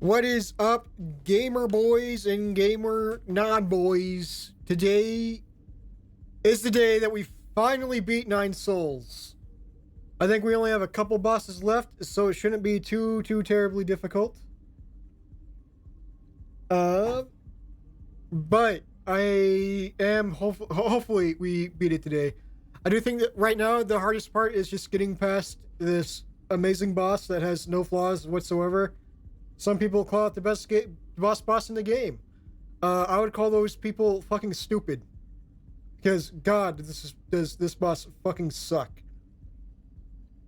What is up, gamer boys and gamer non-boys? Today is the day that we finally beat 9 souls. I think we only have a couple bosses left, so it shouldn't be too terribly difficult. But I am hopefully we beat it today. I do think that right now the hardest part is just getting past this amazing boss that has no flaws whatsoever. Some people call it the best boss in the game. I would call those people fucking stupid. Because God, does this boss fucking suck.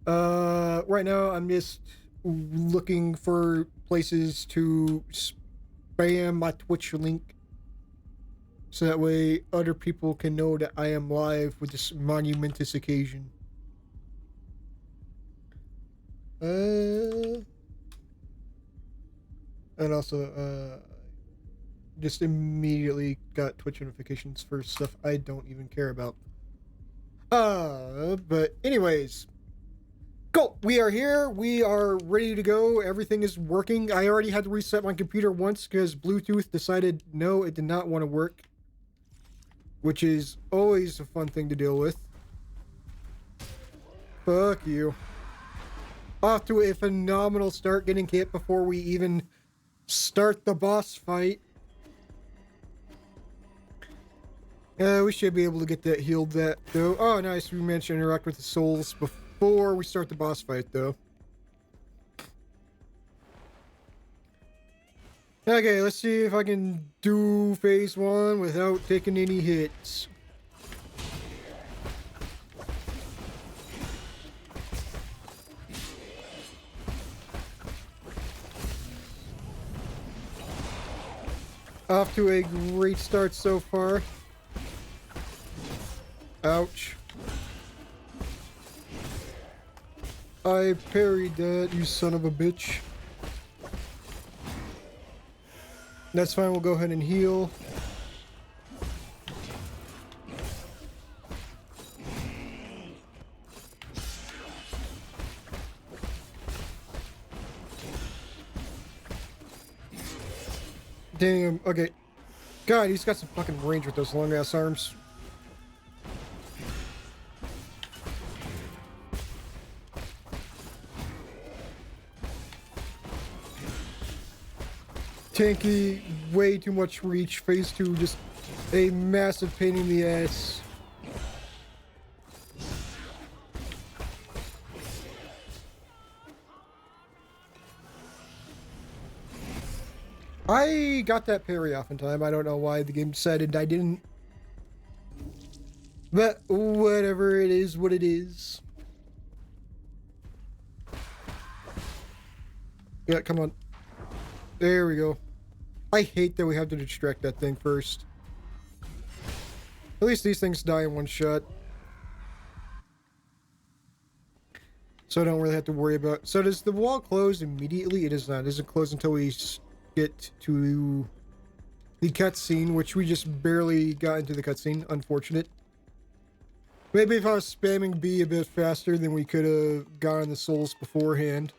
Right now I'm just looking for places to spam my Twitch link, so that way other people can know that I am live with this monumentous occasion. And also, just immediately got Twitch notifications for stuff I don't even care about. But anyways, go! We are here. We are ready to go. Everything is working. I already had to reset my computer once because Bluetooth decided no, it did not want to work. Which is always a fun thing to deal with. Fuck you. Off to a phenomenal start, getting hit before we even start the boss fight. We should be able to get that healed though. Oh, nice. We managed to interact with the souls before we start the boss fight though. Okay, let's see if I can do phase 1 without taking any hits. Off to a great start so far. Ouch. I parried that, you son of a bitch. That's fine, we'll go ahead and heal. Damn, okay. God, he's got some fucking range with those long ass arms. Tanky, way too much reach. Phase 2, just a massive pain in the ass. I got that parry off in time. I don't know why the game decided I didn't. But whatever, it is what it is. Yeah, come on. There we go. I hate that we have to distract that thing first. At least these things die in one shot. So I don't really have to worry about... So does the wall close immediately? It does not. It doesn't close until we get to the cutscene, which we just barely got into the cutscene. Unfortunate. Maybe if I was spamming B a bit faster, then we could have gotten the souls beforehand.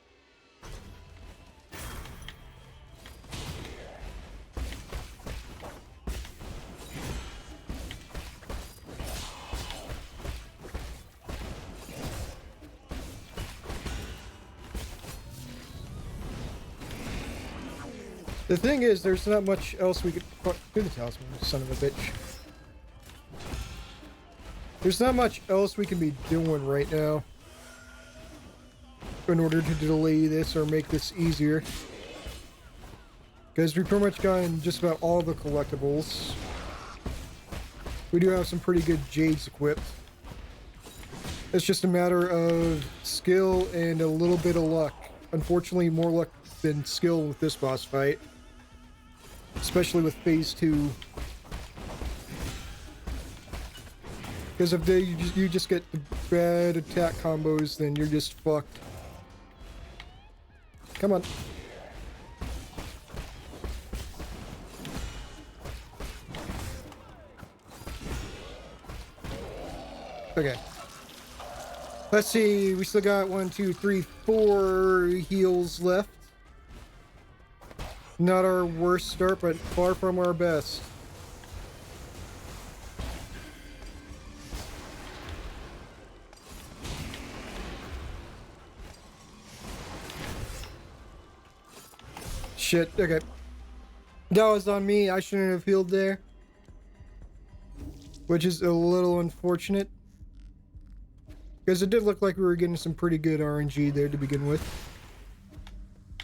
The thing is, there's not much else we could... Do the talisman, son of a bitch. There's not much else we can be doing right now in order to delay this or make this easier. Because we've pretty much gotten just about all the collectibles. We do have some pretty good jades equipped. It's just a matter of skill and a little bit of luck. Unfortunately, more luck than skill with this boss fight. Especially with phase 2. Because if you just get the bad attack combos, then you're just fucked. Come on. Okay. Let's see, we still got 1, 2, 3, 4 heals left. Not our worst start, but far from our best. Shit, okay. That was on me. I shouldn't have healed there. Which is a little unfortunate. Because it did look like we were getting some pretty good RNG there to begin with.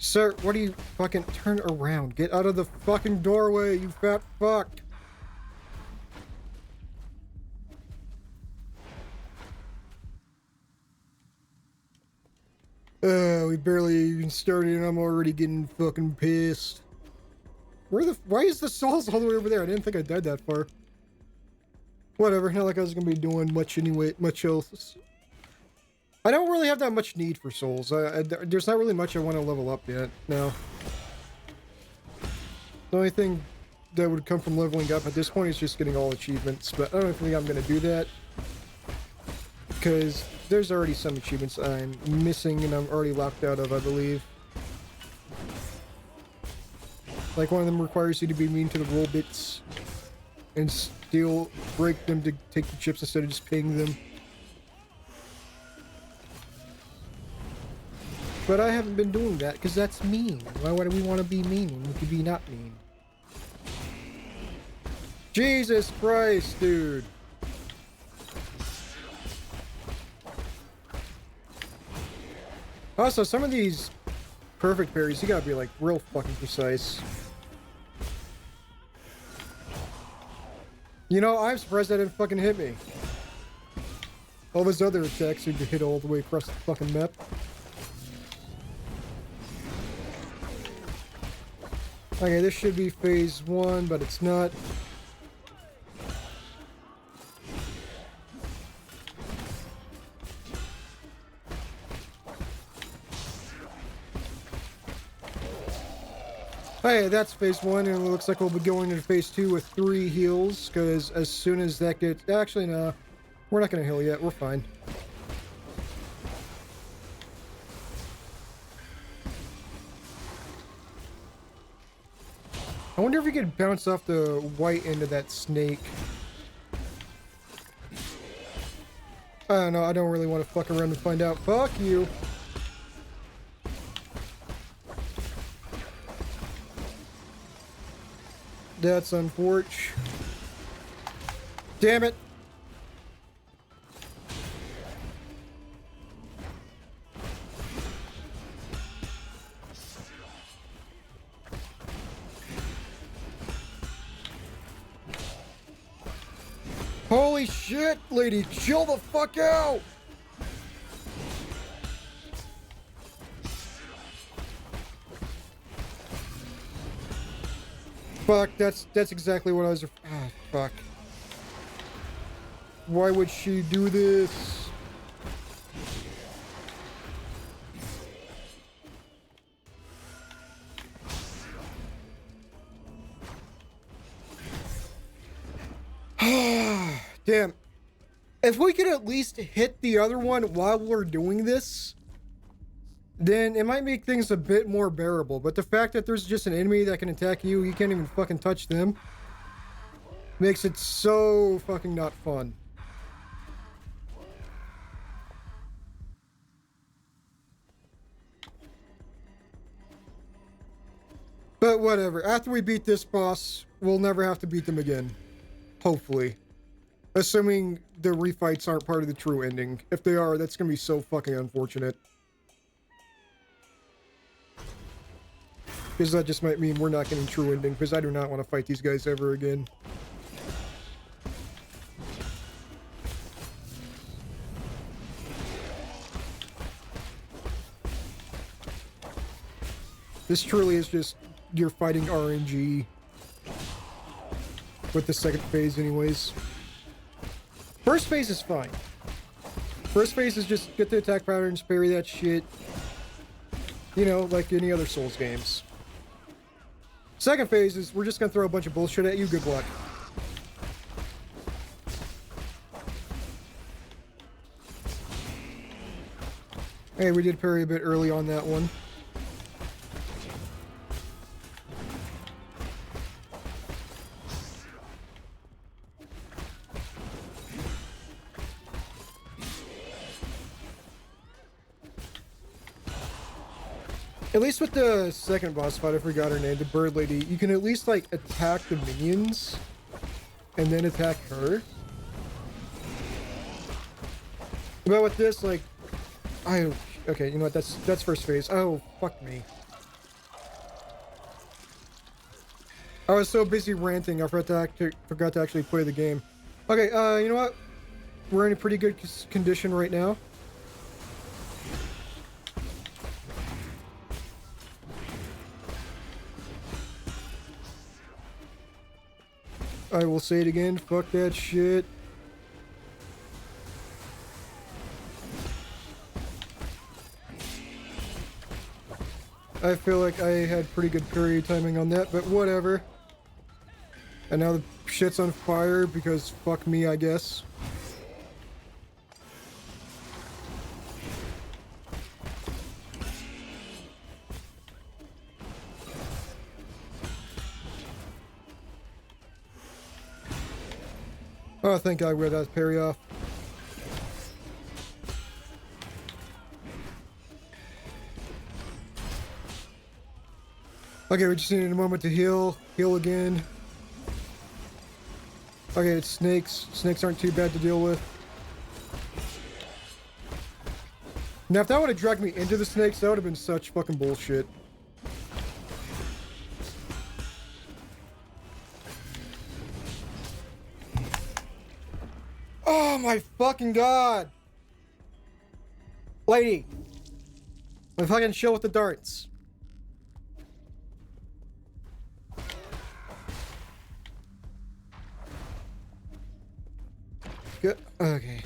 Sir, what do you fucking turn around? Get out of the fucking doorway, you fat fuck. We barely even started and I'm already getting fucking pissed. Why is the souls all the way over there? I didn't think I died that far. Whatever, not like I was gonna be doing much anyway, much else. I don't really have that much need for souls. There's not really much I want to level up yet, no. The only thing that would come from leveling up at this point is just getting all achievements, but I don't think I'm gonna do that. Because there's already some achievements I'm missing and I'm already locked out of, I believe. Like one of them requires you to be mean to the roll bits and still break them to take the chips instead of just paying them. But I haven't been doing that because that's mean. Why would we want to be mean when we could be not mean? Jesus Christ, dude. Also, some of these perfect parries, you gotta be like real fucking precise. You know, I'm surprised that didn't fucking hit me. All those other attacks seem to hit all the way across the fucking map. Okay, this should be phase 1, but it's not. Hey, that's phase 1, and it looks like we'll be going into phase 2 with 3 heals, because as soon as that gets... Actually, no. We're not going to heal yet. We're fine. I wonder if we could bounce off the white end of that snake. I don't know. I don't really want to fuck around and find out. Fuck you. That's unfortunate. Damn it. Holy shit, lady, chill the fuck out! Fuck, that's exactly what I was... Ah, fuck. Why would she do this? Damn. If we could at least hit the other one while we're doing this, then it might make things a bit more bearable. But the fact that there's just an enemy that can attack you, you can't even fucking touch them, makes it so fucking not fun. But whatever. After we beat this boss, we'll never have to beat them again. Hopefully. Assuming the refights aren't part of the true ending. If they are, that's gonna be so fucking unfortunate. Because that just might mean we're not getting true ending, because I do not want to fight these guys ever again. This truly is just, you're fighting RNG. With the second phase anyways. First phase is fine. First phase is just get the attack patterns, parry that shit. You know, like any other Souls games. Second phase is we're just gonna throw a bunch of bullshit at you, good luck. Hey, we did parry a bit early on that one. At least with the second boss fight, I forgot her name, the bird lady, you can at least like attack the minions and then attack her. But with this, like, okay, you know what? That's first phase. Oh, fuck me. I was so busy ranting, I forgot to actually play the game. Okay, you know what? We're in a pretty good condition right now. I will say it again. Fuck that shit. I feel like I had pretty good parry timing on that, but whatever. And now the shit's on fire because fuck me, I guess. Oh, thank God we got that parry off. Okay, we just need a moment to heal. Heal again. Okay, it's snakes. Snakes aren't too bad to deal with. Now, if that would have dragged me into the snakes, that would have been such fucking bullshit. Oh my fucking God! Lady! I'm fucking chill with the darts. Good. Okay.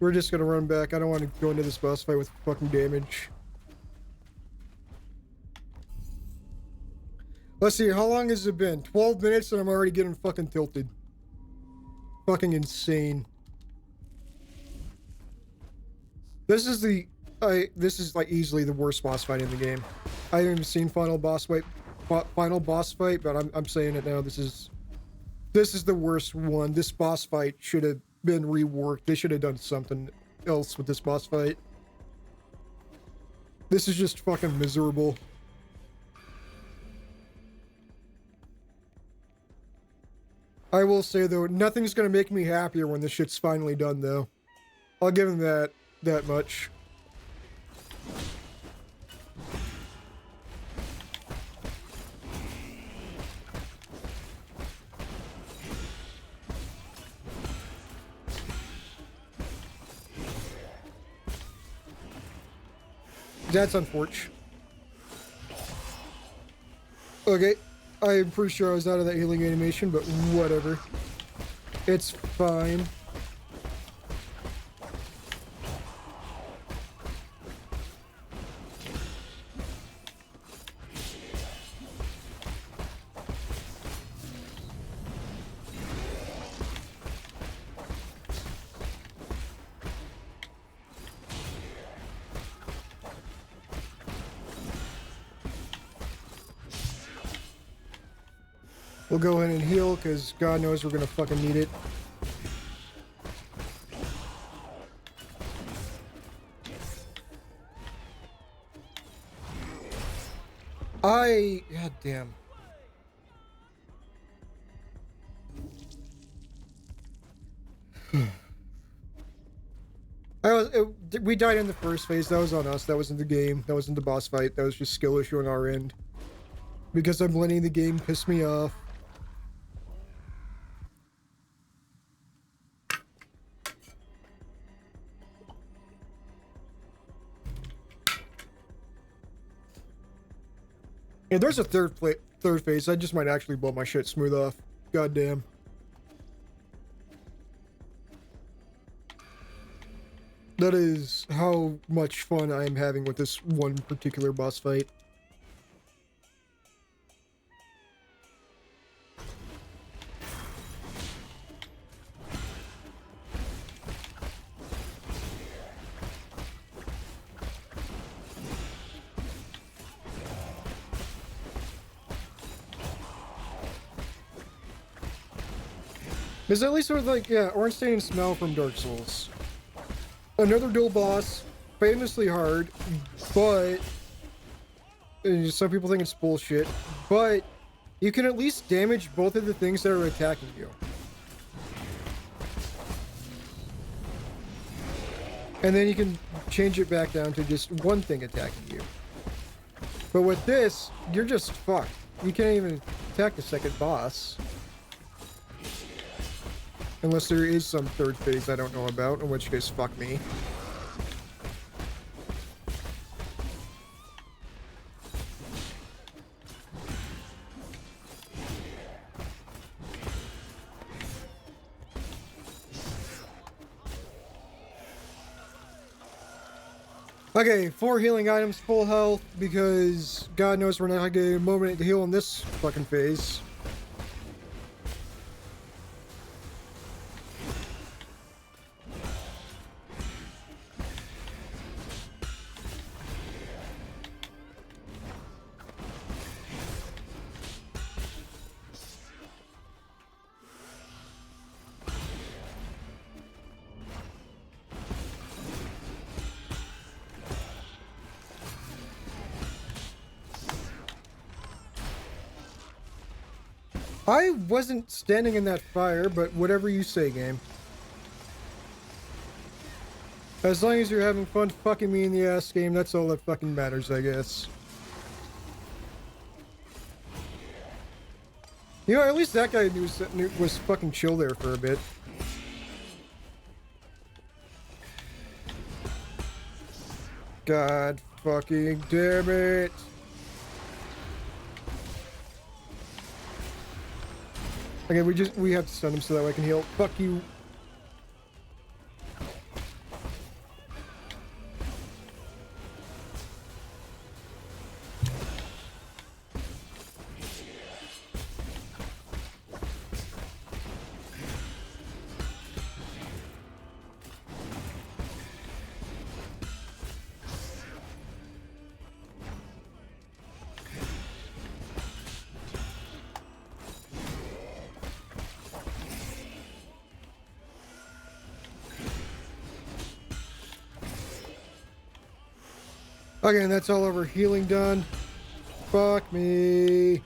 We're just gonna run back. I don't want to go into this boss fight with fucking damage. Let's see, how long has it been? 12 minutes and I'm already getting fucking tilted. Fucking insane. This is like easily the worst boss fight in the game. I haven't even seen final boss fight, but I'm saying it now. This is the worst one. This boss fight should have been reworked. They should have done something else with this boss fight. This is just fucking miserable. I will say though, nothing's gonna make me happier when this shit's finally done though. I'll give him that much. That's unfortunate. Okay, I'm pretty sure I was out of that healing animation, but whatever. It's fine. We'll go ahead and heal, because God knows we're gonna fucking need it. God damn. We died in the first phase. That was on us. That wasn't the game. That wasn't the boss fight. That was just skill issue on our end. Because I'm letting the game piss me off. If there's a third phase, I just might actually blow my shit smooth off. God damn. That is how much fun I am having with this one particular boss fight. Because at least with like, yeah, Orange Stain and Smell from Dark Souls. Another dual boss, famously hard, but Some people think it's bullshit, but you can at least damage both of the things that are attacking you. And then you can change it back down to just one thing attacking you. But with this, you're just fucked. You can't even attack the second boss. Unless there is some third phase I don't know about, in which case, fuck me. Okay, 4 healing items, full health, because God knows we're not gonna get a moment to heal in this fucking phase. I wasn't standing in that fire, but whatever you say, game. As long as you're having fun fucking me in the ass, game, that's all that fucking matters, I guess. You know, at least that guy was fucking chill there for a bit. God fucking damn it. Okay, we have to stun him so that way I can heal. Fuck you. Okay, and that's all over. Healing done. Fuck me.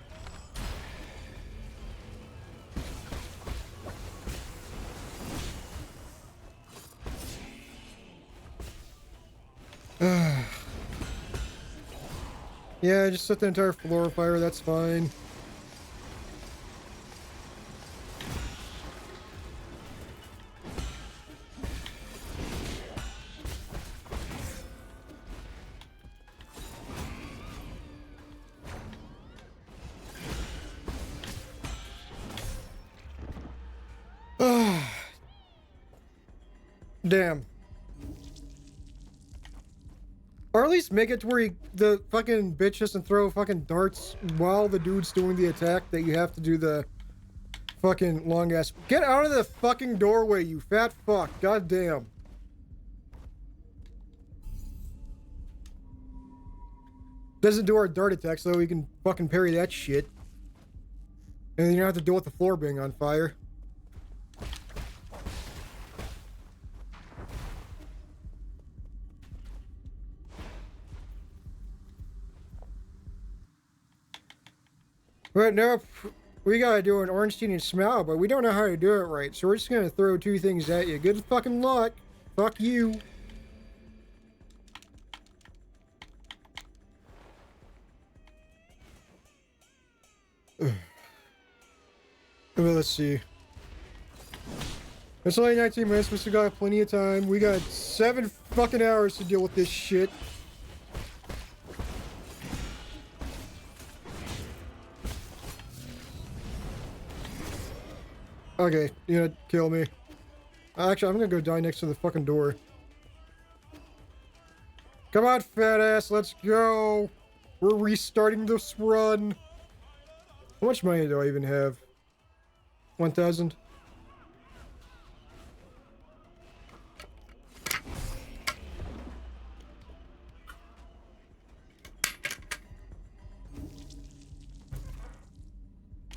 Yeah, just set the entire floor afire, that's fine. Damn. Or at least make it to where the fucking bitch doesn't throw fucking darts while the dude's doing the attack, that you have to do the fucking long ass. Get out of the fucking doorway, you fat fuck. God damn. Doesn't do our dart attacks, so we can fucking parry that shit. And then you don't have to deal with the floor being on fire. But nope, we gotta do an orange and smell, but we don't know how to do it right, so we're just gonna throw 2 things at you. Good fucking luck. Fuck you. Well, let's see. It's only 19 minutes, we still got plenty of time. We got 7 fucking hours to deal with this shit. Okay, you're gonna kill me. Actually, I'm gonna go die next to the fucking door. Come on, fat ass, let's go! We're restarting this run! How much money do I even have? 1,000?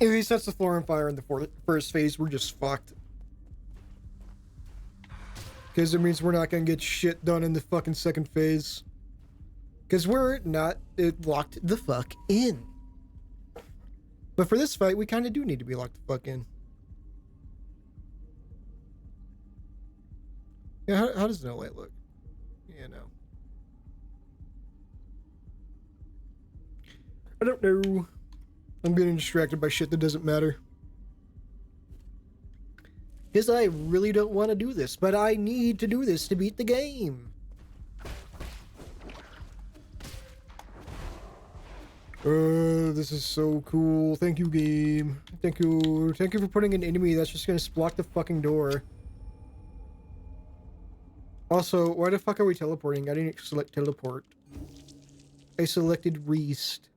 If he sets the floor on fire in the first phase, we're just fucked. Because it means we're not gonna get shit done in the fucking second phase. Because we're not locked the fuck in. But for this fight, we kind of do need to be locked the fuck in. Yeah, how does no light look? Yeah, no. I don't know. I'm getting distracted by shit that doesn't matter. Because I really don't want to do this, but I need to do this to beat the game. This is so cool. Thank you, game. Thank you. Thank you for putting an enemy that's just gonna block the fucking door. Also, why the fuck are we teleporting? I didn't select teleport. I selected Reest.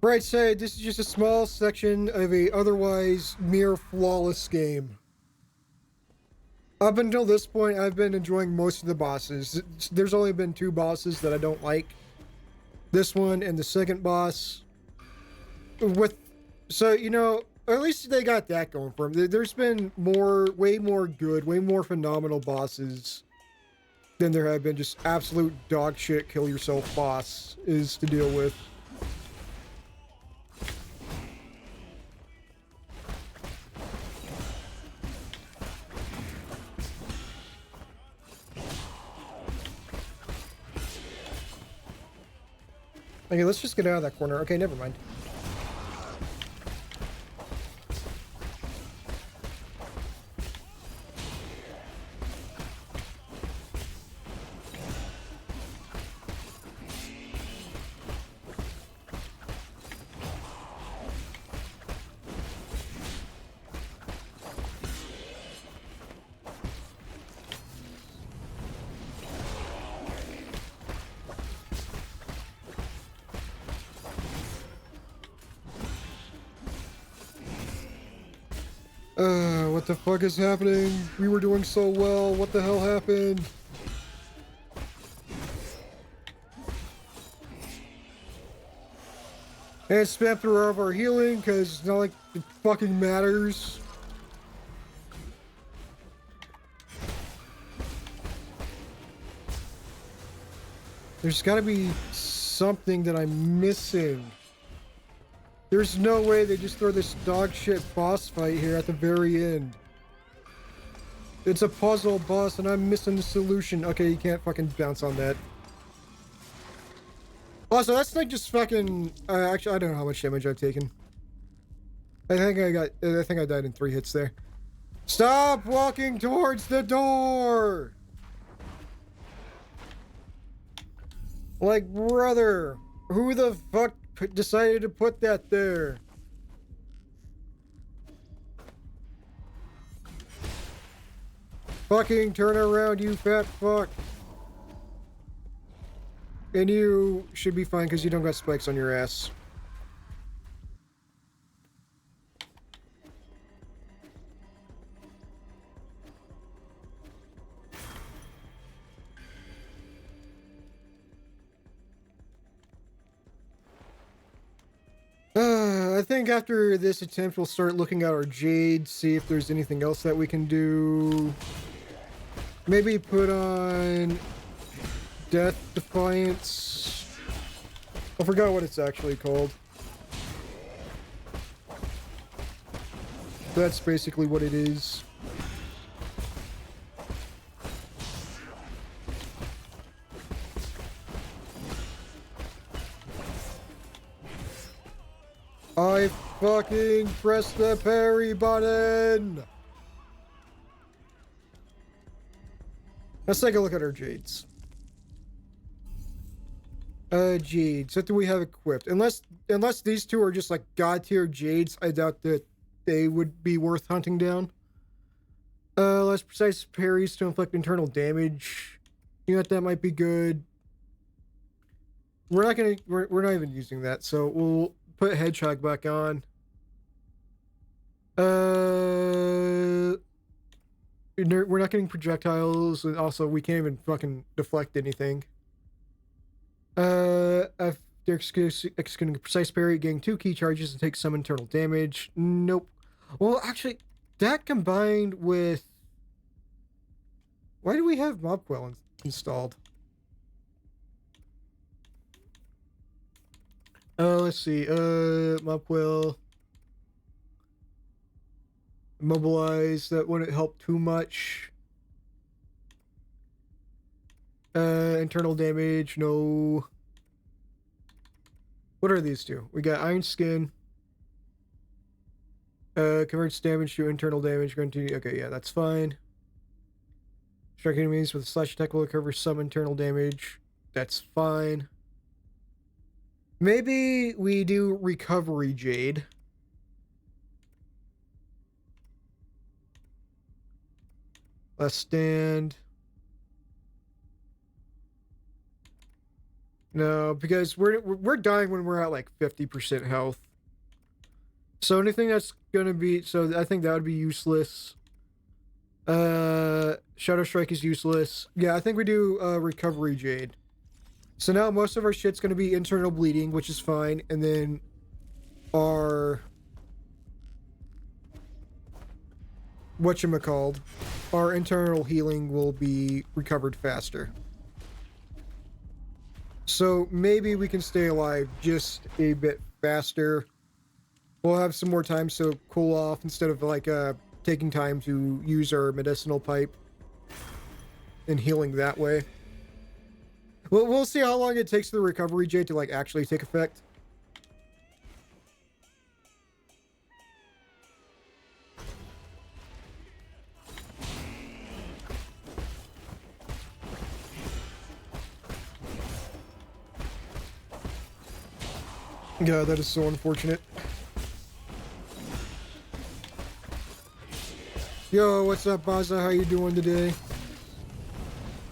Right side, this is just a small section of a otherwise near flawless game. Up until this point, I've been enjoying most of the bosses. There's only been 2 bosses that I don't like. This one and the second boss. So, you know, at least they got that going for them. There's been way more good, way more phenomenal bosses than there have been just absolute dog shit kill yourself boss is to deal with. Okay, let's just get out of that corner. Okay, never mind. What the fuck is happening? We were doing so well. What the hell happened? And spam through all of our healing because it's not like it fucking matters. There's gotta be something that I'm missing. There's no way they just throw this dog shit boss fight here at the very end. It's a puzzle boss and I'm missing the solution. Okay, you can't fucking bounce on that. Also, that's like just fucking... actually, I don't know how much damage I've taken. I think I died in 3 hits there. Stop walking towards the door! Like, brother, who the fuck decided to put that there? Fucking turn around, you fat fuck. And you should be fine because you don't got spikes on your ass. I think after this attempt, we'll start looking at our jade, see if there's anything else that we can do. Maybe put on Death Defiance. I forgot what it's actually called. That's basically what it is. I fucking pressed the parry button! Let's take a look at our jades. Jades. What do we have equipped? Unless these 2 are just like god tier jades, I doubt that they would be worth hunting down. Less precise parries to inflict internal damage. You know what, that might be good. we're not even using that, so we'll put hedgehog back on. We're not getting projectiles, and also we can't even fucking deflect anything. After executing a precise parry, getting 2 key charges and take some internal damage. Nope. Well, actually, that combined with... Why do we have Mob Quell installed? Let's see. Mob Quell. Immobilize. That wouldn't help too much. Internal damage. No. What are these two? We got Iron Skin. Converts damage to internal damage. Okay, yeah, that's fine. Strike enemies with a slash attack will recover some internal damage. That's fine. Maybe we do Recovery Jade. Last stand. No, because we're dying when we're at like 50% health. So anything that's gonna be, so I think that would be useless. Shadow Strike is useless. Yeah, I think we do Recovery Jade. So now most of our shit's gonna be internal bleeding, which is fine, and then our whatchamacalled, our internal healing will be recovered faster. So maybe we can stay alive just a bit faster. We'll have some more time to cool off instead of like taking time to use our medicinal pipe and healing that way. Well, we'll see how long it takes the recovery jade to like actually take effect. Yeah, that is so unfortunate. Yo, what's up, Baza? How you doing today?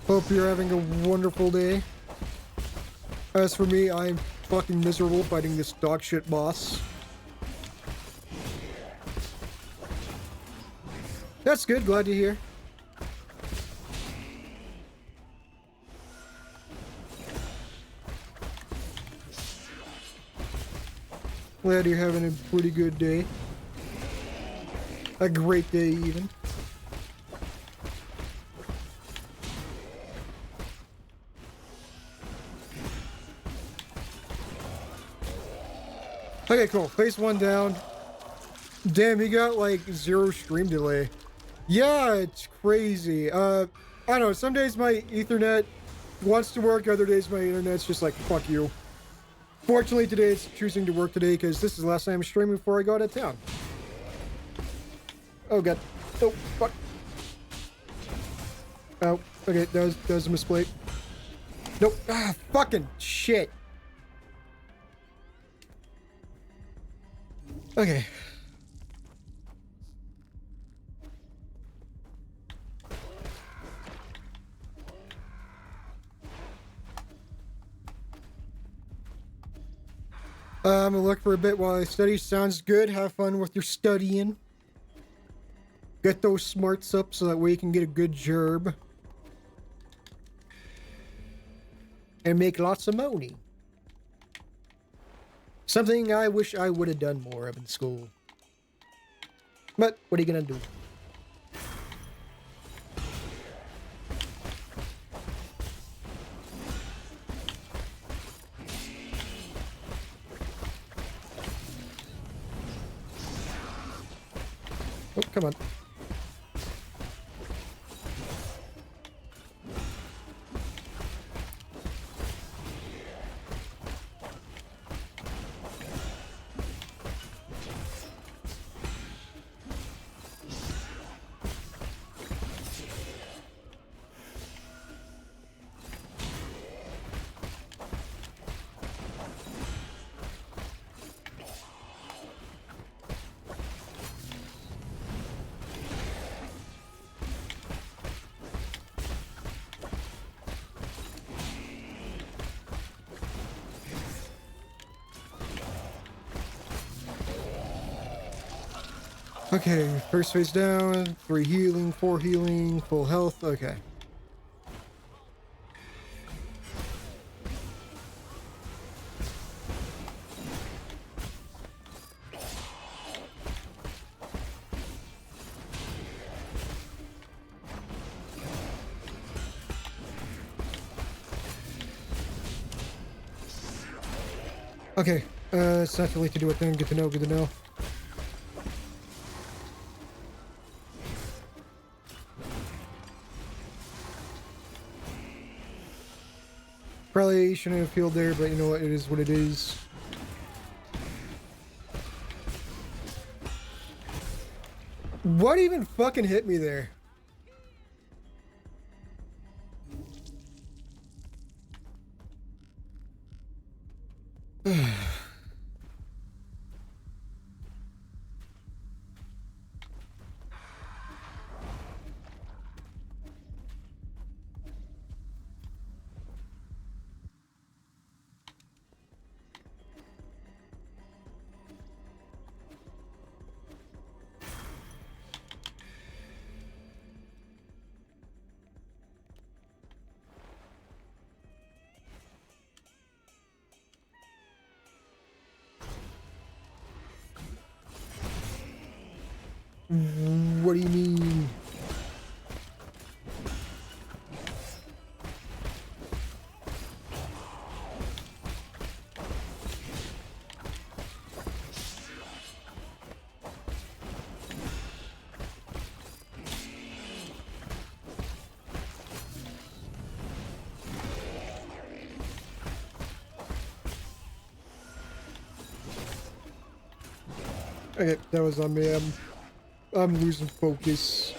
Hope you're having a wonderful day. As for me, I'm fucking miserable fighting this dog shit boss. That's good, glad to hear. Glad you're having a pretty good day. A great day, even. Okay, cool. Phase 1 down. Damn, he got like 0 stream delay. Yeah, it's crazy. I don't know. Some days my Ethernet wants to work. Other days my internet's just like, fuck you. Fortunately, today it's choosing to work today because this is the last time I'm streaming before I go out of town. Oh god. Oh, fuck. Oh, okay, that was a misplay. Nope. Ah, fucking shit. Okay. I'm gonna look for a bit while I study. Sounds good. Have fun with your studying. Get those smarts up so that way you can get a good job. And make lots of money. Something I wish I would have done more of in school. But what are you gonna do? Oh, come on. Okay, first phase down, 3 healing, 4 healing, full health. Okay. Okay, it's not too late to do it then. Good to know, good to know. Probably shouldn't have healed there, but you know what? It is what it is. What even fucking hit me there? What do you mean? Okay, that was on me. I'm losing focus.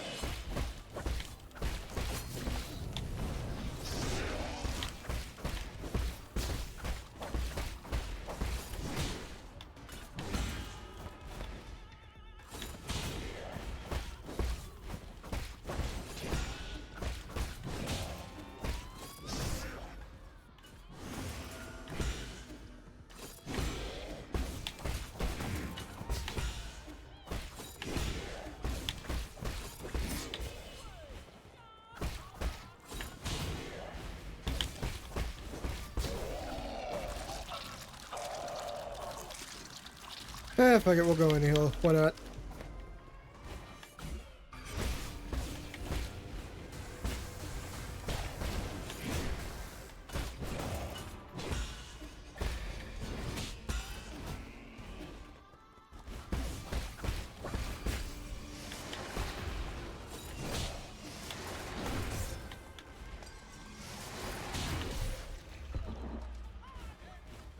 Fuck it, we'll go in heal. Why not?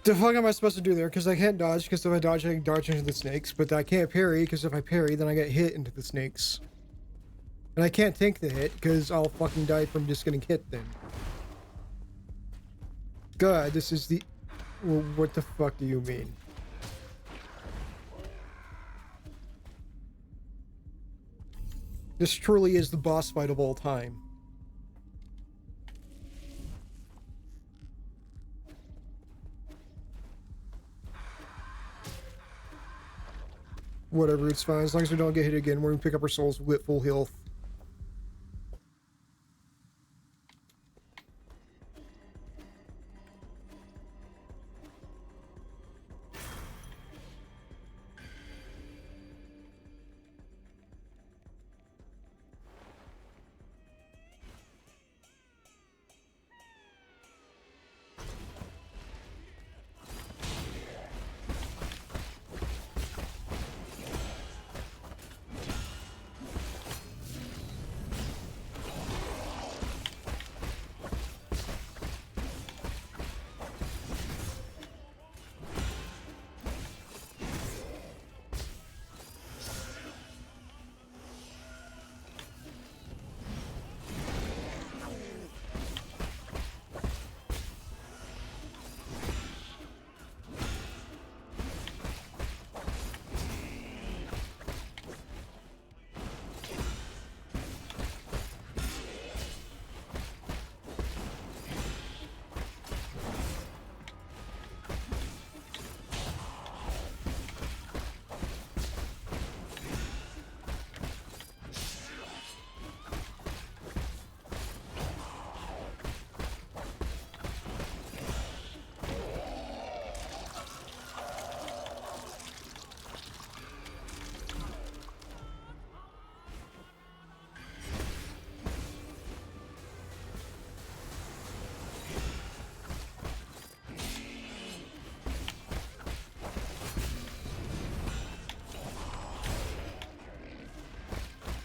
The fuck am I supposed to do there? Because I can't dodge, because if I dodge, I can dodge into the snakes. But I can't parry, because if I parry, then I get hit into the snakes. And I can't tank the hit, because I'll fucking die from just getting hit then. God, this is the... Well, what the fuck do you mean? This truly is the boss fight of all time. Whatever, it's fine. As long as we don't get hit again, we're gonna pick up our souls with full health.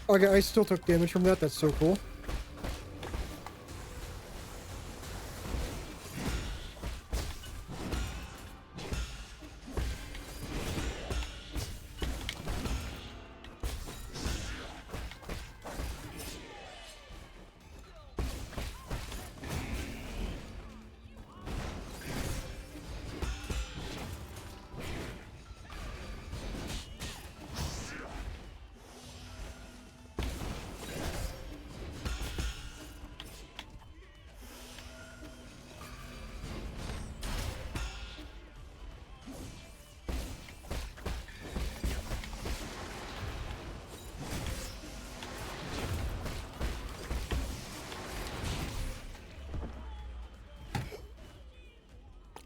Okay, I still took damage from that. That's so cool.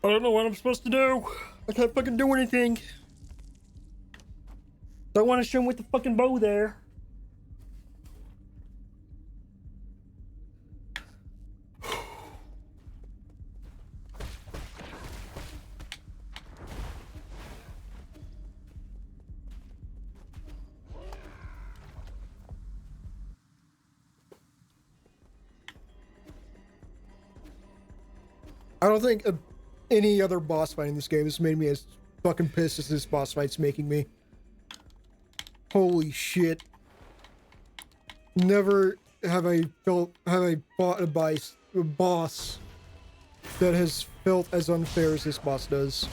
I don't know what I'm supposed to do. I can't fucking do anything. Don't want to shoot him with the fucking bow there. I don't think any other boss fight in this game has made me as fucking pissed as this boss fight's making me. Holy shit. Never have I fought a boss that has felt as unfair as this boss does.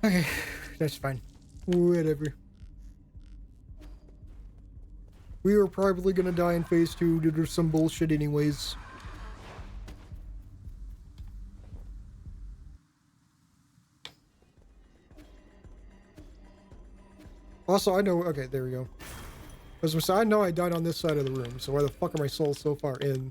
Okay, that's fine. Whatever. We were probably gonna die in phase 2 due to some bullshit anyways. Also, I know... Okay, there we go. As I said, I know I died on this side of the room, so why the fuck are my souls so far in?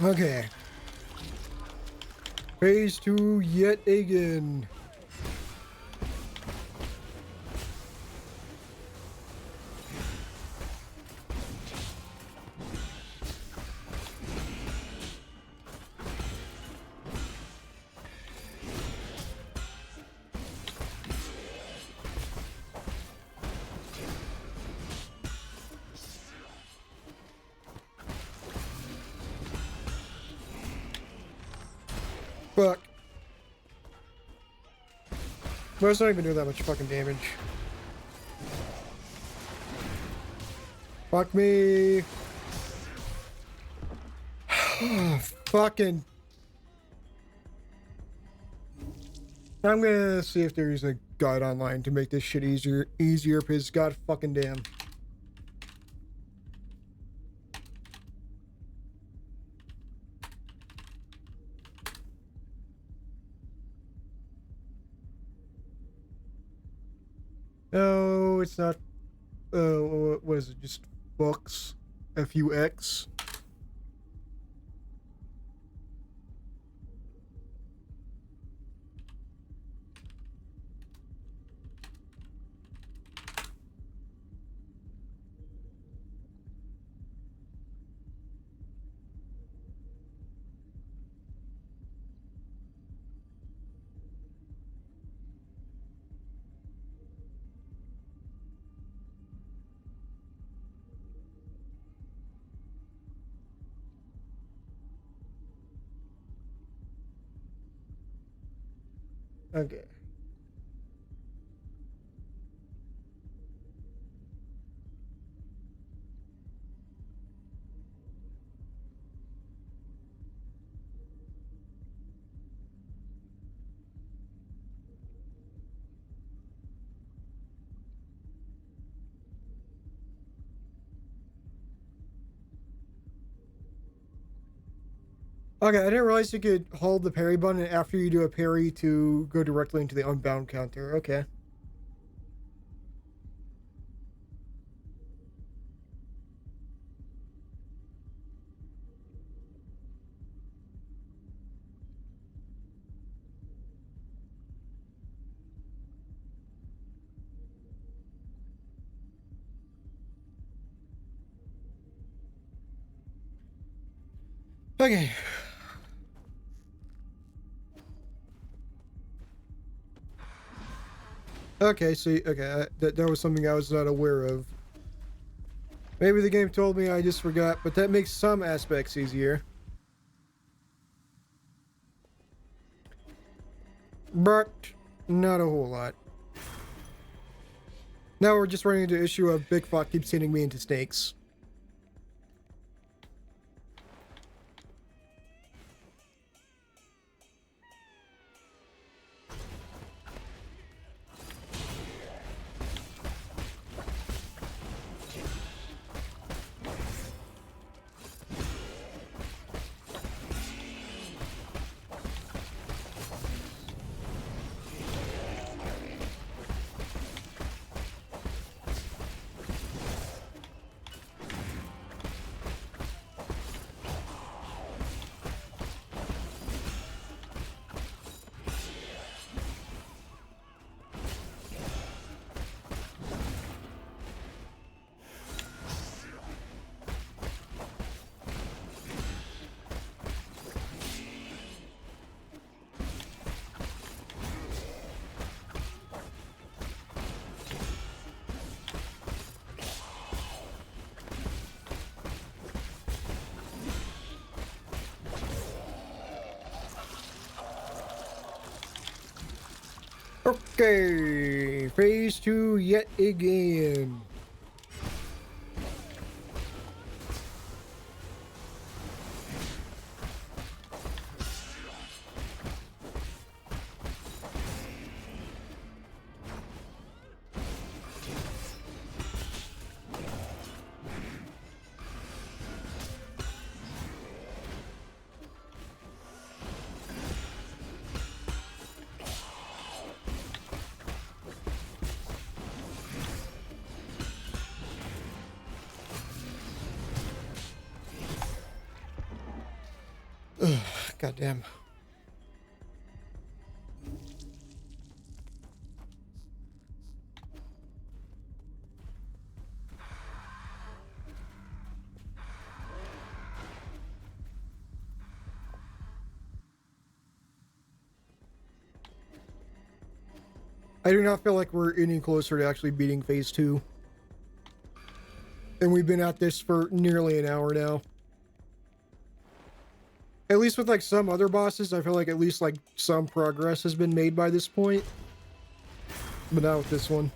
Okay. Phase 2 yet again. Fuck. But it's not even doing that much fucking damage. Fuck me. Fucking. I'm gonna see if there's a guide online to make this shit easier because god fucking damn. No, it's not. What is it? Just books? FUX? Okay. Okay, I didn't realize you could hold the parry button after you do a parry to go directly into the unbound counter. Okay. Okay. Okay, see, okay, that was something I was not aware of. Maybe the game told me, I just forgot, but that makes some aspects easier. But not a whole lot. Now we're just running into the issue of Big Fuck keeps hitting me into snakes. Okay, phase 2 yet again. Ugh, goddamn. I do not feel like we're any closer to actually beating phase 2. And we've been at this for nearly an hour now. At least with like some other bosses, I feel like at least like some progress has been made by this point. But not with this one.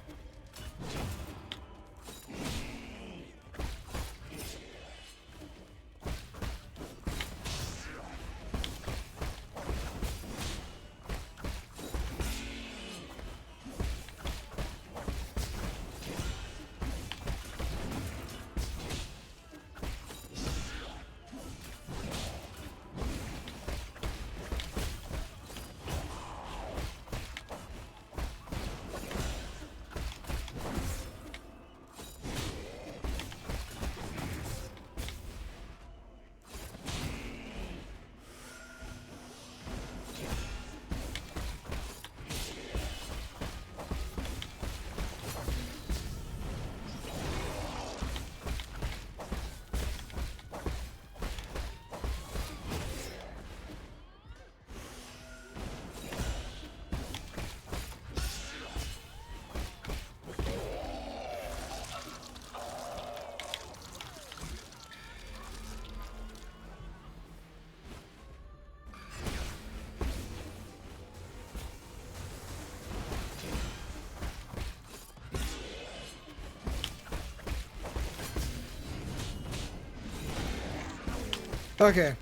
Okay.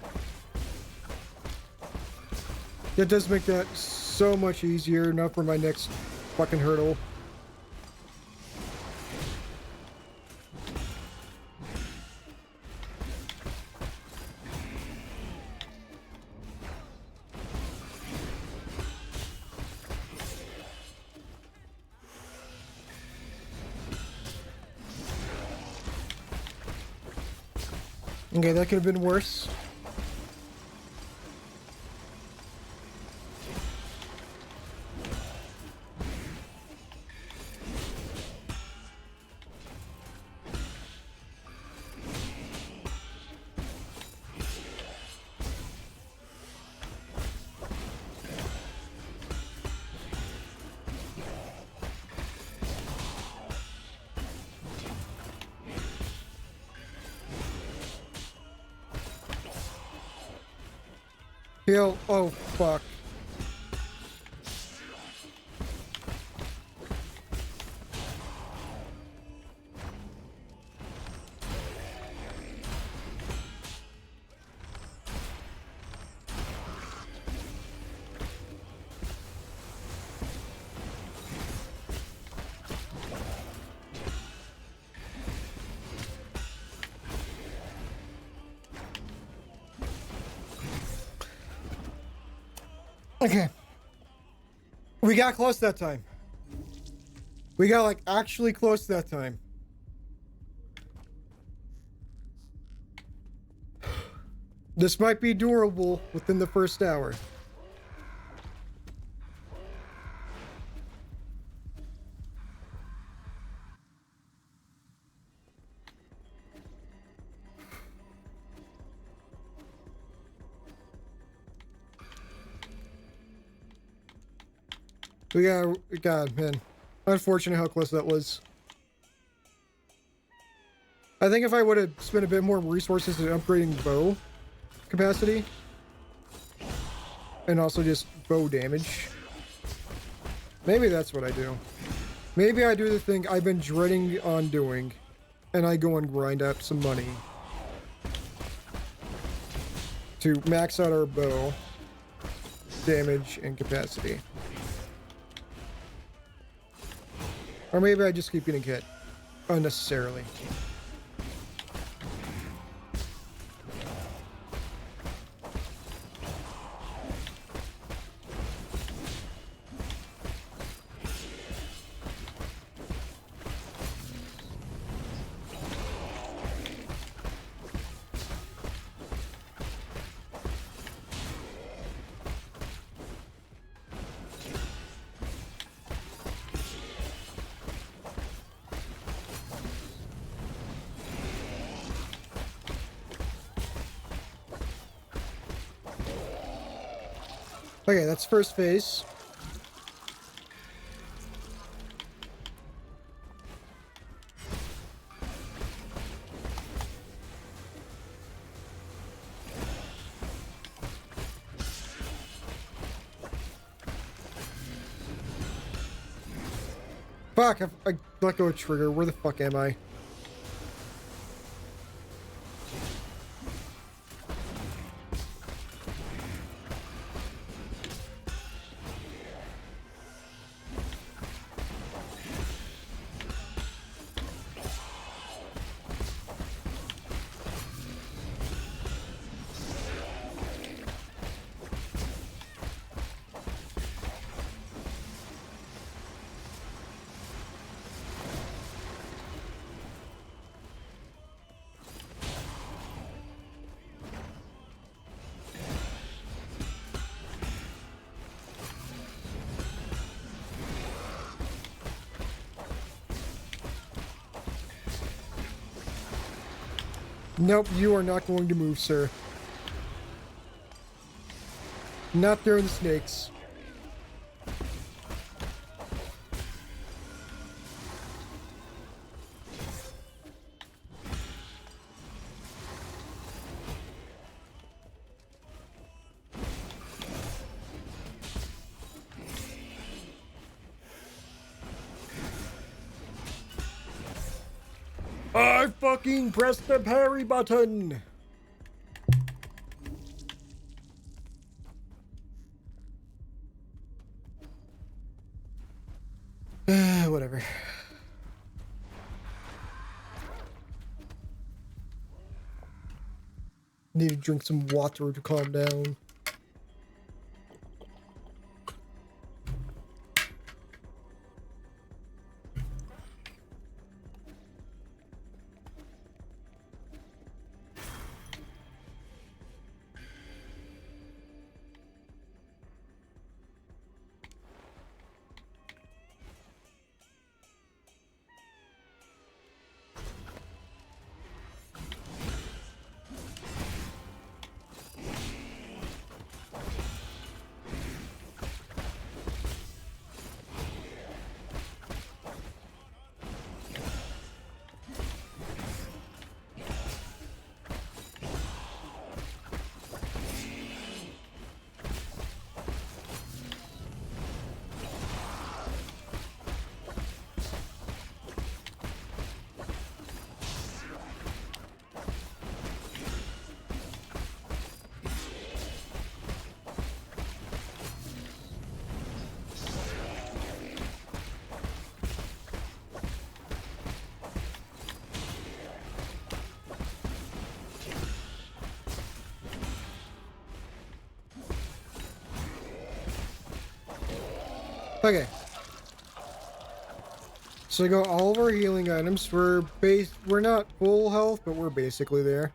That does make that so much easier, not for my next fucking hurdle. Okay, that could have been worse. Heal. Oh, fuck. Okay. We got close that time. We got, like, actually close that time. This might be doable within the first hour. God, man. Unfortunate how close that was. I think if I would have spent a bit more resources in upgrading bow capacity, and also just bow damage, maybe that's what I do. Maybe I do the thing I've been dreading on doing, and I go and grind up some money to max out our bow damage and capacity. Or maybe I just keep getting hit unnecessarily. Okay, that's first phase. Fuck, I let go of trigger. Where the fuck am I? Nope, you are not going to move, sir. Not during the snakes. I fucking pressed the parry button! Whatever. Need to drink some water to calm down. Okay. So I got all of our healing items. We're not full health, but we're basically there.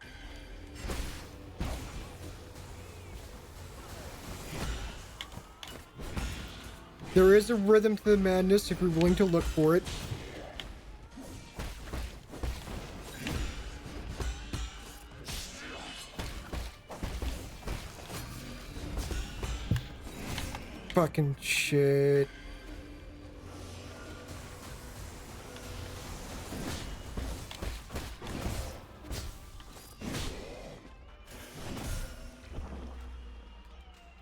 There is a rhythm to the madness if you're willing to look for it. Fucking shit.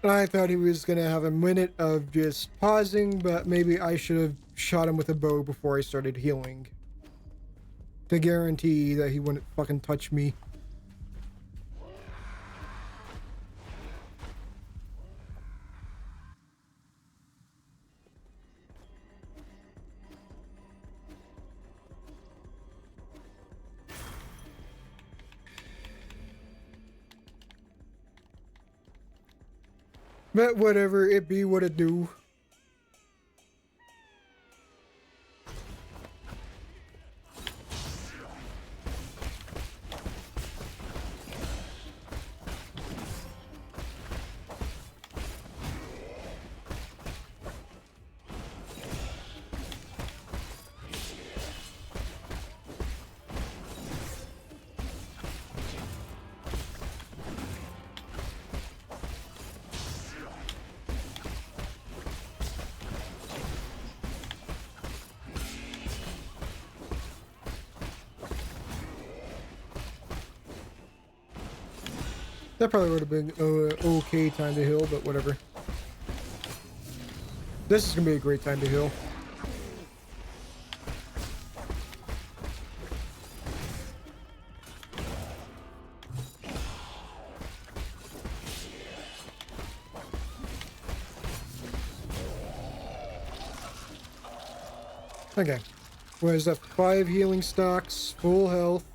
I thought he was gonna have a minute of just pausing, but maybe I should have shot him with a bow before I started healing. To guarantee that he wouldn't fucking touch me. But whatever, it be what it do. That probably would have been okay time to heal, but whatever. This is gonna be a great time to heal. Okay. What is that? 5 healing stocks, full health.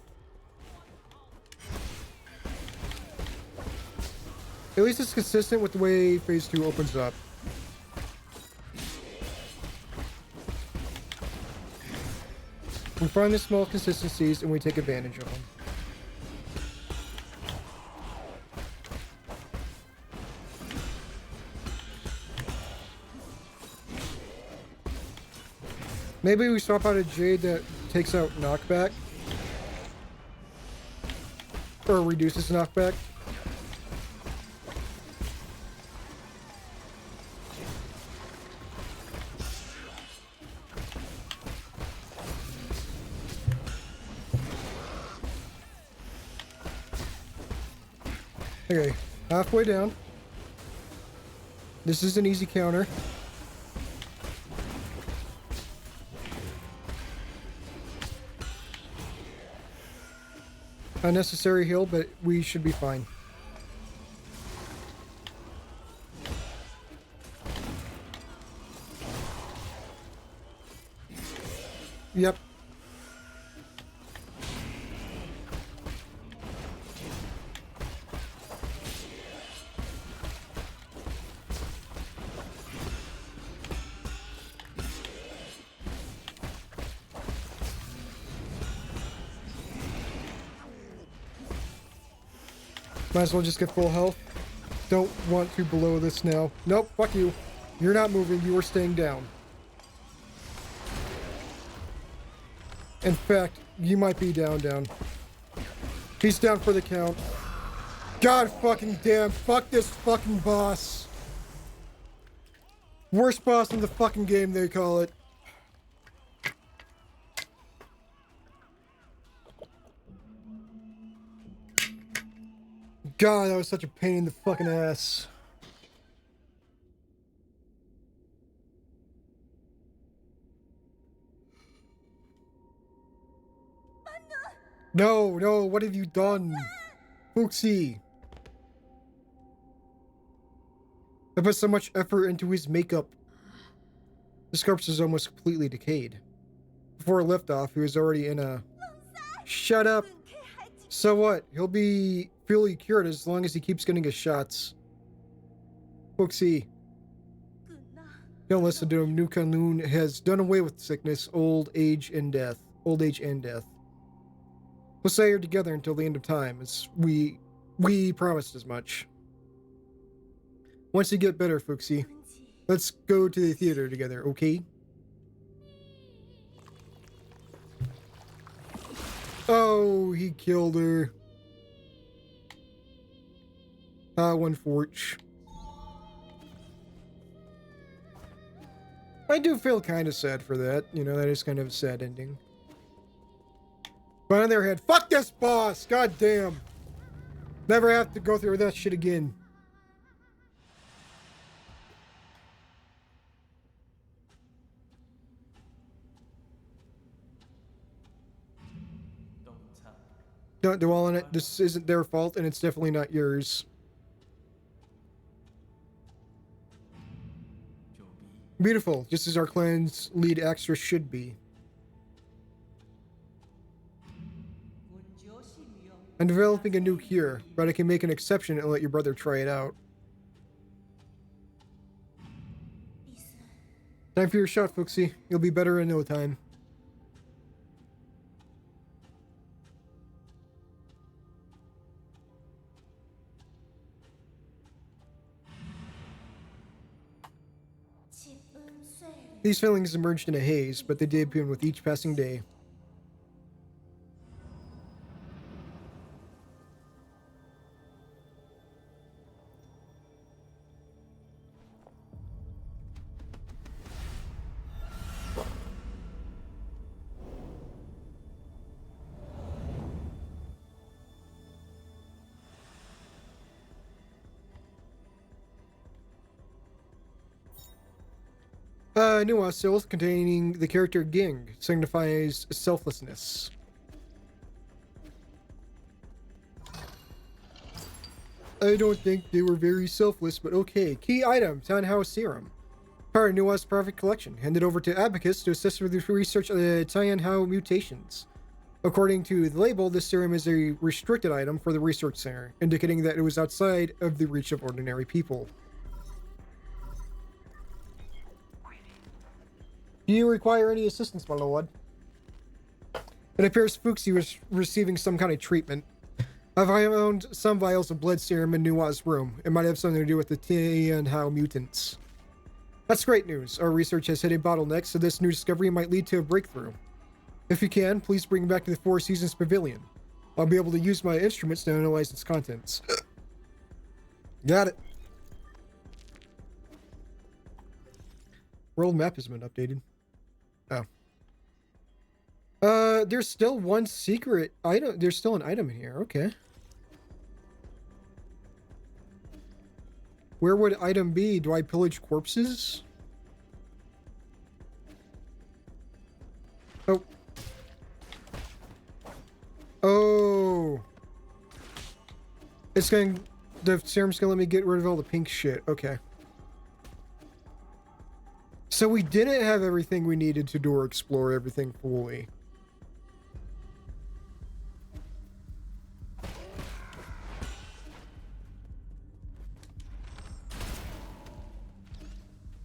At least it's consistent with the way phase 2 opens up. We find the small consistencies and we take advantage of them. Maybe we swap out a Jade that takes out knockback. Or reduces knockback. Okay, halfway down. This is an easy counter. Unnecessary heal, but we should be fine. Yep. Might as well just get full health. Don't want to below this now. Nope, fuck you. You're not moving, you are staying down. In fact, you might be down. He's down for the count. God fucking damn, fuck this fucking boss. Worst boss in the fucking game, they call it. God, that was such a pain in the fucking ass. No, what have you done? Fuxi. I put so much effort into his makeup. His corpse is almost completely decayed. Before liftoff, he was already in a... Shut up! So what? He'll be fully cured as long as he keeps getting his shots. Fuxi. Don't listen to him. New Kowloon has done away with sickness, old age, and death. We'll stay here together until the end of time, as we promised as much. Once you get better, Fuxi, let's go to the theater together, okay? Oh, he killed her. One forge. I do feel kind of sad for that. You know, that is kind of a sad ending. But on their head, fuck this boss! God damn! Never have to go through that shit again. Don't dwell on it. This isn't their fault, and it's definitely not yours. Beautiful, just as our clan's lead actress should be. I'm developing a new cure, but I can make an exception and let your brother try it out. Time for your shot, Fuxi. You'll be better in no time. These feelings emerged in a haze, but they deepened with each passing day. Nuwa seal containing the character Ging signifies selflessness. I don't think they were very selfless, but okay. Key item, Townhouse Serum. Part of Nuwa's private collection, handed over to Abacus to assist with the research of the Tianhao mutations. According to the label, this serum is a restricted item for the research center, indicating that it was outside of the reach of ordinary people. Do you require any assistance, my lord? It appears Fuxi was receiving some kind of treatment. I've found some vials of blood serum in Nuwa's room. It might have something to do with the Tianhao mutants. That's great news. Our research has hit a bottleneck, so this new discovery might lead to a breakthrough. If you can, please bring it back to the Four Seasons Pavilion. I'll be able to use my instruments to analyze its contents. Got it. World map has been updated. Oh. There's still one secret item. There's still an item in here. Okay. Where would item be? Do I pillage corpses? Oh. Oh. It's going... The serum's gonna let me get rid of all the pink shit. Okay. So we didn't have everything we needed to door explore everything fully.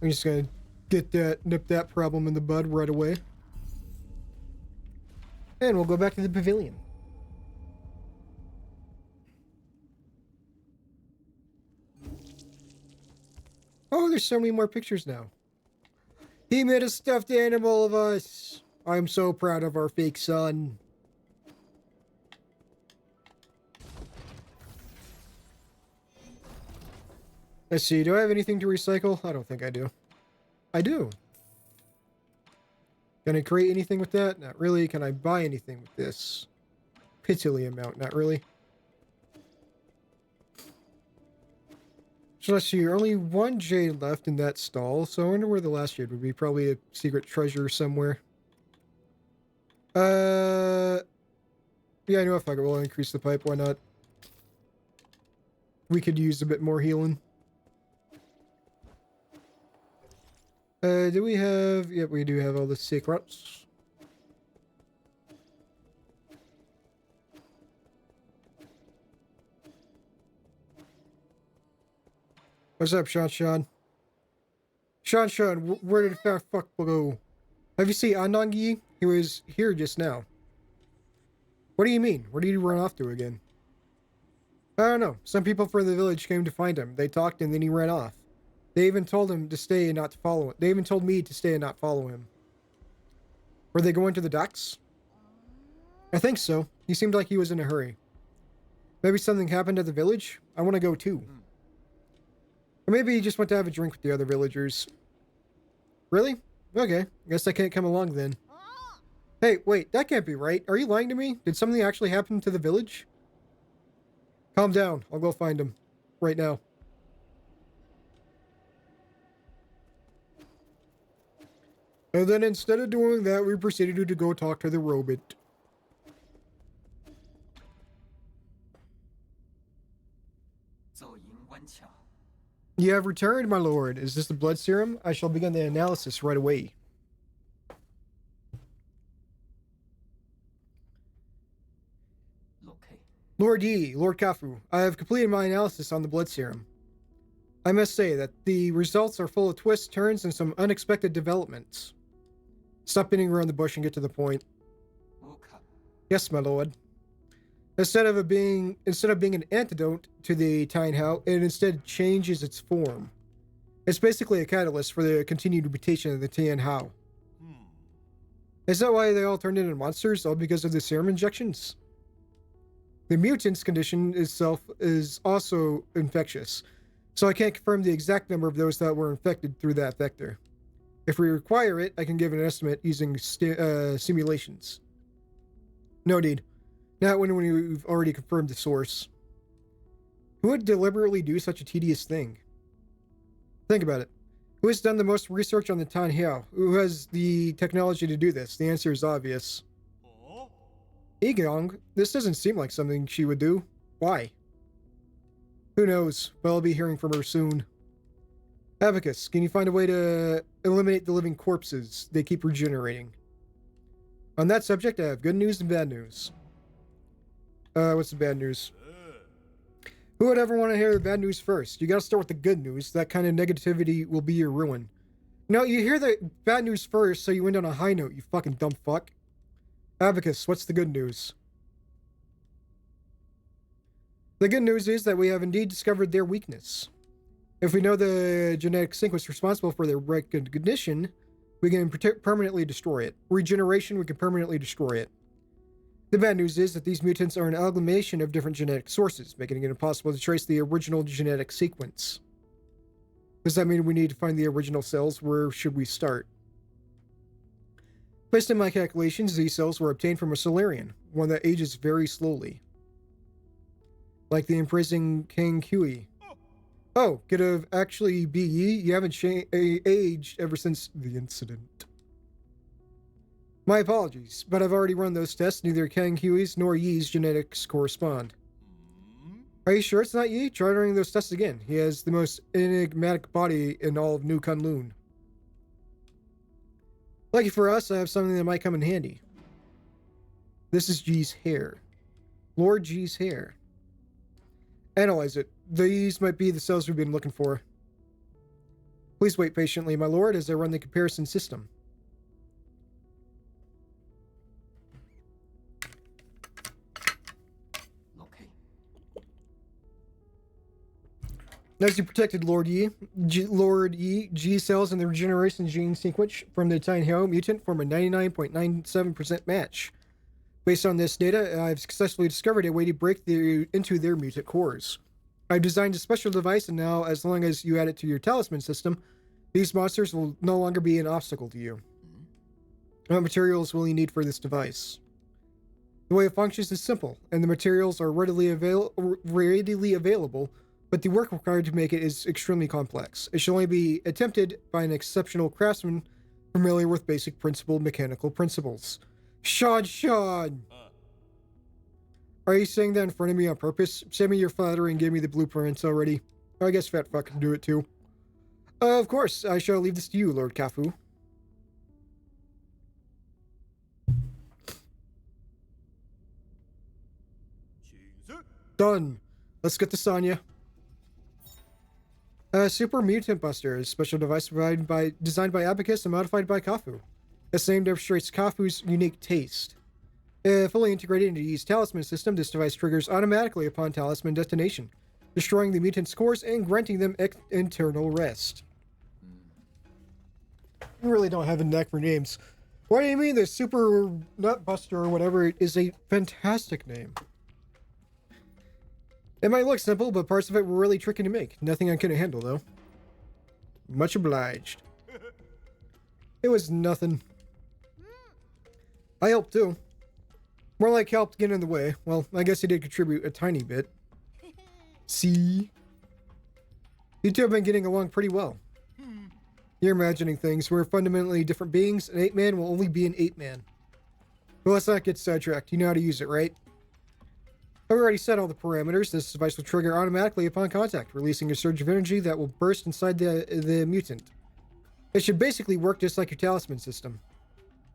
I'm just gonna nip that problem in the bud right away. And we'll go back to the pavilion. Oh, there's so many more pictures now. He made a stuffed animal of us. I'm so proud of our fake son. Let's see, do I have anything to recycle? I don't think I do. I do. Can I create anything with that? Not really. Can I buy anything with this? Pitifully amount, not really. So let's see, only one jade left in that stall, so I wonder where the last jade would be. Probably a secret treasure somewhere. Yeah, I know if I will increase the pipe, why not? We could use a bit more healing. Do we have... Yep, we do have all the secrets. What's up, Sean? Sean, where did the fuck go? Have you seen Anangi? He was here just now. What do you mean? Where did he run off to again? I don't know. Some people from the village came to find him. They talked and then he ran off. They even told him to stay and not to follow him. They even told me to stay and not follow him. Were they going to the docks? I think so. He seemed like he was in a hurry. Maybe something happened at the village? I want to go too. Or maybe he just went to have a drink with the other villagers. Really? Okay. Guess I can't come along then. Hey, wait, that can't be right. Are you lying to me? Did something actually happen to the village? Calm down. I'll go find him. Right now. And then instead of doing that, we proceeded to go talk to the robot. You have returned, my lord. Is this the blood serum? I shall begin the analysis right away. Lord Yi, Lord Kafu, I have completed my analysis on the blood serum. I must say that the results are full of twists, turns, and some unexpected developments. Stop beating around the bush and get to the point. Yes, my lord. Instead of being an antidote to the Tianhao, it instead changes its form. It's basically a catalyst for the continued mutation of the Tianhao. Is that why they all turned into monsters? All because of the serum injections? The mutant's condition itself is also infectious, so I can't confirm the exact number of those that were infected through that vector. If we require it, I can give an estimate using simulations. No need. Not when we've already confirmed the source. Who would deliberately do such a tedious thing? Think about it. Who has done the most research on the Tianhao? Who has the technology to do this? The answer is obvious. Igong, this doesn't seem like something she would do. Why? Who knows, but I'll be hearing from her soon. Abacus, can you find a way to eliminate the living corpses? They keep regenerating. On that subject, I have good news and bad news. What's the bad news? Who would ever want to hear the bad news first? You gotta start with the good news. That kind of negativity will be your ruin. No, you hear the bad news first, so you end on a high note, you fucking dumb fuck. Abacus, what's the good news? The good news is that we have indeed discovered their weakness. If we know the genetic sequence responsible for their recognition, we can permanently destroy it. Regeneration, we can permanently destroy it. The bad news is that these mutants are an amalgamation of different genetic sources, making it impossible to trace the original genetic sequence. Does that mean we need to find the original cells? Where should we start? Based on my calculations, these cells were obtained from a Solarian, one that ages very slowly. Like the imprisoned King Hui. Oh, could have actually be Yi? You haven't aged ever since the incident. My apologies, but I've already run those tests. Neither Kang Hui's nor Yi's genetics correspond. Are you sure it's not Yi? Try running those tests again. He has the most enigmatic body in all of New Kunlun. Lucky for us, I have something that might come in handy. This is G's hair. Lord G's hair. Analyze it. These might be the cells we've been looking for. Please wait patiently, my lord, as I run the comparison system. Okay. As you protected Lord Yi, G cells in the regeneration gene sequence from the Italian hero mutant form a 99.97% match. Based on this data, I've successfully discovered a way to break into their mutant cores. I've designed a special device, and now, as long as you add it to your talisman system, these monsters will no longer be an obstacle to you. What materials will you need for this device? The way it functions is simple, and the materials are readily available, but the work required to make it is extremely complex. It should only be attempted by an exceptional craftsman familiar with basic mechanical principles. Sean! Are you saying that in front of me on purpose? Send me your flattery and give me the blueprints already. I guess Fat Fuck can do it too. Of course, I shall leave this to you, Lord Kafu. Done. Let's get to Sonya. Super Mutant Buster is a special device designed by Abacus and modified by Kafu. This name demonstrates Kafu's unique taste. Fully integrated into Yi's talisman system, this device triggers automatically upon talisman detonation, destroying the mutant's cores and granting them internal rest. You really don't have a knack for names. What do you mean? The Super Nut Buster or whatever is a fantastic name. It might look simple, but parts of it were really tricky to make. Nothing I couldn't handle, though. Much obliged. It was nothing. I helped, too. More like helped get in the way. Well, I guess he did contribute a tiny bit. See? You two have been getting along pretty well. You're imagining things. We're fundamentally different beings. An 8-man will only be an 8-man. But let's not get sidetracked. You know how to use it, right? I've already set all the parameters. This device will trigger automatically upon contact, releasing a surge of energy that will burst inside the mutant. It should basically work just like your talisman system.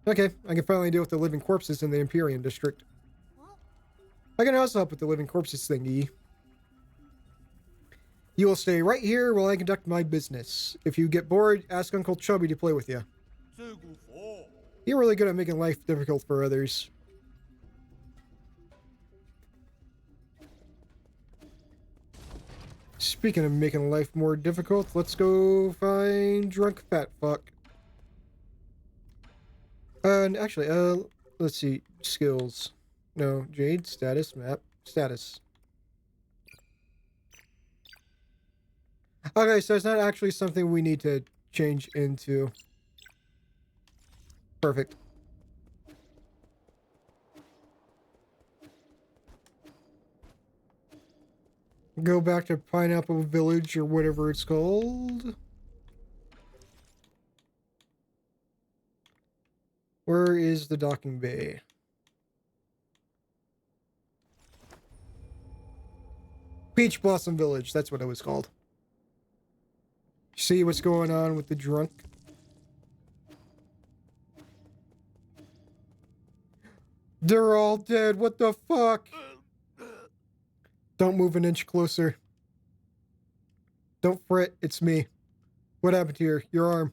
Okay, I can finally deal with the living corpses in the Empyrean district. I can also help with the living corpses thingy. You will stay right here while I conduct my business. If you get bored, ask Uncle Chubby to play with you. You're really good at making life difficult for others. Speaking of making life more difficult, let's go find drunk fat fuck. And actually, let's see, skills. No, Jade, status, map, status. Okay, so it's not actually something we need to change into. Perfect. Go back to Pineapple Village or whatever it's called. Where is the docking bay? Peach Blossom Village, that's what it was called. See what's going on with the drunk? They're all dead, what the fuck? Don't move an inch closer. Don't fret, it's me. What happened here? Your arm.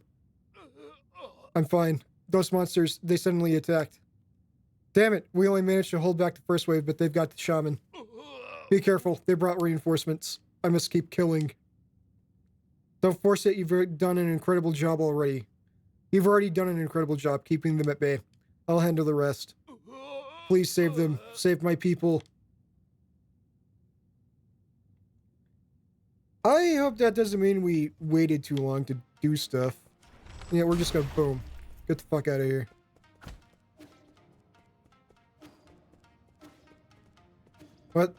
I'm fine. Those monsters, they suddenly attacked. Damn it, we only managed to hold back the first wave, but they've got the shaman. Be careful, they brought reinforcements. I must keep killing. Don't force it, you've done an incredible job already. You've already done an incredible job keeping them at bay. I'll handle the rest. Please save them. Save my people. I hope that doesn't mean we waited too long to do stuff. Yeah, we're just gonna boom. Get the fuck out of here. What?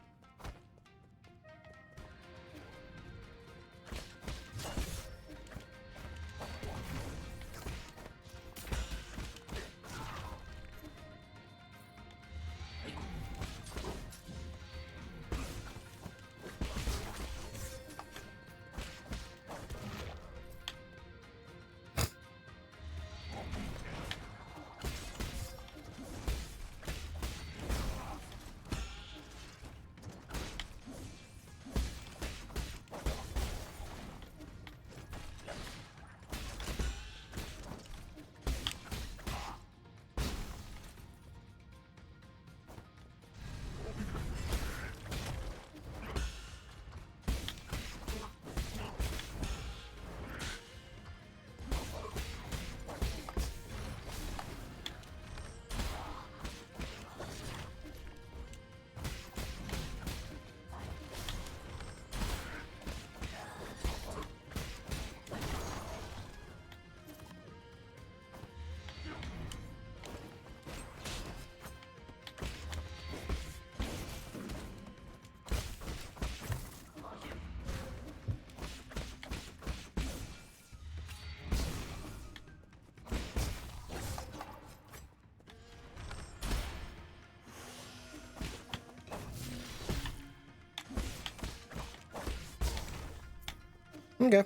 Okay.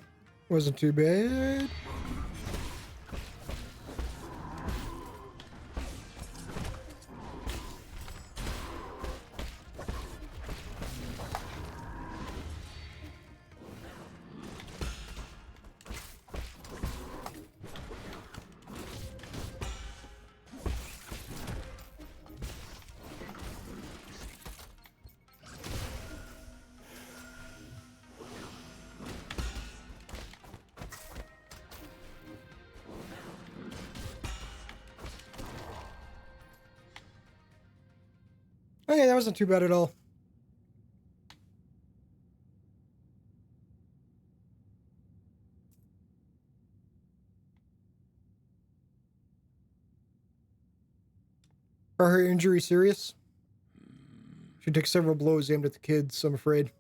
Wasn't too bad. Okay, that wasn't too bad at all. Are her injuries serious? She took several blows aimed at the kids, I'm afraid.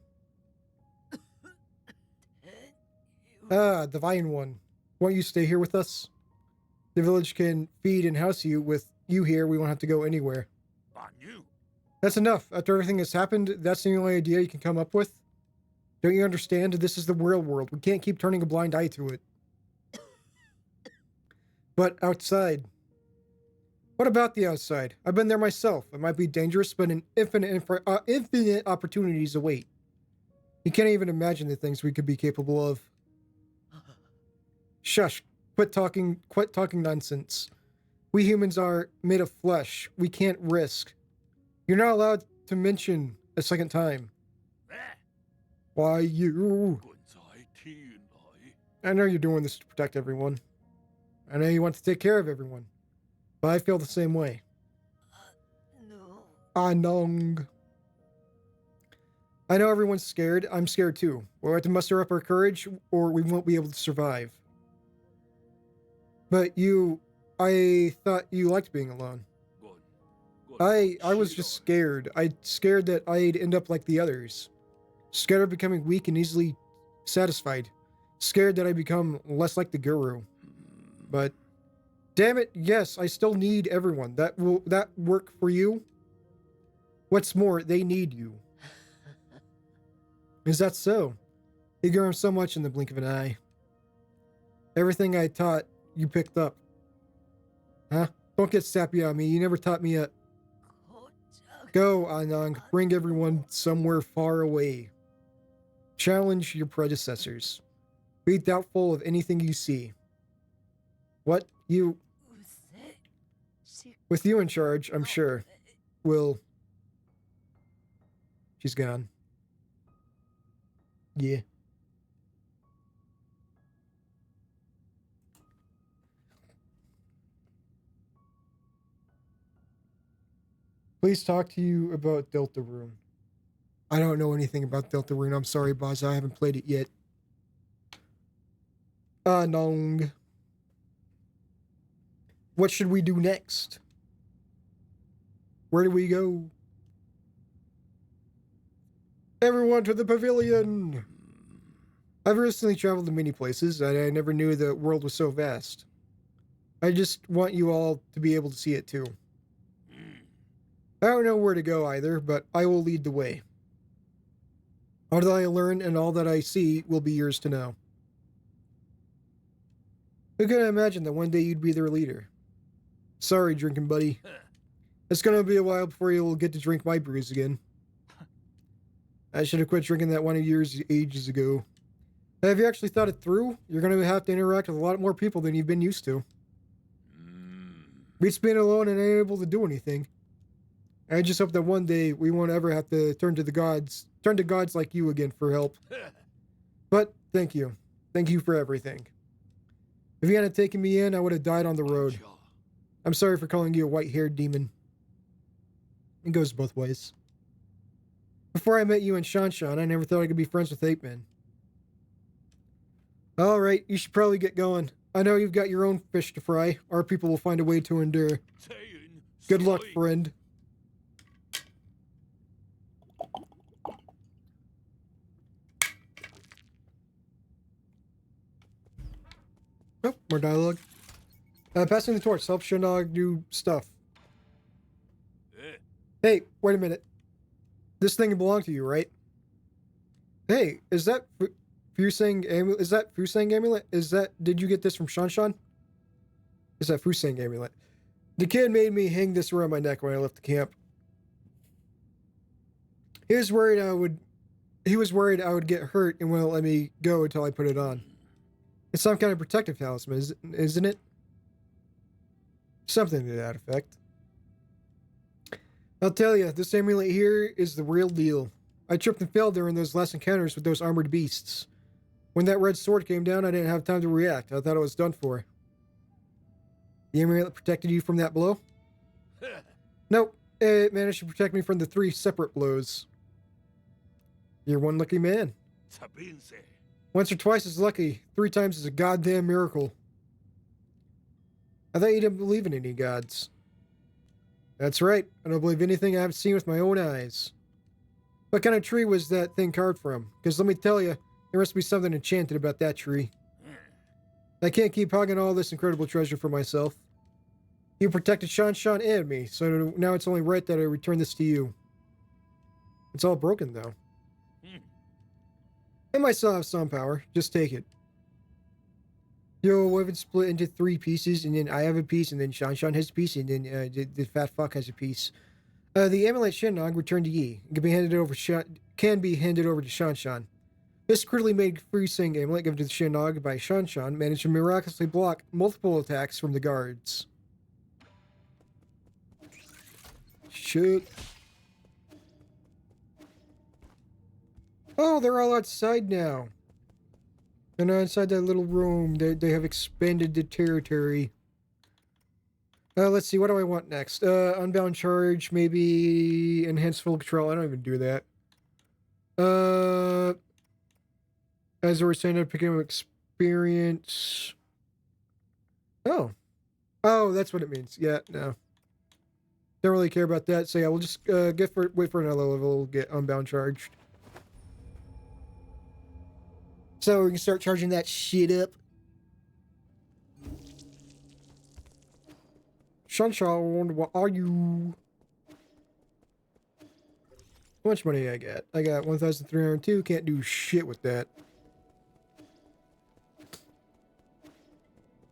Ah, Divine One. Won't you stay here with us? The village can feed and house you. With you here, we won't have to go anywhere. That's enough. After everything that's happened, that's the only idea you can come up with? Don't you understand? This is the real world. We can't keep turning a blind eye to it. But outside. What about the outside? I've been there myself. It might be dangerous, but an infinite opportunities await. You can't even imagine the things we could be capable of. Shush. Quit talking nonsense. We humans are made of flesh. We can't risk. You're not allowed to mention a second time. Why you? I know you're doing this to protect everyone. I know you want to take care of everyone. But I feel the same way. No. Anong. I know everyone's scared. I'm scared too. We'll have to muster up our courage or we won't be able to survive. But I thought you liked being alone. I was just scared. Scared that I'd end up like the others. Scared of becoming weak and easily satisfied. Scared that I become less like the guru. But damn it, yes, I still need everyone. That work for you? What's more, they need you. Is that so? You grown so much in the blink of an eye. Everything I taught, you picked up. Huh? Don't get sappy on me. You never taught me yet. Go, Anang. Bring everyone somewhere far away. Challenge your predecessors. Be doubtful of anything you see. What? You... With you in charge, I'm sure. Will... She's gone. Yeah. Please talk to you about Deltarune. I don't know anything about Deltarune. I'm sorry, Boz. I haven't played it yet. Anong. What should we do next? Where do we go? Everyone to the pavilion! I've recently traveled to many places, and I never knew the world was so vast. I just want you all to be able to see it too. I don't know where to go either, but I will lead the way. All that I learn and all that I see will be yours to know. Who could imagine that one day you'd be their leader? Sorry, drinking buddy. It's gonna be a while before you'll get to drink my brews again. I should have quit drinking that one of yours ages ago. Have you actually thought it through? You're gonna have to interact with a lot more people than you've been used to. Beats being alone and unable to do anything. I just hope that one day we won't ever have to turn to gods like you again for help. But thank you. Thank you for everything. If you hadn't taken me in, I would have died on the road. I'm sorry for calling you a white-haired demon. It goes both ways. Before I met you and Shanshan, I never thought I could be friends with Ape Man. Alright, you should probably get going. I know you've got your own fish to fry. Our people will find a way to endure. Good luck, friend. Oh, more dialogue. Passing the torch helps Shannog do stuff. Hey, wait a minute. This thing belonged to you, right? Hey, is that... Fusang amulet. Is that Fusang amulet? Did you get this from Shanshan? Is that Fusang amulet? The kid made me hang this around my neck when I left the camp. He was worried I would get hurt and wouldn't let me go until I put it on. It's some kind of protective talisman, isn't it? Something to that effect. I'll tell you, this amulet here is the real deal. I tripped and fell during those last encounters with those armored beasts. When that red sword came down, I didn't have time to react. I thought it was done for. The amulet protected you from that blow? Nope. It managed to protect me from the 3 separate blows. You're one lucky man. Once or twice is lucky. 3 times is a goddamn miracle. I thought you didn't believe in any gods. That's right. I don't believe anything I haven't seen with my own eyes. What kind of tree was that thing carved from? Because let me tell you, there must be something enchanted about that tree. I can't keep hogging all this incredible treasure for myself. You protected Shanshan and me, so now it's only right that I return this to you. It's all broken, though. It might still have some power. Just take it. Yo, what if it's split into 3 pieces, and then I have a piece, and then Shanshan has a piece, and then the fat fuck has a piece? The amulet Shinnog returned to Yi. It can be handed over to Shanshan. This crudely made Fusang amulet given to the Shinnog by Shanshan managed to miraculously block multiple attacks from the guards. Shit. Oh, they're all outside now. They're not inside that little room. They have expanded the territory. Let's see. What do I want next? Unbound charge, maybe enhanced full control. I don't even do that. As we're saying, I'm picking up experience. Oh, that's what it means. Yeah, no. Don't really care about that. So yeah, we'll just wait for another level. Get unbound charged. So we can start charging that shit up. Shanshan, what are you? How much money I got? I got 1,302. Can't do shit with that.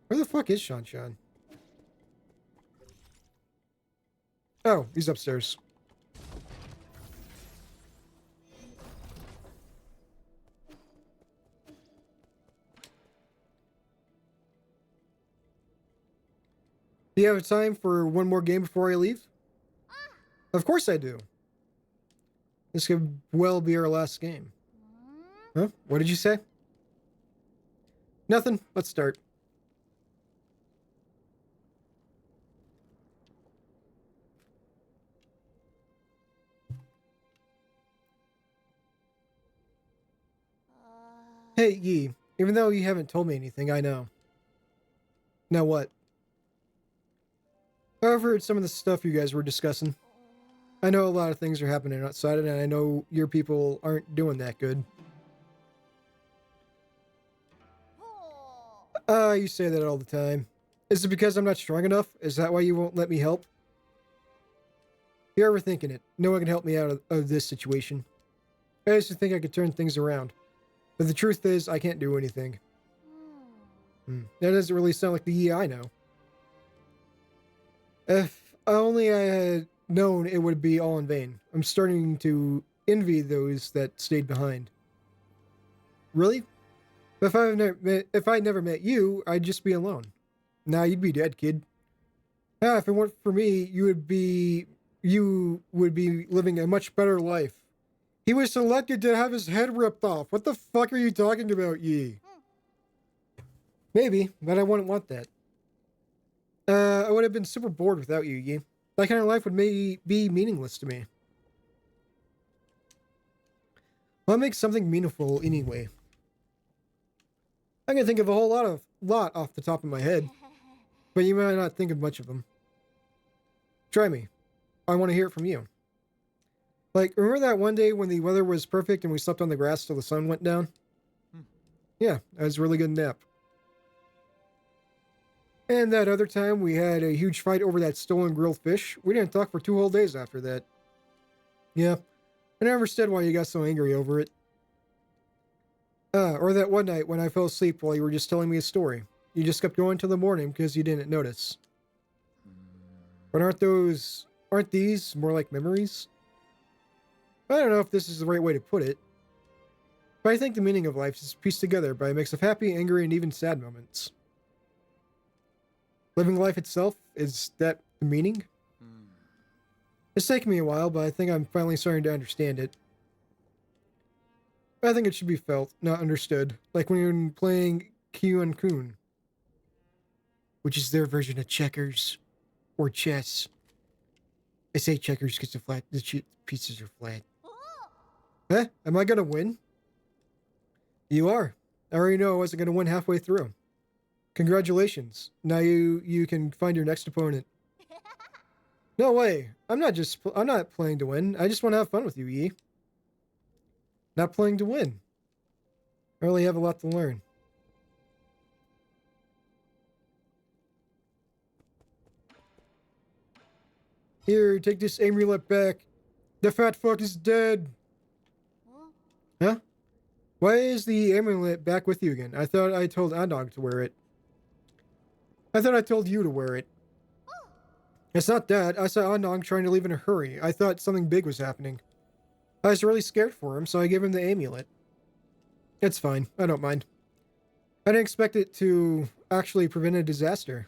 Where the fuck is Shanshan? Oh, he's upstairs. Do you have time for one more game before I leave? Of course I do. This could well be our last game. Huh? What did you say? Nothing. Let's start. Hey, Yi. Even though you haven't told me anything, I know. Now what? I've heard some of the stuff you guys were discussing. I know a lot of things are happening outside, and I know your people aren't doing that good. You say that all the time. Is it because I'm not strong enough? Is that why you won't let me help? You're overthinking it. No one can help me out of this situation. I used to think I could turn things around. But the truth is, I can't do anything. That doesn't really sound like the Yi I know. If only I had known it would be all in vain. I'm starting to envy those that stayed behind. Really? If I never met you, I'd just be alone. Now you'd be dead, kid. If it weren't for me, you would be living a much better life. He was selected to have his head ripped off. What the fuck are you talking about, Yi? Maybe, but I wouldn't want that. I would have been super bored without you, Yi. That kind of life would be meaningless to me. What makes something meaningful anyway? I can think of a whole lot off the top of my head, but you might not think of much of them. Try me. I want to hear it from you. Like, remember that one day when the weather was perfect and we slept on the grass till the sun went down? Yeah, that was a really good nap. And that other time we had a huge fight over that stolen grilled fish. We didn't talk for 2 whole days after that. Yeah, I never understood why you got so angry over it. Or that one night when I fell asleep while you were just telling me a story. You just kept going till the morning because you didn't notice. But aren't these more like memories? I don't know if this is the right way to put it. But I think the meaning of life is pieced together by a mix of happy, angry, and even sad moments. Living life itself, is that the meaning? It's taken me a while, but I think I'm finally starting to understand it. I think it should be felt, not understood. Like when you're playing Kyun Kun, which is their version of checkers or chess. I say checkers because the pieces are flat. Huh? Am I gonna win? You are. I already know I wasn't gonna win halfway through. Congratulations. Now you can find your next opponent. No way. I'm not playing to win. I just want to have fun with you, Yi. Not playing to win. I really have a lot to learn. Here, take this amulet back. The fat fuck is dead. Huh? Why is the amulet back with you again? I thought I told Andog to wear it. I thought I told you to wear it. It's not that. I saw Andog trying to leave in a hurry. I thought something big was happening. I was really scared for him, so I gave him the amulet. It's fine. I don't mind. I didn't expect it to actually prevent a disaster.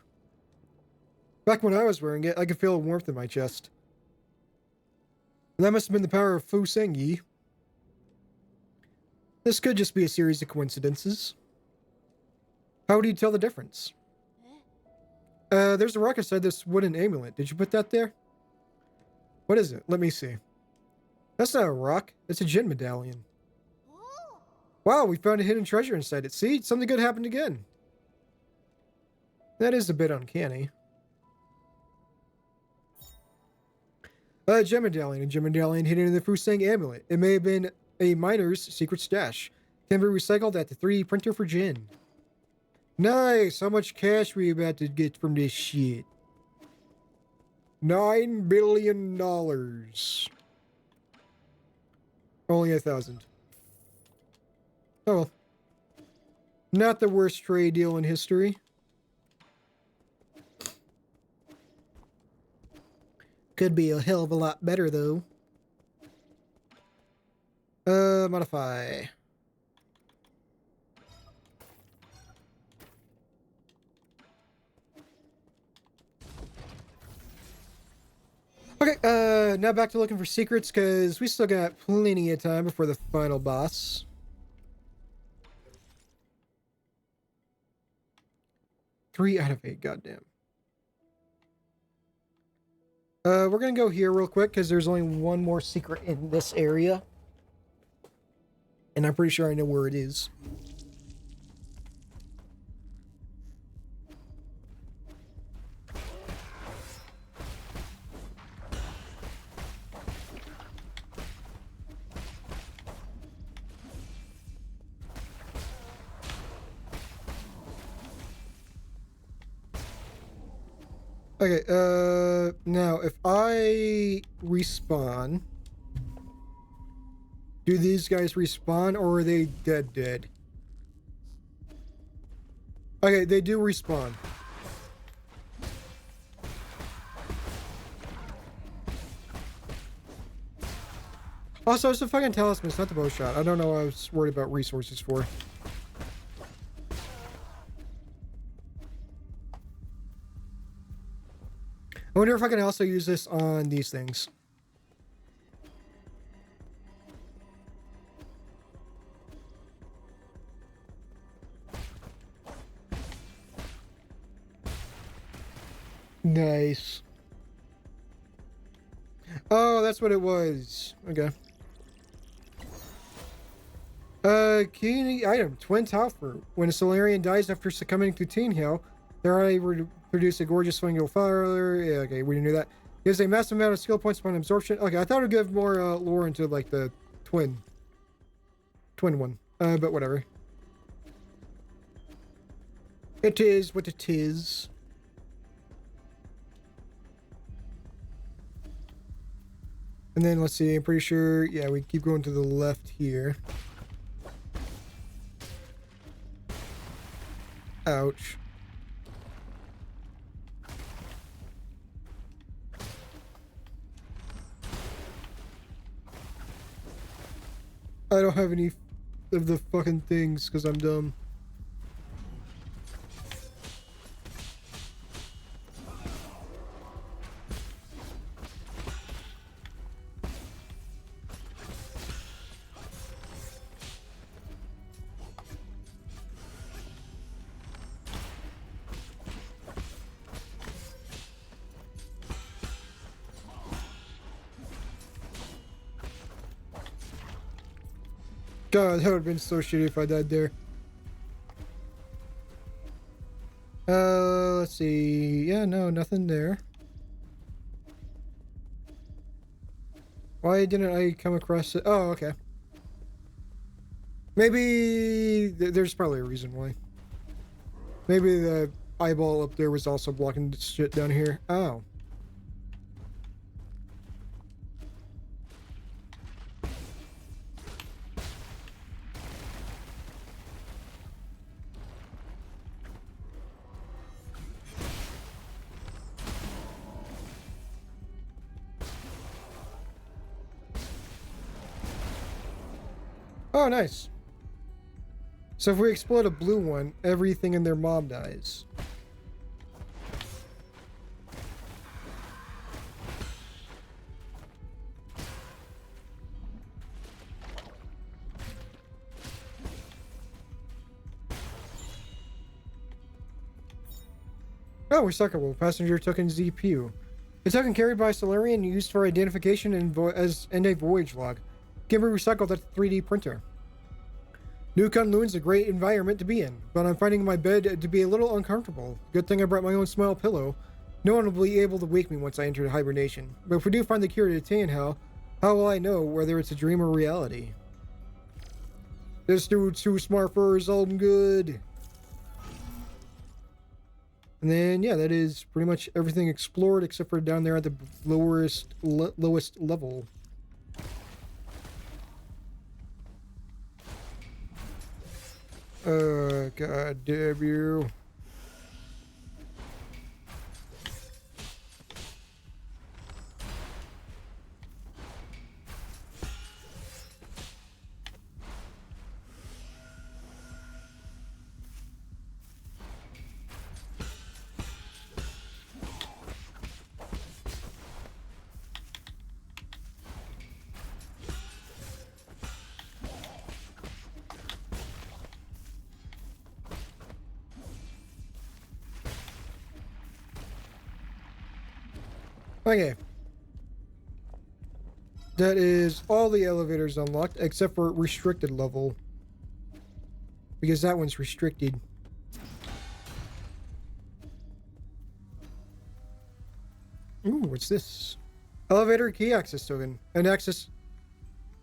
Back when I was wearing it, I could feel a warmth in my chest. And that must have been the power of Fu Seng Yi. This could just be a series of coincidences. How would you tell the difference? There's a rock inside this wooden amulet. Did you put that there? What is it? Let me see. That's not a rock. It's a Jin medallion. Wow, we found a hidden treasure inside it. See? Something good happened again. That is a bit uncanny. Gem medallion. A gem medallion hidden in the Fusang amulet. It may have been a miner's secret stash. Can be recycled at the 3D printer for Jin. Nice! How much cash we about to get from this shit? $9 billion. Only 1,000. Oh well. Not the worst trade deal in history. Could be a hell of a lot better, though. Modify. Okay, now back to looking for secrets, because we still got plenty of time before the final boss. Three out of 8, goddamn. We're gonna go here real quick, because there's only one more secret in this area. And I'm pretty sure I know where it is. Okay, now if I respawn, do these guys respawn or are they dead? Okay, they do respawn. Also, it's a fucking talisman, it's not the bow shot. I don't know what I was worried about resources for. I wonder if I can also use this on these things. Nice. Oh, that's what it was. Okay. Key item, Twin Tao Fruit. When a Solarian dies after succumbing to teen hell, they're able to produce a gorgeous fungal flower. Yeah, okay, we knew that. Gives a massive amount of skill points upon absorption. Okay, I thought it would give more lore into like the twin one. But whatever. It is what it is. And then let's see, I'm pretty sure, yeah, we keep going to the left here. Ouch. I don't have any of the fucking things because I'm dumb. God, that would have been so shitty if I died there. Let's see. Yeah, no, nothing there. Why didn't I come across it? Oh, okay. Maybe there's probably a reason why. Maybe the eyeball up there was also blocking shit down here. Oh. Oh, nice. So if we explode a blue one, everything in their mob dies. Oh, recyclable. Passenger token ZPU. A token carried by Solarian used for identification and a voyage log. Can be recycled at the 3D printer. New Kunlun's a great environment to be in, but I'm finding my bed to be a little uncomfortable. Good thing I brought my own small pillow. No one will be able to wake me once I enter hibernation. But if we do find the cure to Tianhao, how will I know whether it's a dream or reality? This dude's too smart for his own good. And then, yeah, that is pretty much everything explored except for down there at the lowest level. God damn you. Okay. That is all the elevators unlocked except for restricted level. Because that one's restricted. Ooh, what's this? Elevator key access token. An access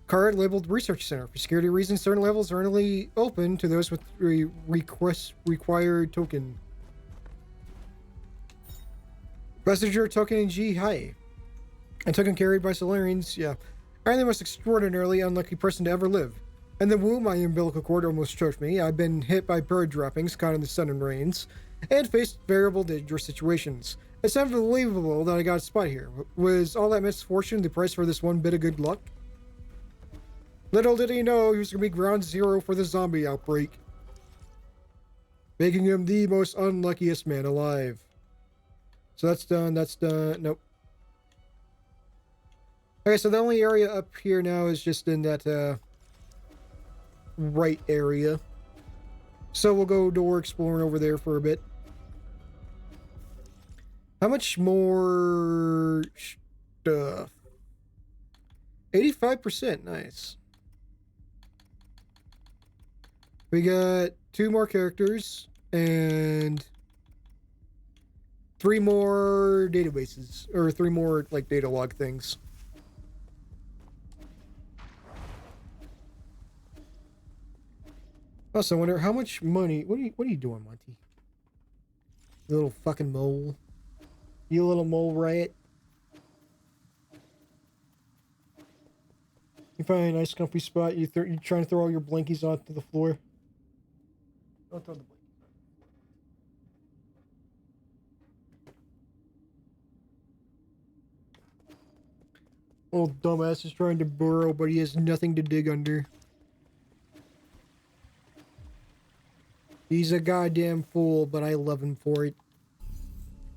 card labeled Research Center. For security reasons, certain levels are only open to those with required token. Passenger token G high. A token carried by Solarians, yeah. I am the most extraordinarily unlucky person to ever live. In the womb, my umbilical cord almost choked me. I've been hit by bird droppings caught in the sun and rains, and faced variable dangerous situations. It's unbelievable that I got a spot here. Was all that misfortune the price for this one bit of good luck? Little did he know he was going to be ground zero for the zombie outbreak, making him the most unluckiest man alive. So that's done, that's done. Nope. Okay, so the only area up here now is just in that right area. So we'll go door exploring over there for a bit. How much more stuff? 85%, nice. We got 2 more characters and 3 more databases, or 3 more like data log things. Also, I wonder how much money. What are you doing, Monty? You little fucking mole. You little mole riot. You find a nice comfy spot. You're trying to throw all your blankies onto the floor. Don't throw the blankies. Old dumbass is trying to burrow, but he has nothing to dig under. He's a goddamn fool, but I love him for it.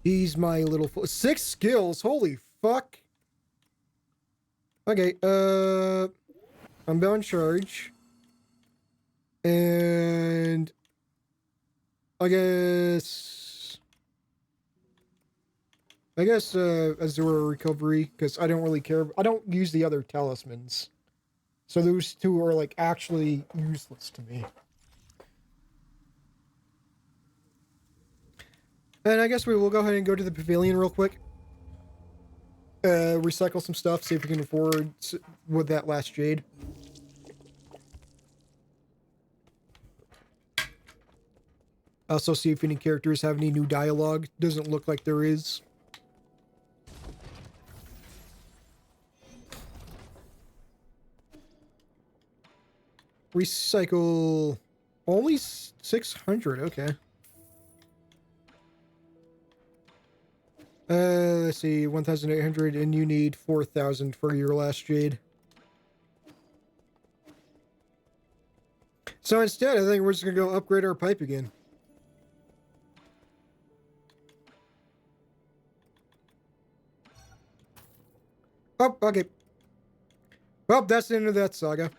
He's my little fool. 6 skills, holy fuck. Okay, Unbound Charge. And I guess Azura Recovery, because I don't really care. I don't use the other talismans. So those two are like actually useless to me. And I guess we will go ahead and go to the pavilion real quick. Recycle some stuff, see if we can afford with that last jade. Also see if any characters have any new dialogue. Doesn't look like there is. Recycle only 600, okay. Let's see, 1,800, and you need 4,000 for your last jade. So instead, I think we're just gonna go upgrade our pipe again. Oh, okay. Well, that's the end of that saga.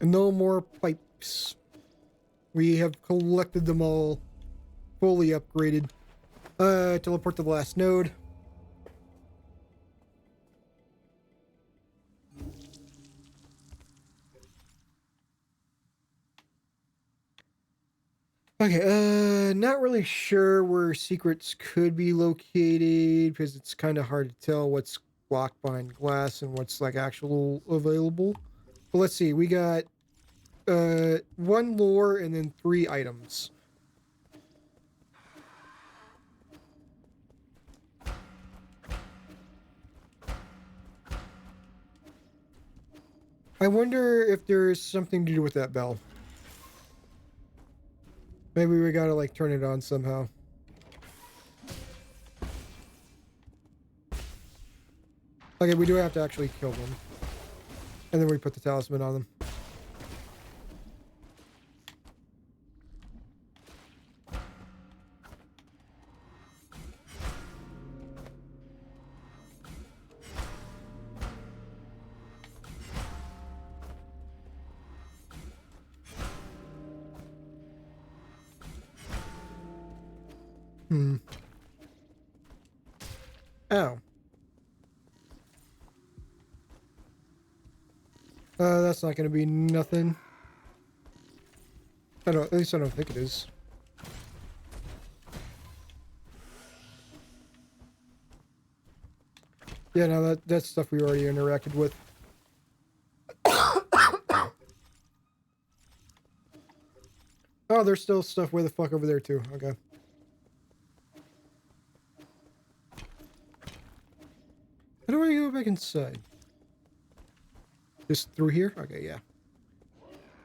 No more pipes. We have collected them all. Fully upgraded. Teleport to the last node. Okay, not really sure where secrets could be located because it's kind of hard to tell what's blocked behind glass and what's like actual available. But let's see, we got 1 lore and then 3 items. I wonder if there's something to do with that bell. Maybe we gotta like turn it on somehow. Okay, we do have to actually kill them. And then we put the talisman on them. Oh. That's not gonna be nothing. At least I don't think it is. Yeah, no, that's stuff we already interacted with. Oh, there's still stuff way the fuck over there too. Okay. How do I go back inside? Just through here? Okay, yeah.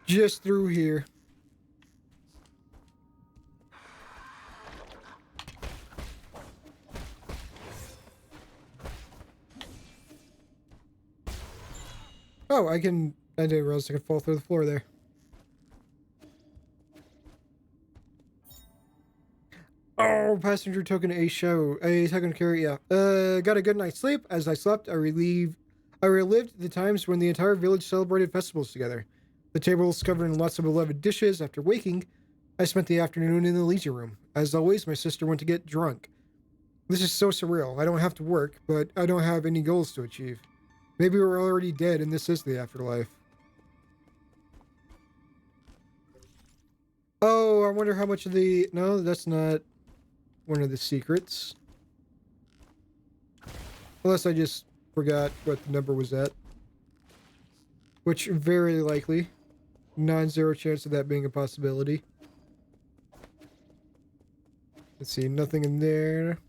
Just through here. Oh, I didn't realize I could fall through the floor there. Oh, passenger token a token carry, yeah. Got a good night's sleep. As I slept, I relived the times when the entire village celebrated festivals together. The table was covered in lots of beloved dishes. After waking, I spent the afternoon in the leisure room. As always, my sister went to get drunk. This is so surreal. I don't have to work, but I don't have any goals to achieve. Maybe we're already dead and this is the afterlife. Oh, I wonder how much of the... No, that's not one of the secrets. Unless I just forgot what the number was at. Which, very likely. Non-zero chance of that being a possibility. Let's see, nothing in there.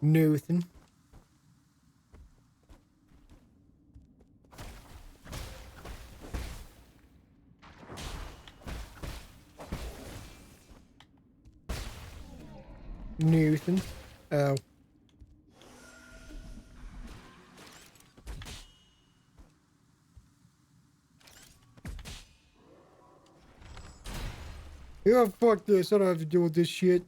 Nothing. Nothing. Oh. Yeah, fuck this. I don't have to deal with this shit.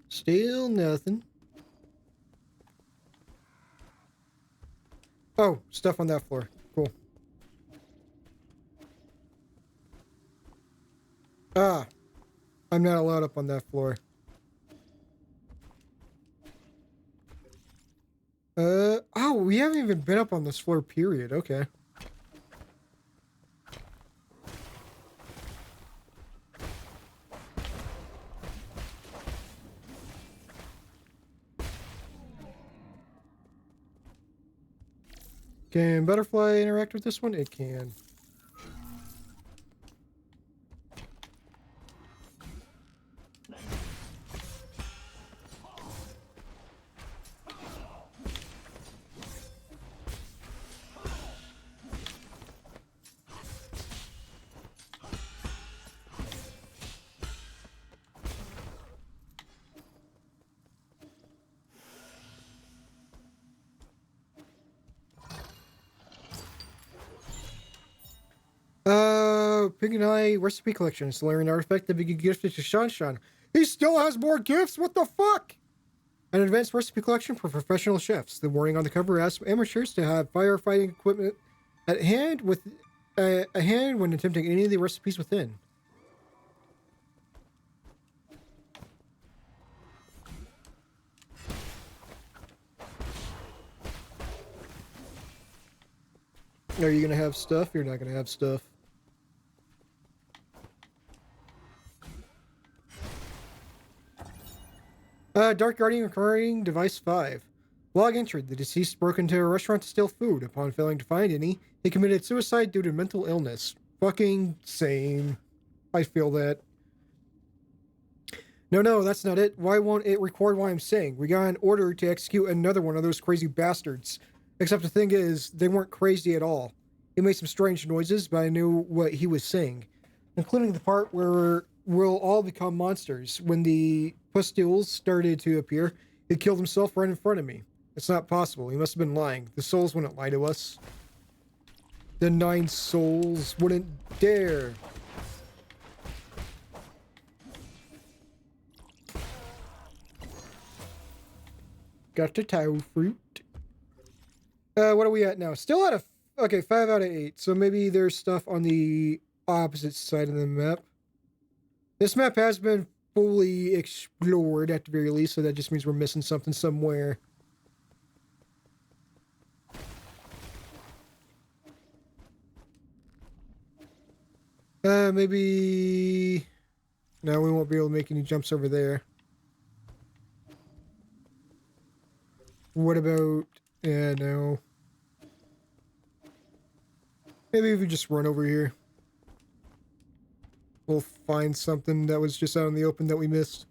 Still nothing. Oh, stuff on that floor. Cool. Ah, I'm not allowed up on that floor. Oh, we haven't even been up on this floor, period. Okay. Can Butterfly interact with this one? It can. Pig and I recipe collection. It's learning artifact that we can gift it to Shanshan. He still has more gifts? What the fuck? An advanced recipe collection for professional chefs. The warning on the cover asks amateurs to have firefighting equipment at hand with a hand when attempting any of the recipes within. Are you gonna have stuff? You're not gonna have stuff. Dark Guardian recording device 5. Log entered. The deceased broke into a restaurant to steal food. Upon failing to find any, he committed suicide due to mental illness. Fucking same. I feel that. No, that's not it. Why won't it record what I'm saying? We got an order to execute another one of those crazy bastards. Except the thing is, they weren't crazy at all. He made some strange noises, but I knew what he was saying. Including the part where we'll all become monsters. When the pustules started to appear, he killed himself right in front of me. It's not possible. He must have been lying. The souls wouldn't lie to us. The 9 souls wouldn't dare. Got the tau fruit. What are we at now? Still at a... Okay, 5 out of 8. So maybe there's stuff on the opposite side of the map. This map has been fully explored at the very least, so that just means we're missing something somewhere. Maybe... No, we won't be able to make any jumps over there. What about... Yeah, no. Maybe if we just run over here. We'll find something that was just out in the open that we missed.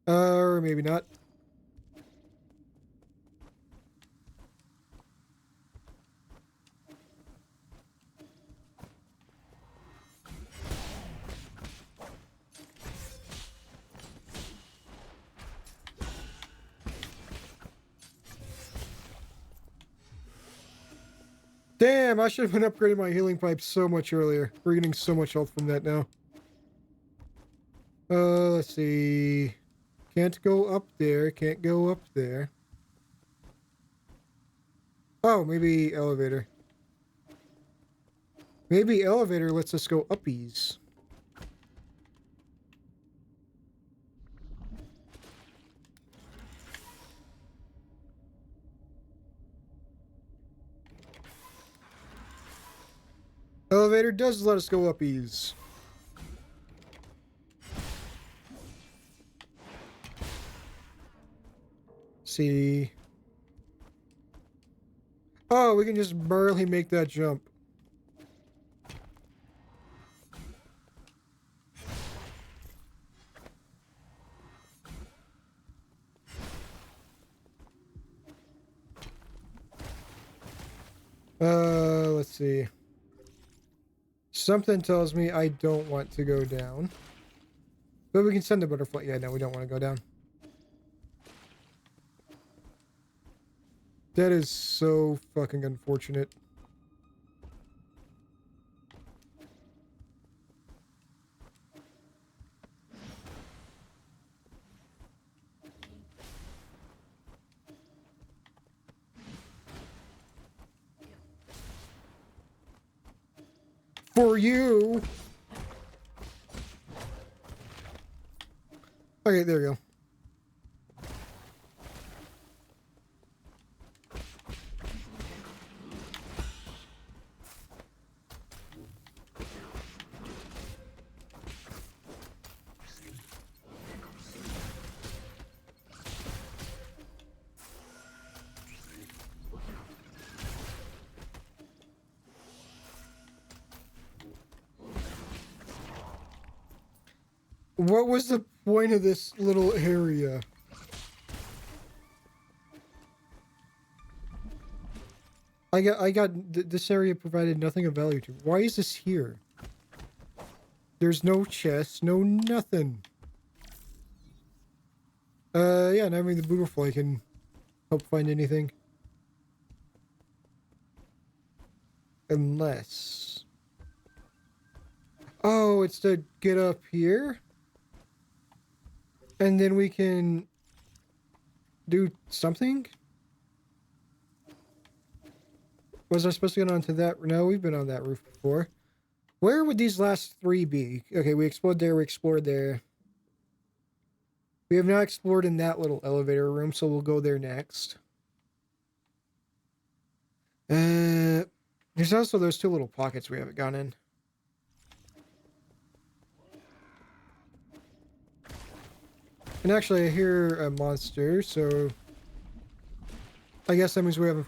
Or maybe not. Damn, I should have been upgrading my healing pipe so much earlier. We're getting so much health from that now. Let's see. Can't go up there. Can't go up there. Oh, maybe elevator. Maybe elevator lets us go uppies. Elevator does let us go uppies. see. Oh, we can just barely make that jump. Let's see. Something tells me I don't want to go down. But we can send the butterfly. Yeah, no, we don't want to go down. That is so fucking unfortunate. For you! Okay, there we go. What was the point of this little area? This area provided nothing of value to. Why is this here? There's no chest, no nothing. Yeah, and having the butterfly can help find anything. Unless... Oh, it's to get up here? And then we can... do something? Was I supposed to get onto that? No, we've been on that roof before. Where would these last three be? Okay, we explored there, we explored there. We have not explored in that little elevator room, so we'll go there next. There's also those two little pockets we haven't gone in. And actually, I hear a monster, so... I guess that means we haven't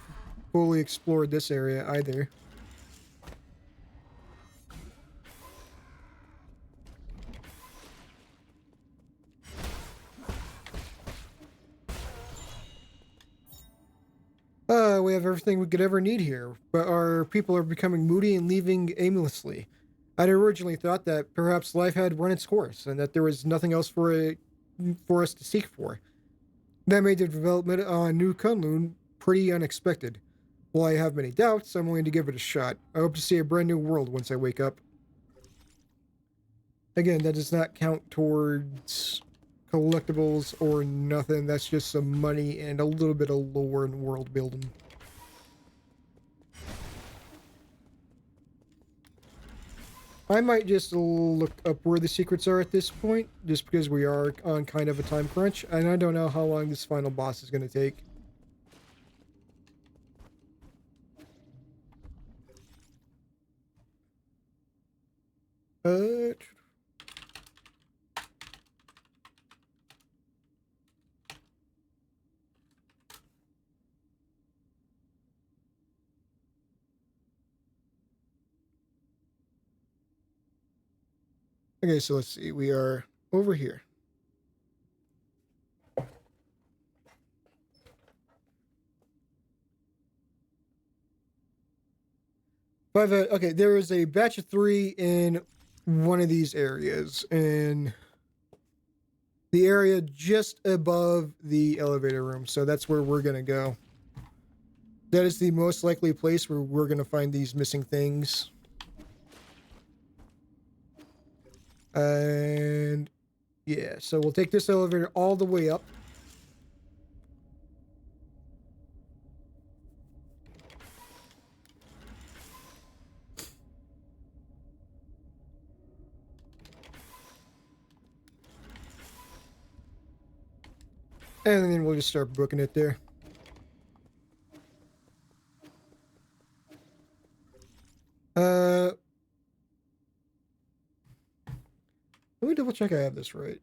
fully explored this area either. We have everything we could ever need here, but our people are becoming moody and leaving aimlessly. I'd originally thought that perhaps life had run its course, and that there was nothing else for us to seek for. That made the development on New Kunlun pretty unexpected. While I have many doubts, I'm willing to give it a shot. I hope to see a brand new world once I wake up. Again, that does not count towards collectibles or nothing. That's just some money and a little bit of lore and world building. I might just look up where the secrets are at this point, just because we are on kind of a time crunch, and I don't know how long this final boss is going to take. Okay, so let's see. We are over here. Okay, there is a batch of 3 in one of these areas, and the area just above the elevator room, so that's where we're gonna go. That is the most likely place where we're gonna find these missing things. And yeah, so we'll take this elevator all the way up. And then we'll just start booking it there. Let me double check I have this right.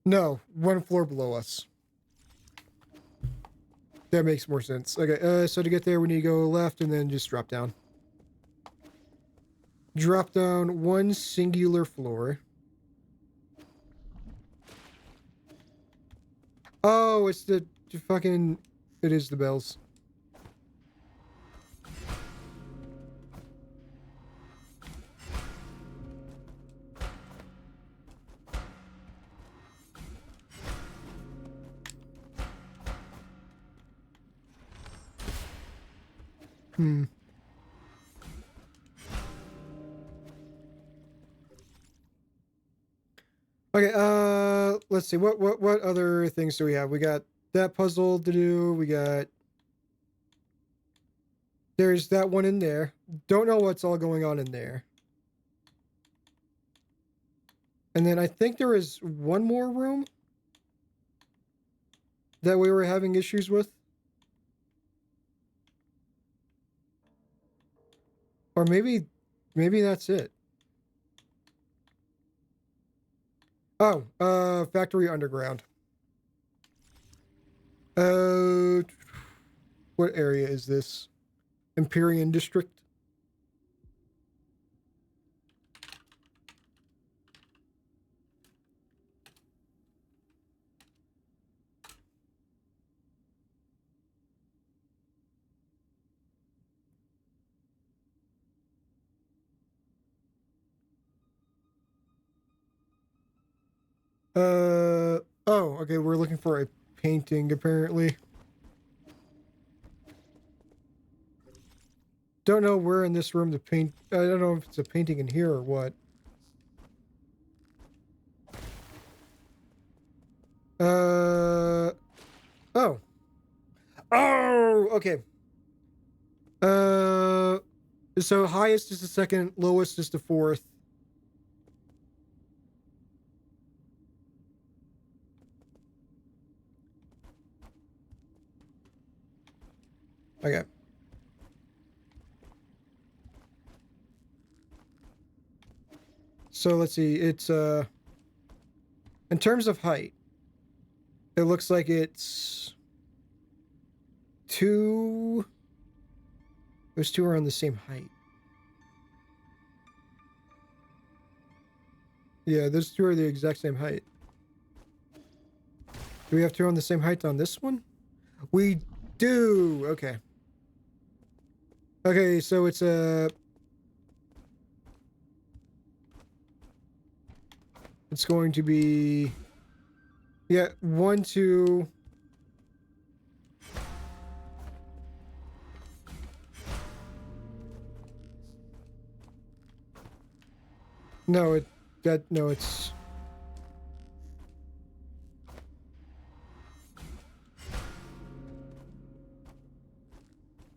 No, one floor below us. That makes more sense. Okay, so to get there, we need to go left and then just drop down. Drop down one singular floor. Oh, it's the fucking... It is the bells. Hmm. Okay, let's see. What other things do we have? We got that puzzle to do. We got... There's that one in there. Don't know what's all going on in there. And then I think there is one more room that we were having issues with. Or maybe that's it. Oh, Factory Underground. What area is this? Empyrean District? Oh, okay, we're looking for a painting, apparently. Don't know where in this room the paint... I don't know if it's a painting in here or what. Oh. Oh, okay. So highest is the second, lowest is the fourth. Okay. So let's see, it's, in terms of height, it looks like it's two... Those two are on the same height. Yeah, those two are the exact same height. Do we have two on the same height on this one? We do! Okay. Okay, so it's it's going to be... Yeah, 1, 2... No, it's...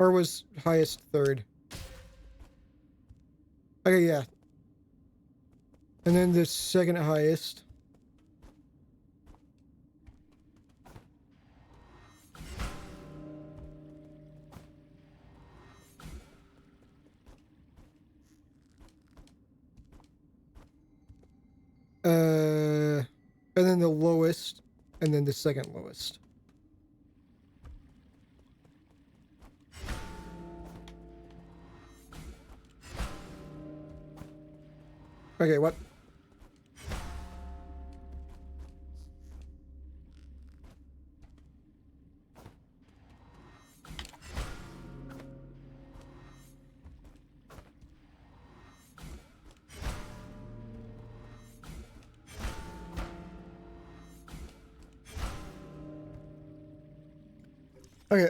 Or was highest third. Okay, yeah. And then the second highest. And then the lowest, and then the second lowest. Okay, what? Okay,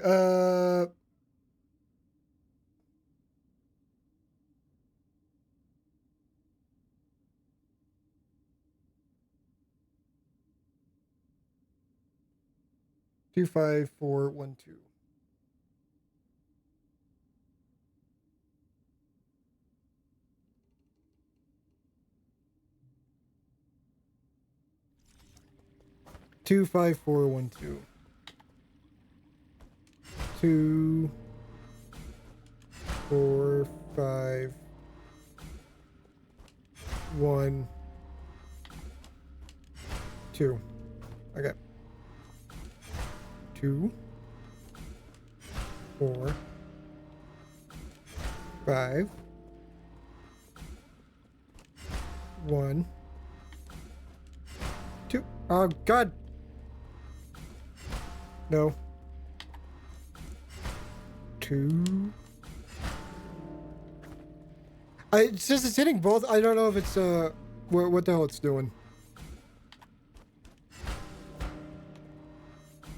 25412. Two, 5, 4, 1, 2. 2, 4, 5, 1, 2. Okay. 2, 4, 5, 1, 2. Oh God. No. 2. It says it's hitting both. I don't know if it's what the hell it's doing.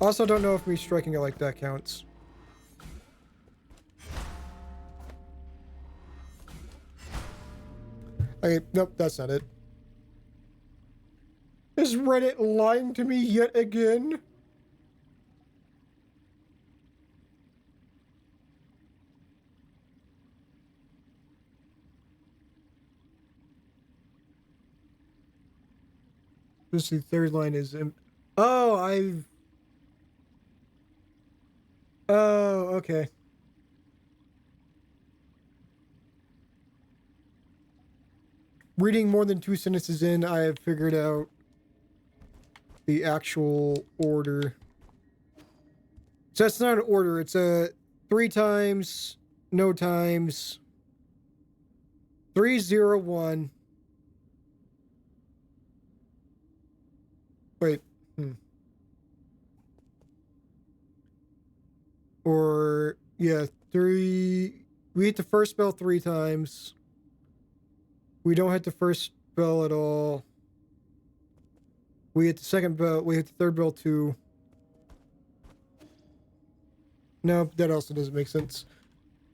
Also, don't know if me striking it like that counts. Okay, nope, that's not it. Is Reddit lying to me yet again? This is the third line is oh, I've oh, okay. Reading more than 2 sentences in, I have figured out the actual order. So it's not an order, it's a 3 times, no times, 301. Wait, Or, yeah, 3. We hit the first bell 3 times. We don't hit the first bell at all. We hit the second bell, we hit the third bell 2. No, that also doesn't make sense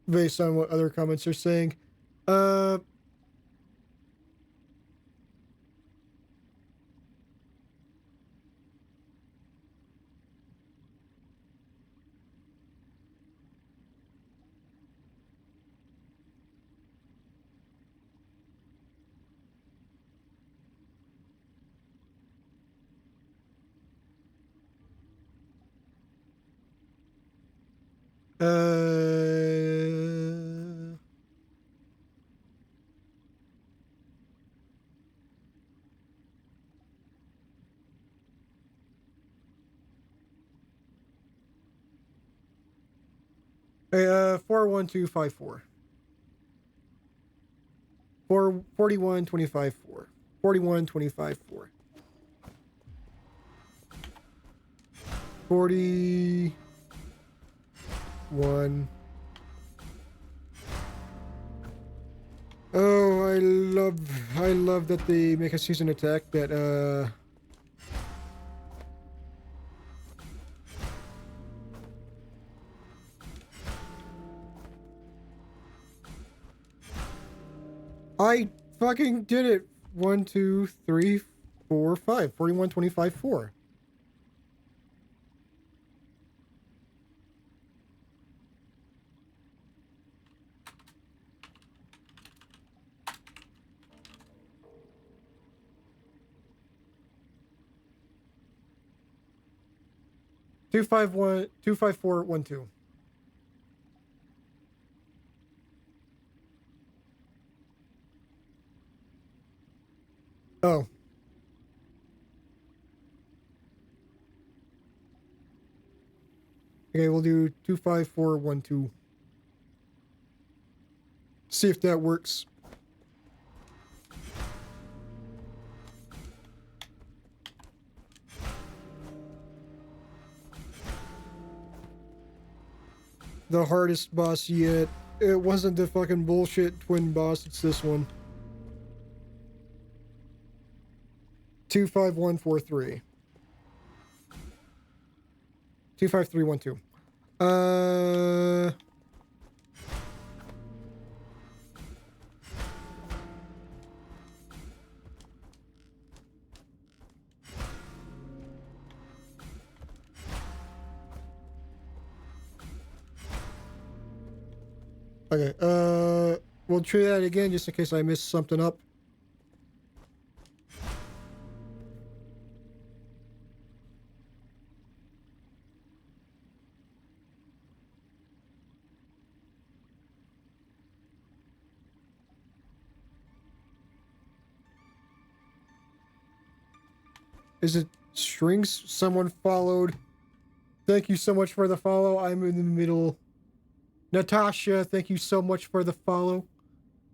based on what other comments are saying. Uh, 41254. 4125 4. 4125 4. 41. Oh, I love that they make a season attack that I fucking did it. 1, 2, 3, 4, 5. 41, 25, 4. Two five one 254 12. Oh. Okay, we'll do 25412. See if that works. The hardest boss yet. It wasn't the fucking bullshit twin boss, it's this one. 25143. 25312. Okay, we'll try that again just in case I missed something up. Is it Strings, someone followed. Thank you so much for the follow. I'm in the middle. Natasha, thank you so much for the follow.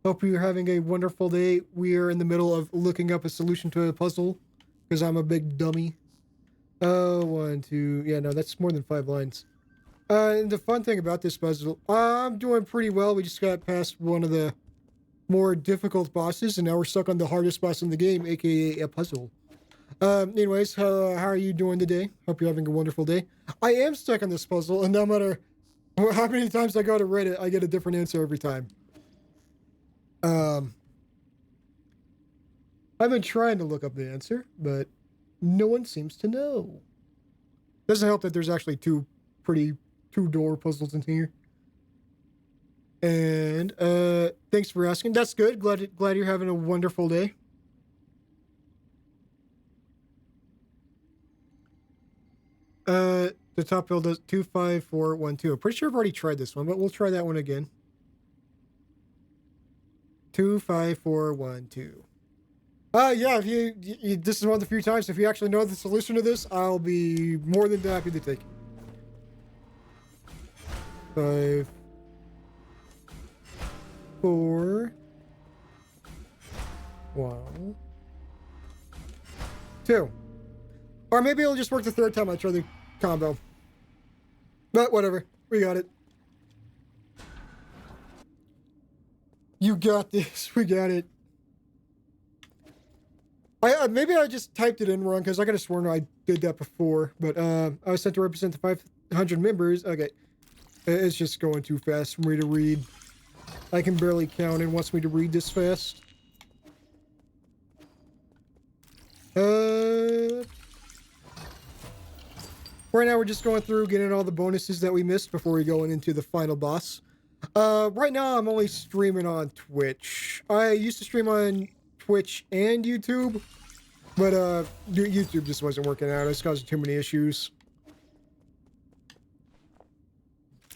Hope you're having a wonderful day. We are in the middle of looking up a solution to a puzzle because I'm a big dummy. One, two. Yeah, no, that's more than 5 lines. And the fun thing about this puzzle, I'm doing pretty well. We just got past one of the more difficult bosses, and now we're stuck on the hardest boss in the game, aka a puzzle. Anyways, how are you doing today? Hope you're having a wonderful day. I am stuck on this puzzle, and no matter how many times I go to Reddit, I get a different answer every time. I've been trying to look up the answer, but no one seems to know. Doesn't help that there's actually two door puzzles in here. And thanks for asking. That's good. Glad you're having a wonderful day. The top bill does 25412. I'm pretty sure I've already tried this one, but we'll try that one again. 25412. Yeah, if you this is one of the few times if you actually know the solution to this, I'll be more than happy to take it. 5 4 1 2. Or maybe it'll just work the third time I try the combo. But whatever, we got it. You got this. We got it. Maybe I just typed it in wrong because I could have sworn I did that before. But I was sent to represent the 500 members. Okay, it's just going too fast for me to read. I can barely count and wants me to read this fast. Right now we're just going through getting all the bonuses that we missed before we go into the final boss. Right now I'm only streaming on Twitch. I used to stream on Twitch and YouTube, but YouTube just wasn't working out. It's causing too many issues.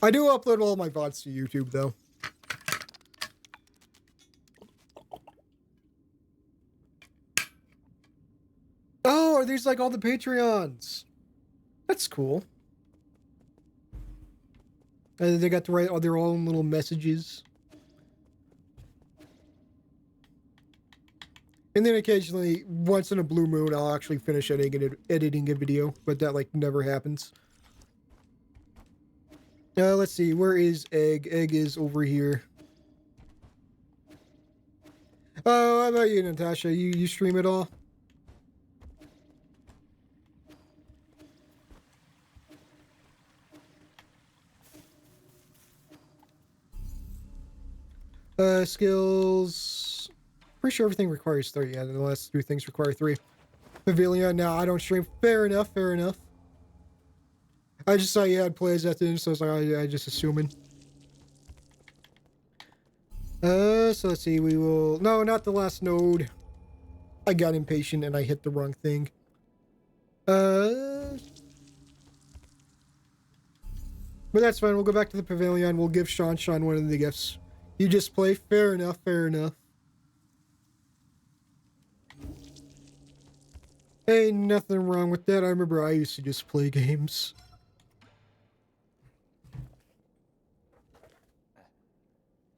I do upload all my VODs to YouTube though. Oh, are these like all the Patreons? That's cool. They got to write all their own little messages. And then occasionally, once in a blue moon, I'll actually finish editing a video, but that like never happens. Let's see, where is Egg? Egg is over here. Oh, how about you, Natasha? You stream it all? Skills. Pretty sure everything requires 3. Yeah, the last 2 things require 3. Pavilion. Now I don't stream. Fair enough. Fair enough. I just saw you had plays at the end, so I was like, I just assuming. So let's see. We will. No, not the last node. I got impatient and I hit the wrong thing. But that's fine. We'll go back to the pavilion. We'll give Sean one of the gifts. You just play. Fair enough. Fair enough. Ain't nothing wrong with that. I remember I used to just play games.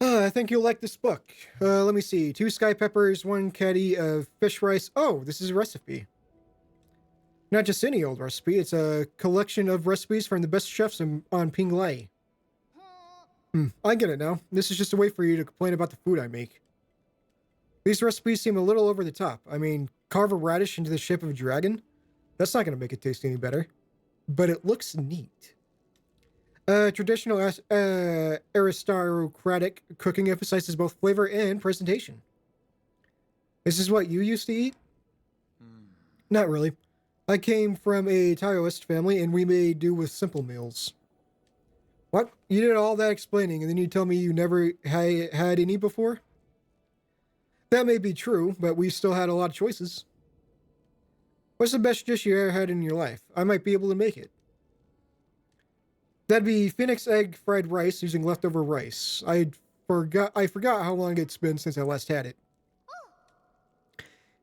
I think you'll like this book. Let me see. 2 sky peppers, 1 caddy of fish rice. Oh, this is a recipe. Not just any old recipe. It's a collection of recipes from the best chefs on Ping Lai. I get it now. This is just a way for you to complain about the food I make. These recipes seem a little over the top. I mean, carve a radish into the shape of a dragon? That's not going to make it taste any better. But it looks neat. Traditional aristocratic cooking emphasizes both flavor and presentation. This is what you used to eat? Not really. I came from a Taoist family and we made do with simple meals. What? You did all that explaining and then you tell me you never had any before? That may be true, but we still had a lot of choices. What's the best dish you ever had in your life? I might be able to make it. That'd be phoenix egg fried rice using leftover rice. I forgot how long it's been since I last had it.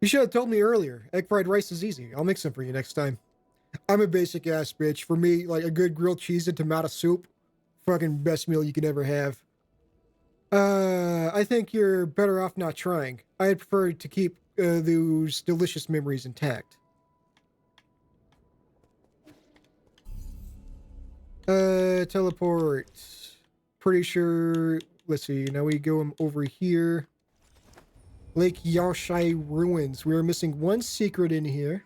You should have told me earlier. Egg fried rice is easy. I'll make some for you next time. I'm a basic ass bitch. For me, like a good grilled cheese and tomato soup, fucking best meal you could ever have. I think you're better off not trying. I'd prefer to keep those delicious memories intact. Teleport. Pretty sure. Let's see. Now we go over here. Lake Yaoshai Ruins. We are missing one secret in here.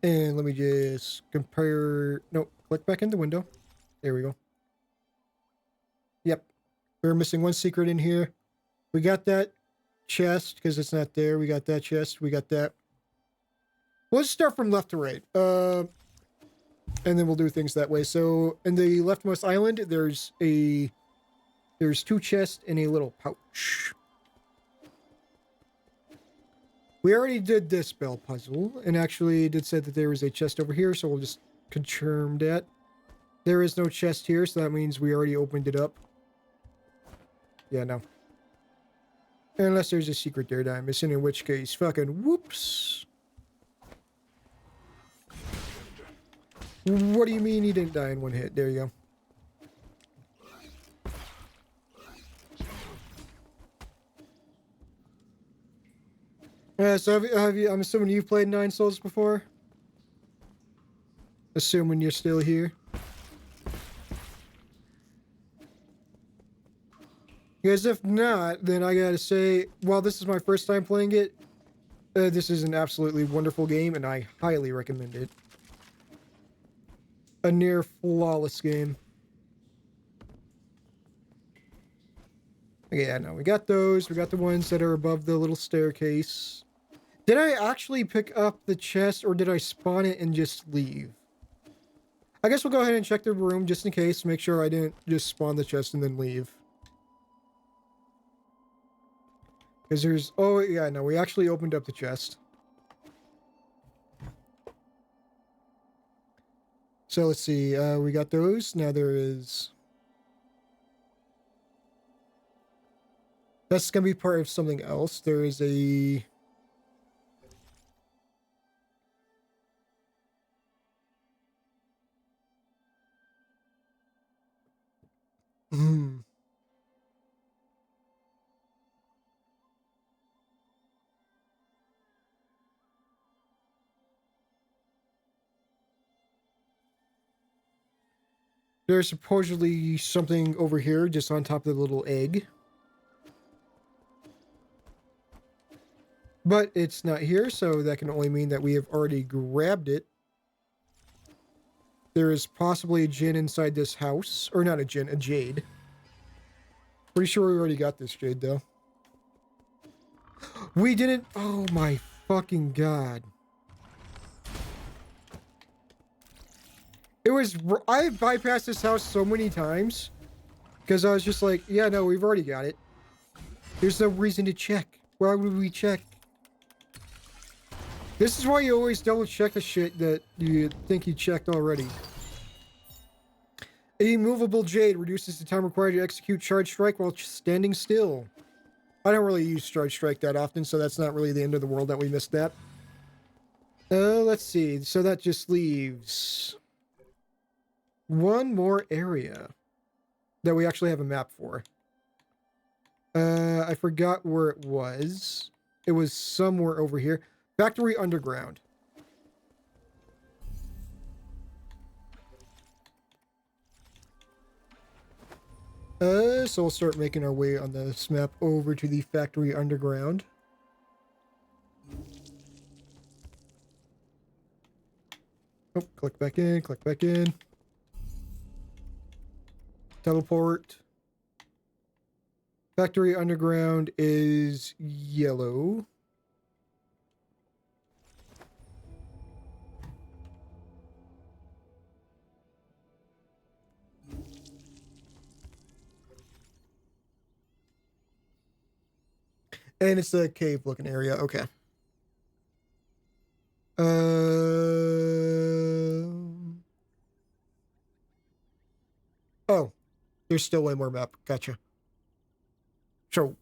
And let me just compare. No, click back in the window. There we go. Yep. We're missing one secret in here. We got that chest because it's not there. We got that chest. We got that. Let's start from left to right. And then we'll do things that way. So in the leftmost island, there's two chests and a little pouch. We already did this bell puzzle, and actually it did say that there was a chest over here, so we'll just confirm that. There is no chest here, so that means we already opened it up. Yeah, no. Unless there's a secret there that I'm missing, in which case, fucking whoops. What do you mean he didn't die in one hit? There you go. So have you, I'm assuming you've played Nine Souls before? Assuming you're still here. Because if not, then I gotta say, while this is my first time playing it, this is an absolutely wonderful game, and I highly recommend it. A near flawless game. Yeah, no, we got those. We got the ones that are above the little staircase. Did I actually pick up the chest, or did I spawn it and just leave? I guess we'll go ahead and check the room just in case. Make sure I didn't just spawn the chest and then leave. Because there's... Oh, yeah, no, we actually opened up the chest. So let's see. We got those. Now there is... That's going to be part of something else. There is a... Hmm. There's supposedly something over here just on top of the little egg. But it's not here, so that can only mean that we have already grabbed it. There is possibly a djinn inside this house. Or not a djinn, a jade. Pretty sure we already got this jade, though. We didn't... Oh my fucking god. It was... I bypassed this house so many times. Because I was just like, yeah, no, we've already got it. There's no reason to check. Why would we check? This is why you always double check the shit that you think you checked already. A movable jade reduces the time required to execute Charge Strike while standing still. I don't really use Charge Strike that often, so that's not really the end of the world that we missed that. Let's see. So that just leaves one more area that we actually have a map for. I forgot where it was. It was somewhere over here. Factory Underground. So we'll start making our way on this map over to the Factory Underground. Oh, click back in, click back in. Teleport. Factory Underground is yellow. And it's a cave looking area. Okay. Oh, there's still one more map. Gotcha. So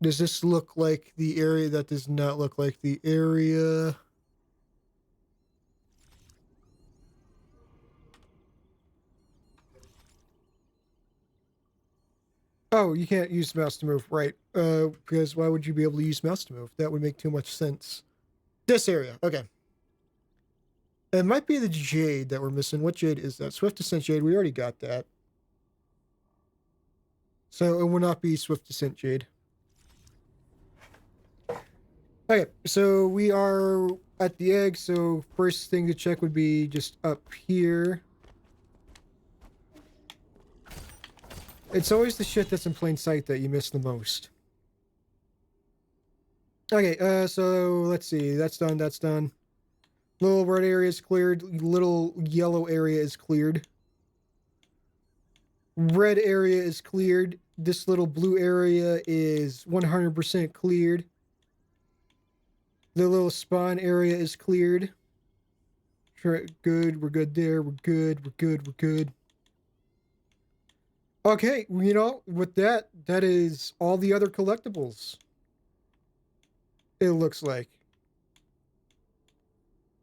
Does this look like the area? That does not look like the area. Oh, you can't use mouse to move, right? Because why would you be able to use mouse to move? That would make too much sense. This area, okay. It might be the jade that we're missing. What jade is that? Swift Descent Jade, we already got that. So it will not be Swift Descent Jade. Okay, so we are at the egg, so first thing to check would be just up here. It's always the shit that's in plain sight that you miss the most. Okay, so let's see. That's done, that's done. Little red area is cleared. Little yellow area is cleared. Red area is cleared. This little blue area is 100% cleared. The little spawn area is cleared. Good, we're good there. We're good, we're good, we're good. Okay, you know, with that, that is all the other collectibles. It looks like.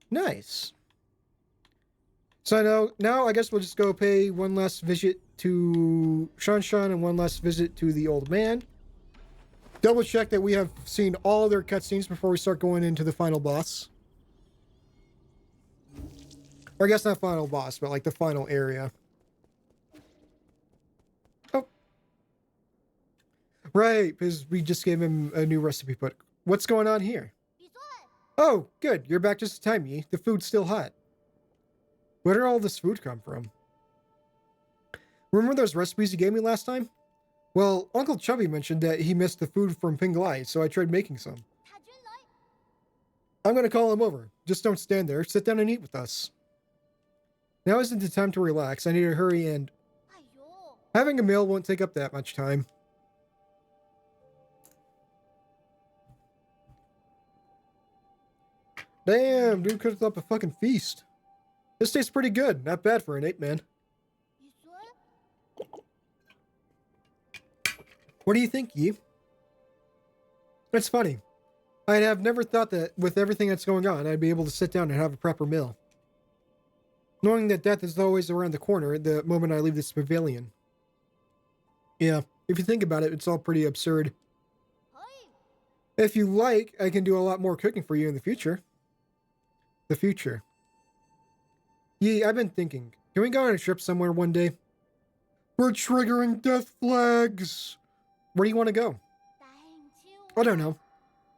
Nice. So now I guess we'll just go pay one last visit to Shan and one last visit to the old man. Double check that we have seen all their cutscenes before we start going into the final boss. Or I guess not final boss, but like the final area. Oh. Right, because we just gave him a new recipe book. What's going on here? Oh, good. You're back just in time, Yi. The food's still hot. Where did all this food come from? Remember those recipes you gave me last time? Well, Uncle Chubby mentioned that he missed the food from Pinglai, so I tried making some. I'm gonna call him over. Just don't stand there. Sit down and eat with us. Now isn't the time to relax. I need to hurry and... Having a meal won't take up that much time. Damn, dude cooked up a fucking feast. This tastes pretty good. Not bad for an ape man. What do you think, Yi? It's funny. I'd have never thought that with everything that's going on, I'd be able to sit down and have a proper meal. Knowing that death is always around the corner the moment I leave this pavilion. Yeah, if you think about it, it's all pretty absurd. If you like, I can do a lot more cooking for you in the future. The future. Yi, I've been thinking, can we go on a trip somewhere one day? We're triggering death flags! Where do you want to go? I don't know.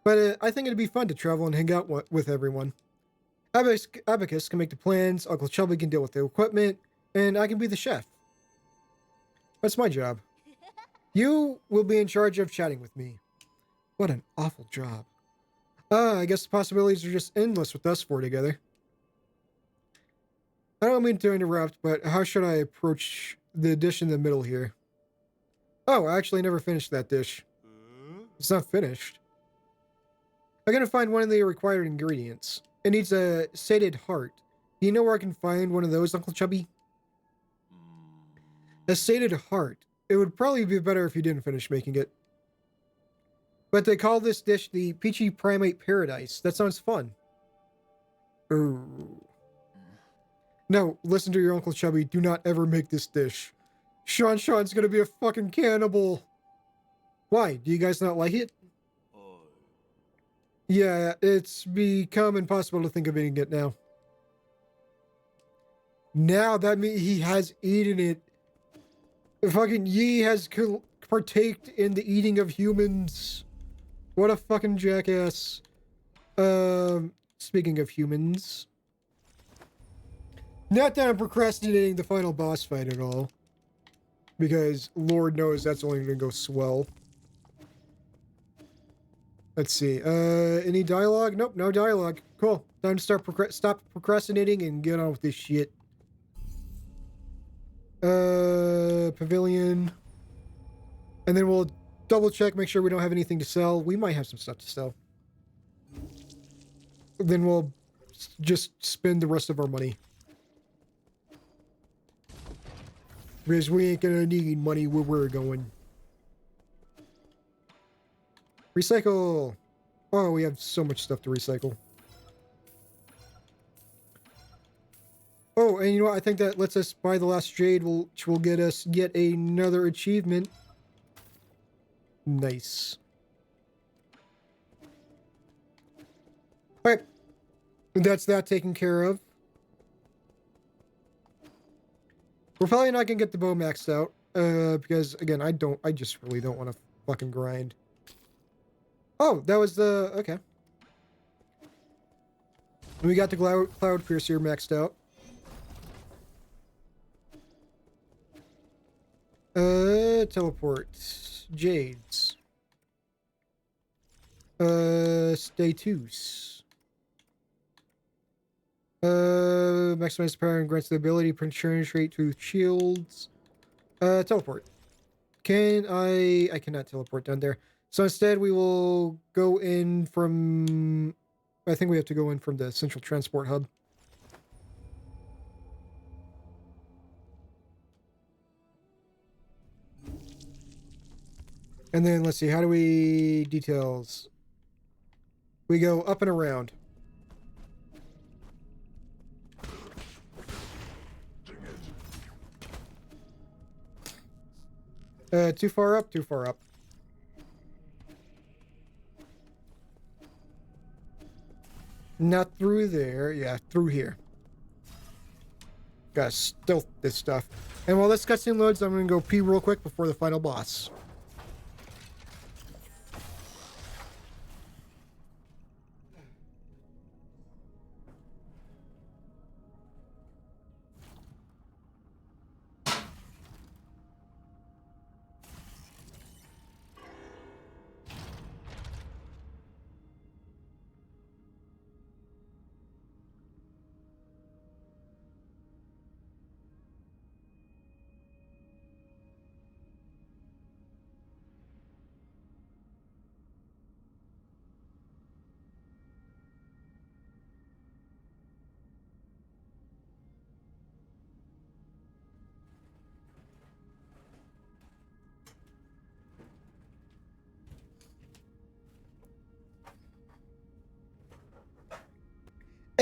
But I think it'd be fun to travel and hang out with everyone. Abacus can make the plans, Uncle Chubby can deal with the equipment, and I can be the chef. That's my job. You will be in charge of chatting with me. What an awful job. I guess the possibilities are just endless with us four together. I don't mean to interrupt, but how should I approach the dish in the middle here? Oh, I actually never finished that dish. It's not finished. I gotta find one of the required ingredients. It needs a sated heart. Do you know where I can find one of those, Uncle Chubby? A sated heart. It would probably be better if you didn't finish making it. But they call this dish the Peachy Primate Paradise. That sounds fun. Ooh. No, listen to your Uncle Chubby. Do not ever make this dish. Sean's gonna be a fucking cannibal. Why? Do you guys not like it? Yeah, it's become impossible to think of eating it now. Now that means he has eaten it. Fucking Yi has partaked in the eating of humans. What a fucking jackass. Speaking of humans. Not that I'm procrastinating the final boss fight at all. Because Lord knows that's only gonna go swell. Let's see. Any dialogue? Nope, no dialogue. Cool. Time to stop procrastinating and get on with this shit. Pavilion. And then we'll double check, make sure we don't have anything to sell. We might have some stuff to sell. Then we'll just spend the rest of our money. Because we ain't gonna need money where we're going. Recycle. Oh, we have so much stuff to recycle. Oh, and you know what? I think that lets us buy the last jade, which will get us yet another achievement. Nice. Alright. That's that taken care of. We're probably not gonna get the bow maxed out. Because again, I just really don't want to fucking grind. Oh, that was the, okay. We got the Cloud Piercer maxed out. Teleport. Jades. Status. Maximize power and grants the ability to penetrate through shields. Teleport. I cannot teleport down there. So instead we will go in from, I think we have to go in from the central transport hub. And then let's see, how do we details? We go up and around. Too far up, too far up. Not through there, yeah, through here. Gotta stealth this stuff. And while this cutscene loads, I'm gonna go pee real quick before the final boss.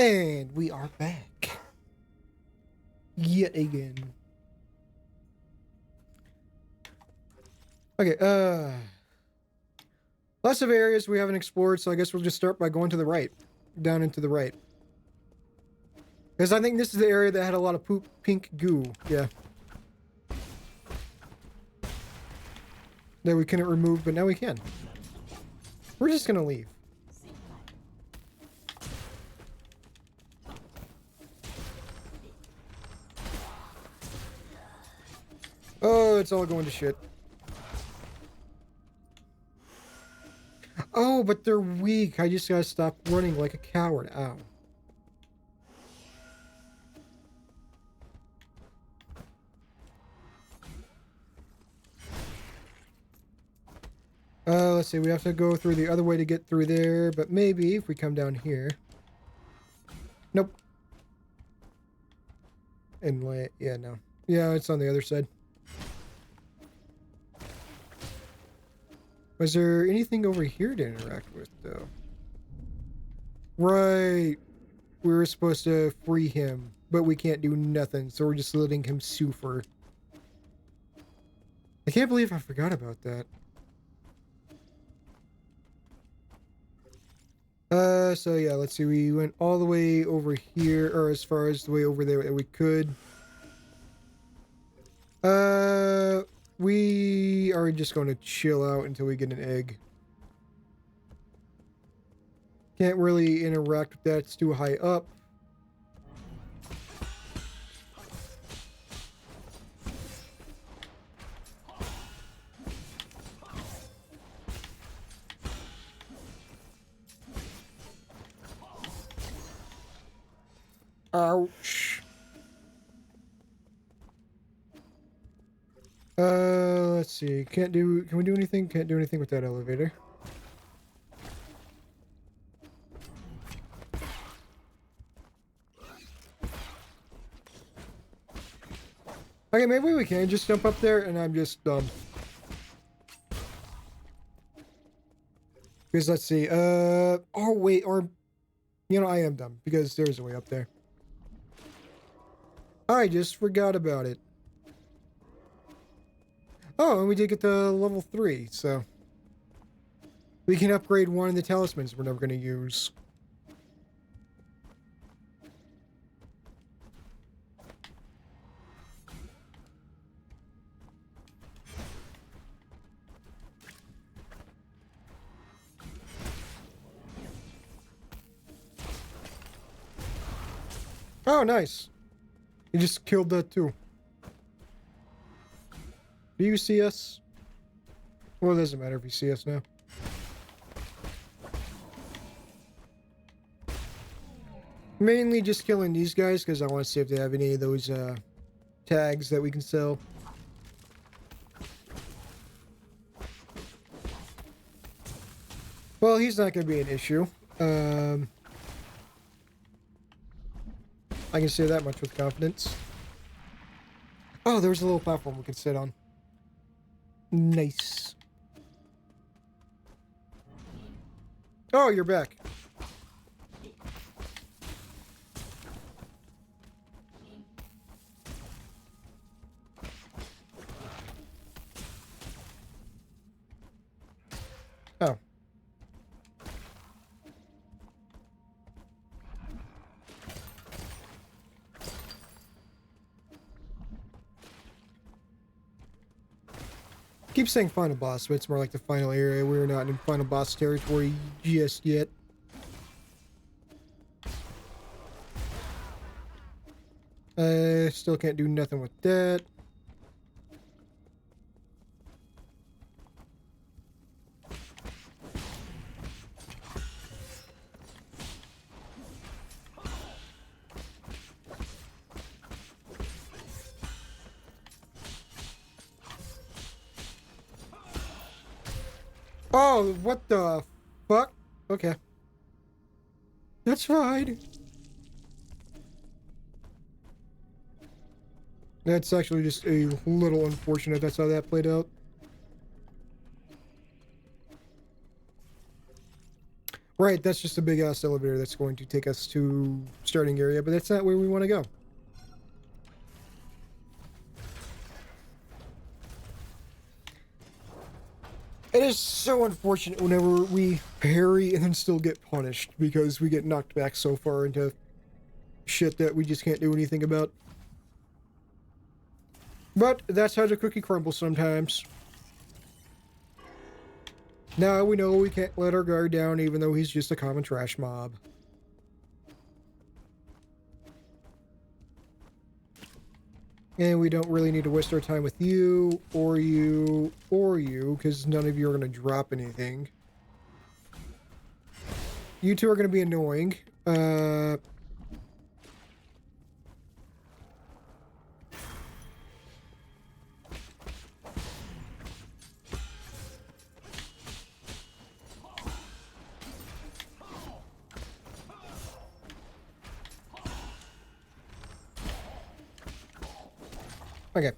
And we are back. Yet again. Okay, lots of areas we haven't explored, so I guess we'll just start by going to the right. Down into the right. Because I think this is the area that had a lot of pink goo. Yeah. That we couldn't remove, but now we can. We're just gonna leave. Oh, it's all going to shit. Oh, but they're weak. I just gotta stop running like a coward. Ow. Let's see. We have to go through the other way to get through there, but maybe if we come down here. Nope. And wait, yeah, no. Yeah, it's on the other side. Was there anything over here to interact with, though? Right. We were supposed to free him, but we can't do nothing, so we're just letting him suffer. I can't believe I forgot about that. So yeah, let's see. We went all the way over here, or as far as the way over there that we could. We are just going to chill out until we get an egg. Can't really interact with that. It's too high up. Ouch. Let's see. Can we do anything? Can't do anything with that elevator. Okay, maybe we can just jump up there and I'm just dumb. Because let's see. Oh wait, or you know, I am dumb because there's a way up there. I just forgot about it. Oh, and we did get to level 3, so we can upgrade one of the talismans we're never going to use. Oh, nice. You just killed that too. Do you see us? Well, it doesn't matter if you see us now. Mainly just killing these guys because I want to see if they have any of those tags that we can sell. Well, he's not going to be an issue. I can say that much with confidence. Oh, there's a little platform we can sit on. Nice. Oh, you're back. Oh. Keep saying final boss, but it's more like the final area. We're not in final boss territory just yet. Still can't do nothing with that. Oh, what the fuck? Okay. That's fine. That's actually just a little unfortunate. That's how that played out. Right, that's just a big ass elevator that's going to take us to starting area, but that's not where we want to go. It is so unfortunate whenever we parry and then still get punished because we get knocked back so far into shit that we just can't do anything about. But that's how the cookie crumbles sometimes. Now we know we can't let our guard down even though he's just a common trash mob. And we don't really need to waste our time with you, because none of you are going to drop anything. You two are going to be annoying. Okay.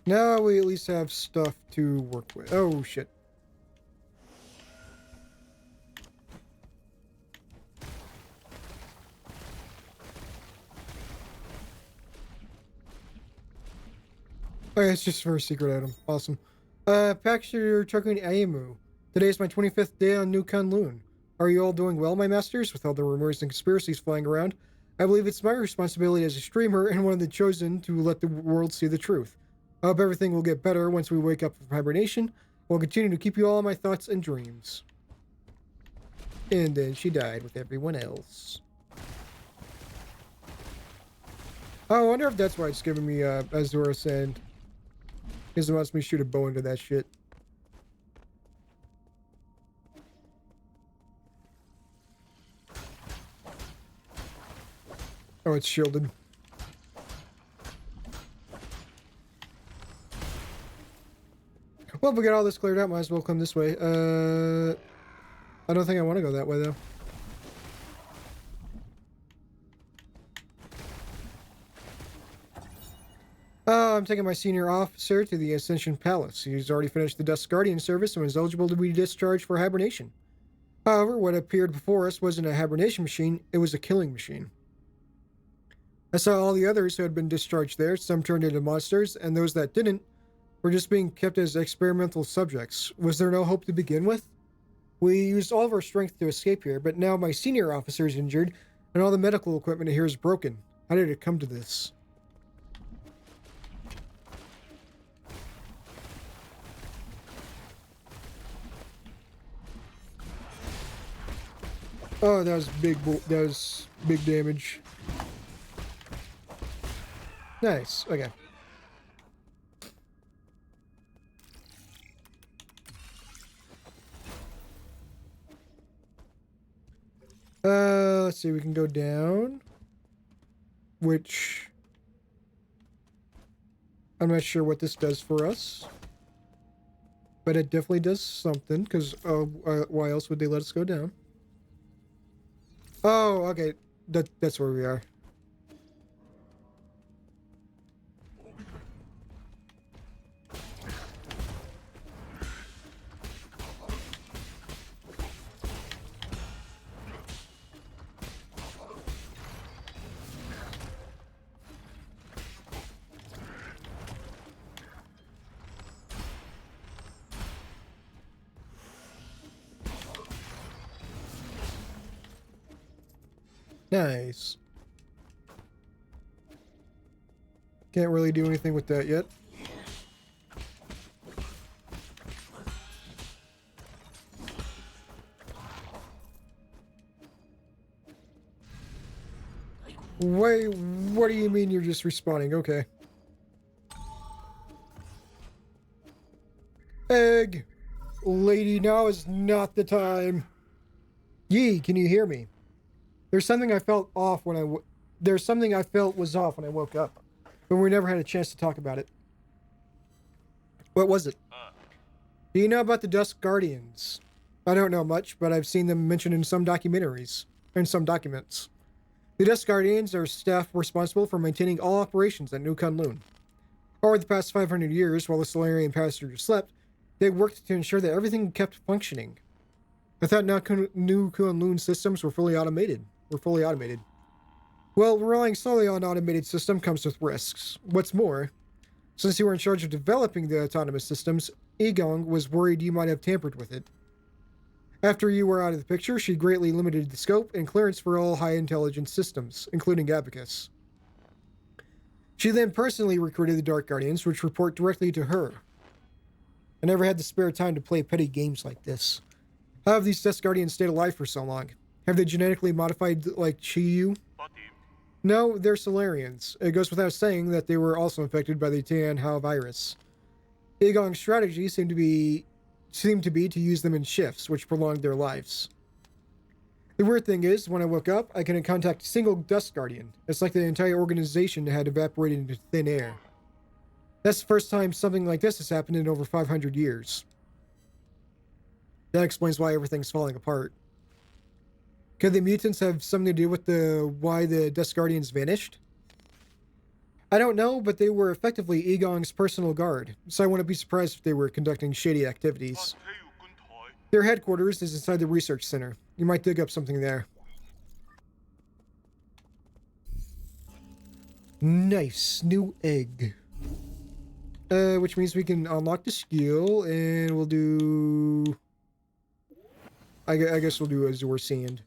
Now we at least have stuff to work with. Oh, shit. Okay, it's just for a secret item. Awesome. Paxter Chakun Ayamu. Today is my 25th day on New Kunlun. Are you all doing well, my masters? With all the rumors and conspiracies flying around, I believe it's my responsibility as a streamer and one of the chosen to let the world see the truth. I hope everything will get better once we wake up from hibernation. I'll continue to keep you all in my thoughts and dreams. And then she died with everyone else. Oh, I wonder if that's why it's giving me Azura Sand. Because it wants me to shoot a bow into that shit. Oh, it's shielded. Well, if we get all this cleared out, might as well come this way. I don't think I want to go that way, though. I'm taking my senior officer to the Ascension Palace. He's already finished the Dust Guardian service and was eligible to be discharged for hibernation. However, what appeared before us wasn't a hibernation machine, it was a killing machine. I saw all the others who had been discharged there, some turned into monsters, and those that didn't were just being kept as experimental subjects. Was there no hope to begin with? We used all of our strength to escape here, but now my senior officer is injured, and all the medical equipment here is broken. How did it come to this? Oh, that was that was big damage. Nice. Okay. Let's see. We can go down, which I'm not sure what this does for us, but it definitely does something. Because why else would they let us go down? Oh, okay. That's where we are. Nice. Can't really do anything with that yet. Wait, what do you mean you're just respawning? Okay. Egg! Lady, now is not the time. Yee, can you hear me? There's something I felt off when there's something I felt was off when I woke up, but we never had a chance to talk about it. What was it? Do you know about the Dusk Guardians? I don't know much, but I've seen them mentioned in some documentaries, in some documents. The Dusk Guardians are staff responsible for maintaining all operations at New Kunlun. Over the past 500 years, while the Solarian passengers slept, they worked to ensure that everything kept functioning. I thought New Kunlun systems were fully automated. Well, relying solely on automated system comes with risks. What's more, since you were in charge of developing the autonomous systems, Egong was worried you might have tampered with it. After you were out of the picture, she greatly limited the scope and clearance for all high-intelligence systems, including Abacus. She then personally recruited the Dark Guardians, which report directly to her. I never had the spare time to play petty games like this. How have these Dust Guardians stayed alive for so long? Have they genetically modified like Chiyu? No, they're Solarians. It goes without saying that they were also infected by the Tianhao virus. Egong's strategy seemed to be to use them in shifts, which prolonged their lives. The weird thing is, when I woke up, I couldn't contact a single Dust Guardian. It's like the entire organization had evaporated into thin air. That's the first time something like this has happened in over 500 years. That explains why everything's falling apart. Could the mutants have something to do with why the Dust Guardians vanished? I don't know, but they were effectively Egong's personal guard, so I wouldn't be surprised if they were conducting shady activities. Their headquarters is inside the research center. You might dig up something there. Nice, new egg. Which means we can unlock the skill, and we'll do... I guess we'll do Azure Sand.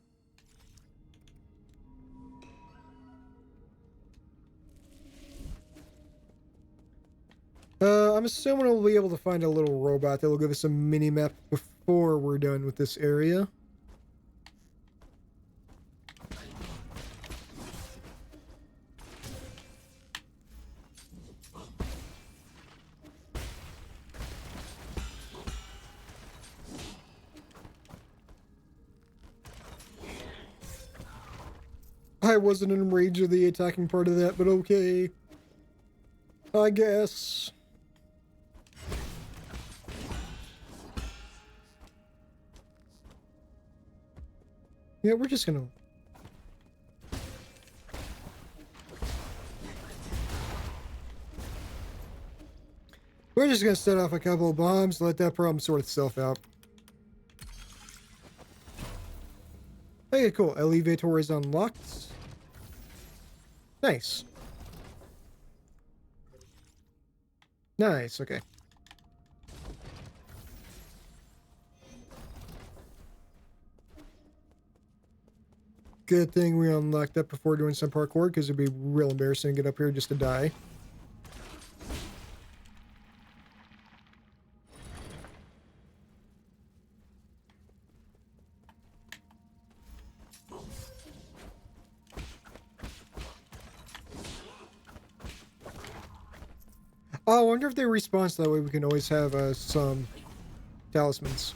I'm assuming we'll be able to find a little robot that will give us a mini-map before we're done with this area. I wasn't in range of the attacking part of that, but okay. I guess. Yeah, we're just gonna... We're just gonna set off a couple of bombs, let that problem sort itself out. Okay, cool. Elevator is unlocked. Nice. Nice, okay. Good thing we unlocked that before doing some parkour, because it'd be real embarrassing to get up here just to die. Oh, I wonder if they respawn so that way we can always have some talismans.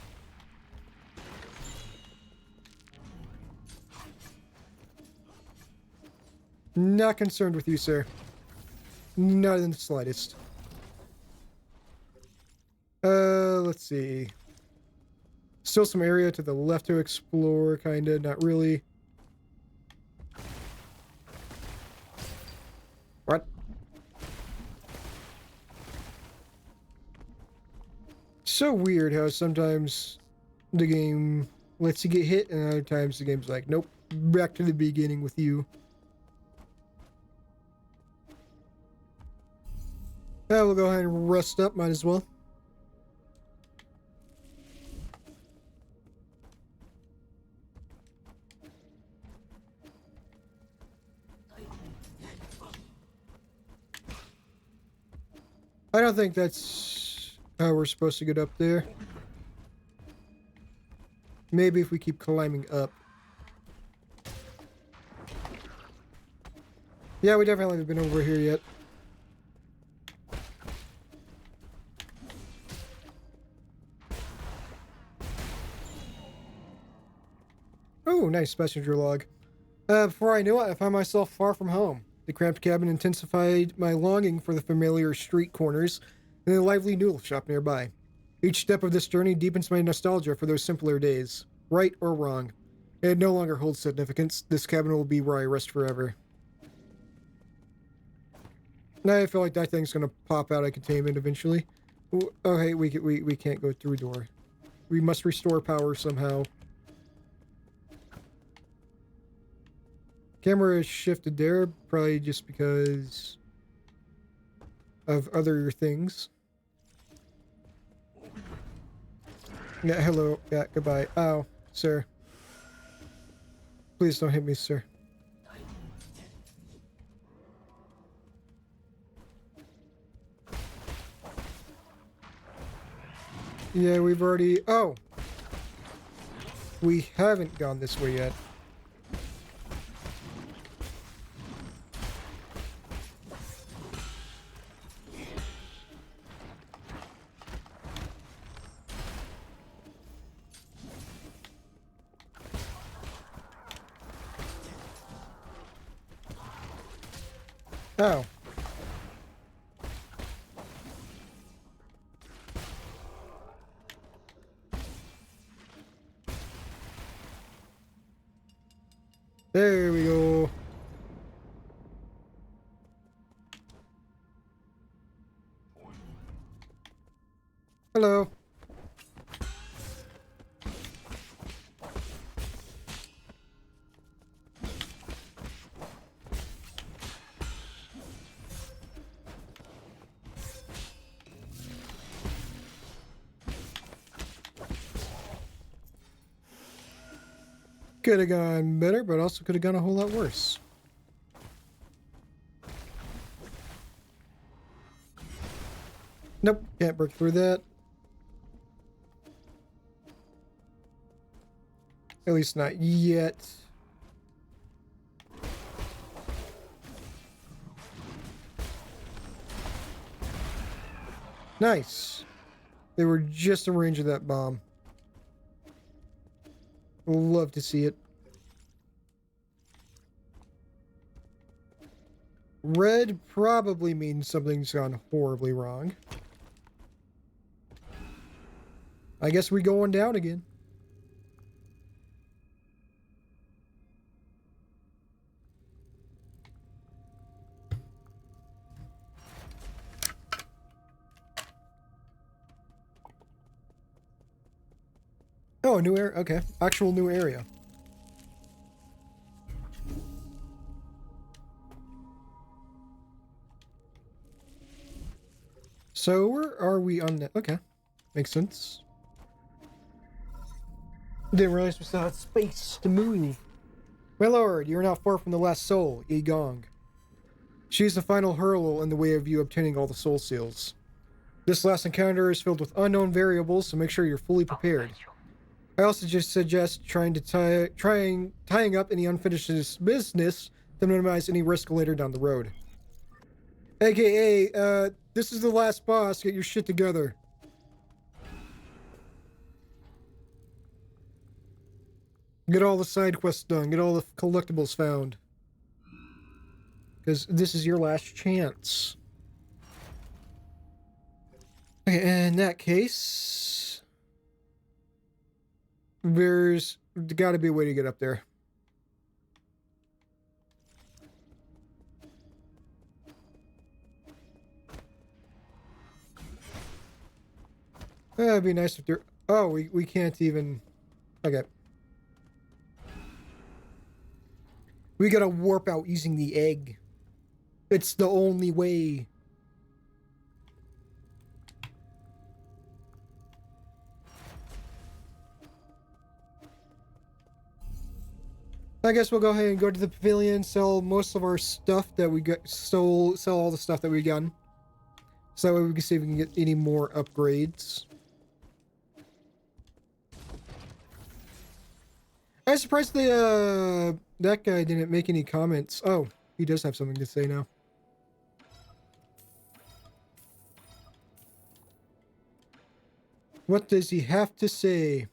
Not concerned with you, sir. Not in the slightest. Let's see. Still some area to the left to explore, kinda, not really. What? So weird how sometimes the game lets you get hit, and other times the game's like, nope, back to the beginning with you. We'll go ahead and rest up, might as well. I don't think that's how we're supposed to get up there. Maybe if we keep climbing up. Yeah, we definitely haven't been over here yet. Oh, nice passenger log. Before I knew it, I found myself far from home. The cramped cabin intensified my longing for the familiar street corners and the lively noodle shop nearby. Each step of this journey deepens my nostalgia for those simpler days. Right or wrong, it no longer holds significance. This cabin will be where I rest forever. Now I feel like that thing's gonna pop out of containment eventually. Oh, hey, we can't go through a door. We must restore power somehow. Camera is shifted there, probably just because of other things. Yeah, hello. Yeah, goodbye. Ow, sir. Please don't hit me, sir. Yeah, we've already... Oh! We haven't gone this way yet. Oh. There we go. Hello. Could have gone better, but also could have gone a whole lot worse. Nope, can't break through that. At least not yet. Nice. They were just in range of that bomb. Love to see it. Red probably means something's gone horribly wrong. I guess we're going down again. Oh, a new area. Okay. Actual new area. So where are we on that? Okay. Makes sense. Didn't realize we still had space to move. My lord, you are not far from the last soul, Yi Gong. She is the final hurdle in the way of you obtaining all the soul seals. This last encounter is filled with unknown variables, so make sure you're fully prepared. I also just suggest tying up any unfinished business to minimize any risk later down the road. AKA, this is the last boss. Get your shit together. Get all the side quests done. Get all the collectibles found. Because this is your last chance. Okay, in that case, there's got to be a way to get up there. That'd be nice if there... Oh, we can't even... Okay. We gotta warp out using the egg. It's the only way. I guess we'll go ahead and go to the pavilion, sell most of our stuff that we got, sell all the stuff that we got. So that way we can see if we can get any more upgrades. I'm surprised the that guy didn't make any comments. Oh, he does have something to say now. What does he have to say?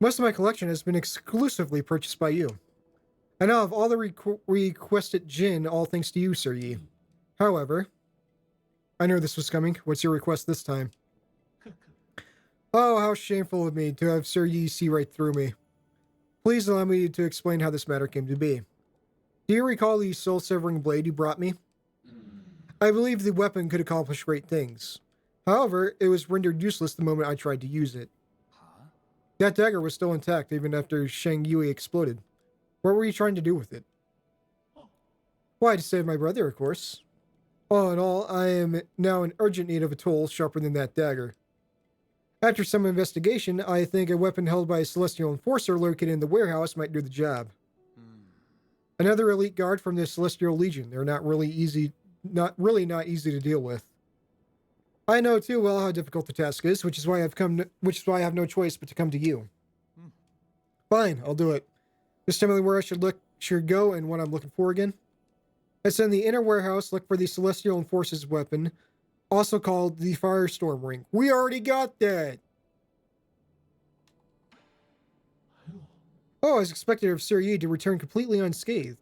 Most of my collection has been exclusively purchased by you. I now have all the requested Jin, all thanks to you, Sir Yi. However, I knew this was coming. What's your request this time? Oh, how shameful of me to have Sir Yi see right through me. Please allow me to explain how this matter came to be. Do you recall the soul-severing blade you brought me? I believe the weapon could accomplish great things. However, it was rendered useless the moment I tried to use it. That dagger was still intact even after Shang Yui exploded. What were you trying to do with it? Why, to save my brother, of course. All in all, I am now in urgent need of a tool sharper than that dagger. After some investigation, I think a weapon held by a celestial enforcer located in the warehouse might do the job. Another elite guard from the Celestial Legion. They're not easy to deal with. I know too well how difficult the task is, which is why I have no choice but to come to you. Fine, I'll do it. Just tell me where I should go and what I'm looking for again. It's in the inner warehouse. Look for the Celestial Enforcer's weapon, also called the Firestorm Ring. We already got that! Oh, I was expecting of Sir Yi to return completely unscathed.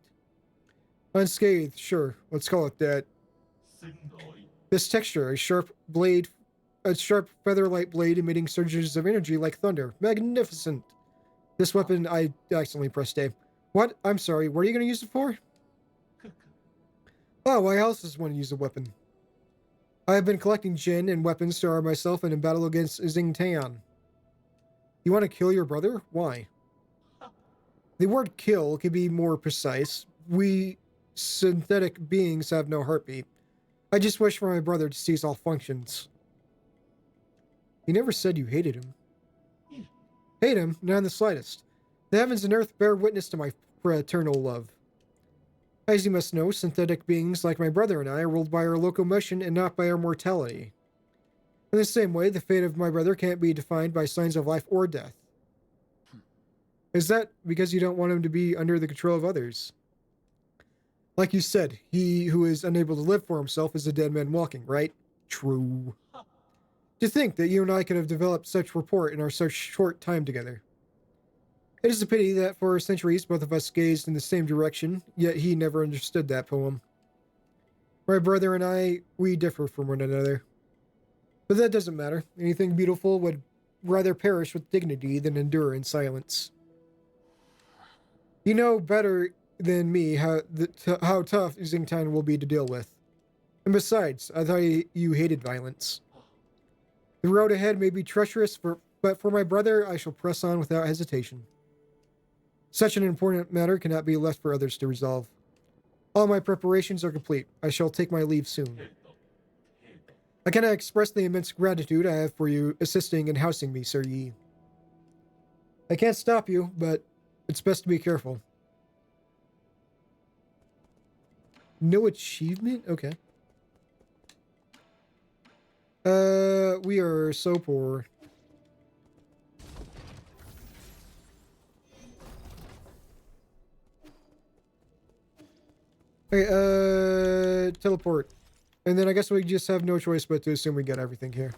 Unscathed, sure. Let's call it that. This texture, a sharp feather-light blade emitting surges of energy like thunder. Magnificent! This weapon, I accidentally pressed A. What? I'm sorry, what are you going to use it for? Oh, why else does one use a weapon? I have been collecting Jin and weapons to arm myself and in battle against Xingtian. You want to kill your brother? Why? The word kill can be more precise. We synthetic beings have no heartbeat. I just wish for my brother to cease all functions. You never said you hated him. Hate him? Not in the slightest. The heavens and earth bear witness to my eternal love. As you must know, synthetic beings like my brother and I are ruled by our locomotion and not by our mortality. In the same way, the fate of my brother can't be defined by signs of life or death. Is that because you don't want him to be under the control of others? Like you said, he who is unable to live for himself is a dead man walking, right? True. To think that you and I could have developed such rapport in our such short time together. It is a pity that for centuries both of us gazed in the same direction, yet he never understood that poem. My brother and I, we differ from one another. But that doesn't matter. Anything beautiful would rather perish with dignity than endure in silence. You know better than me how tough Xingtian will be to deal with. And besides, I thought you hated violence. The road ahead may be treacherous, but for my brother, I shall press on without hesitation. Such an important matter cannot be left for others to resolve. All my preparations are complete. I shall take my leave soon. I cannot express the immense gratitude I have for you assisting and housing me, Sir Yi. I can't stop you, but it's best to be careful. No achievement? Okay. We are so poor. Okay, teleport. And then I guess we just have no choice but to assume we get everything here.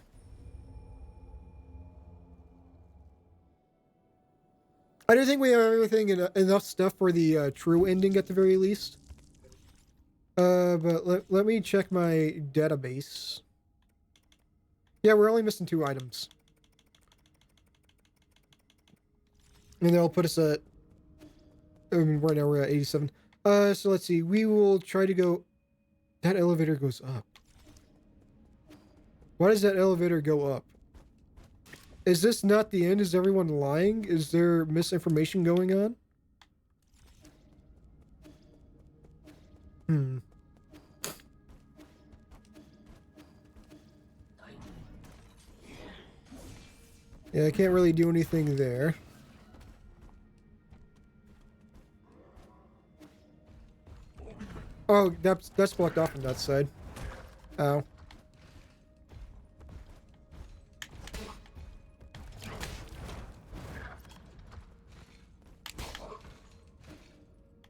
I do think we have everything enough stuff for the true ending at the very least. But let me check my database. Yeah, we're only missing 2 items. And that'll put us at... right now we're at 87. So let's see. We will try to go... That elevator goes up. Why does that elevator go up? Is this not the end? Is everyone lying? Is there misinformation going on? Hmm. Yeah, I can't really do anything there. Oh, that's blocked off on that side. Ow.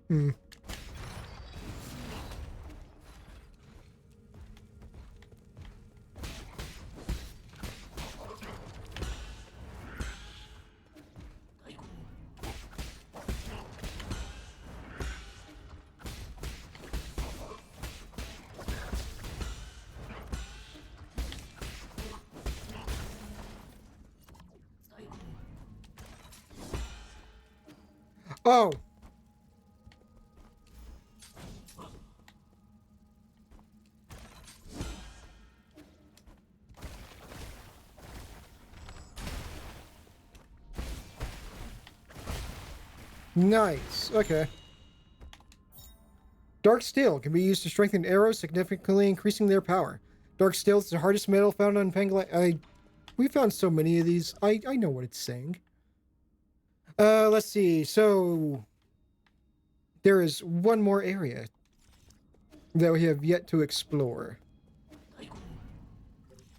Hmm. Oh! Nice. Okay. Dark steel can be used to strengthen arrows, significantly increasing their power. Dark steel is the hardest metal found on Pangolin. We found so many of these. I know what it's saying. Let's see. So there is one more area that we have yet to explore.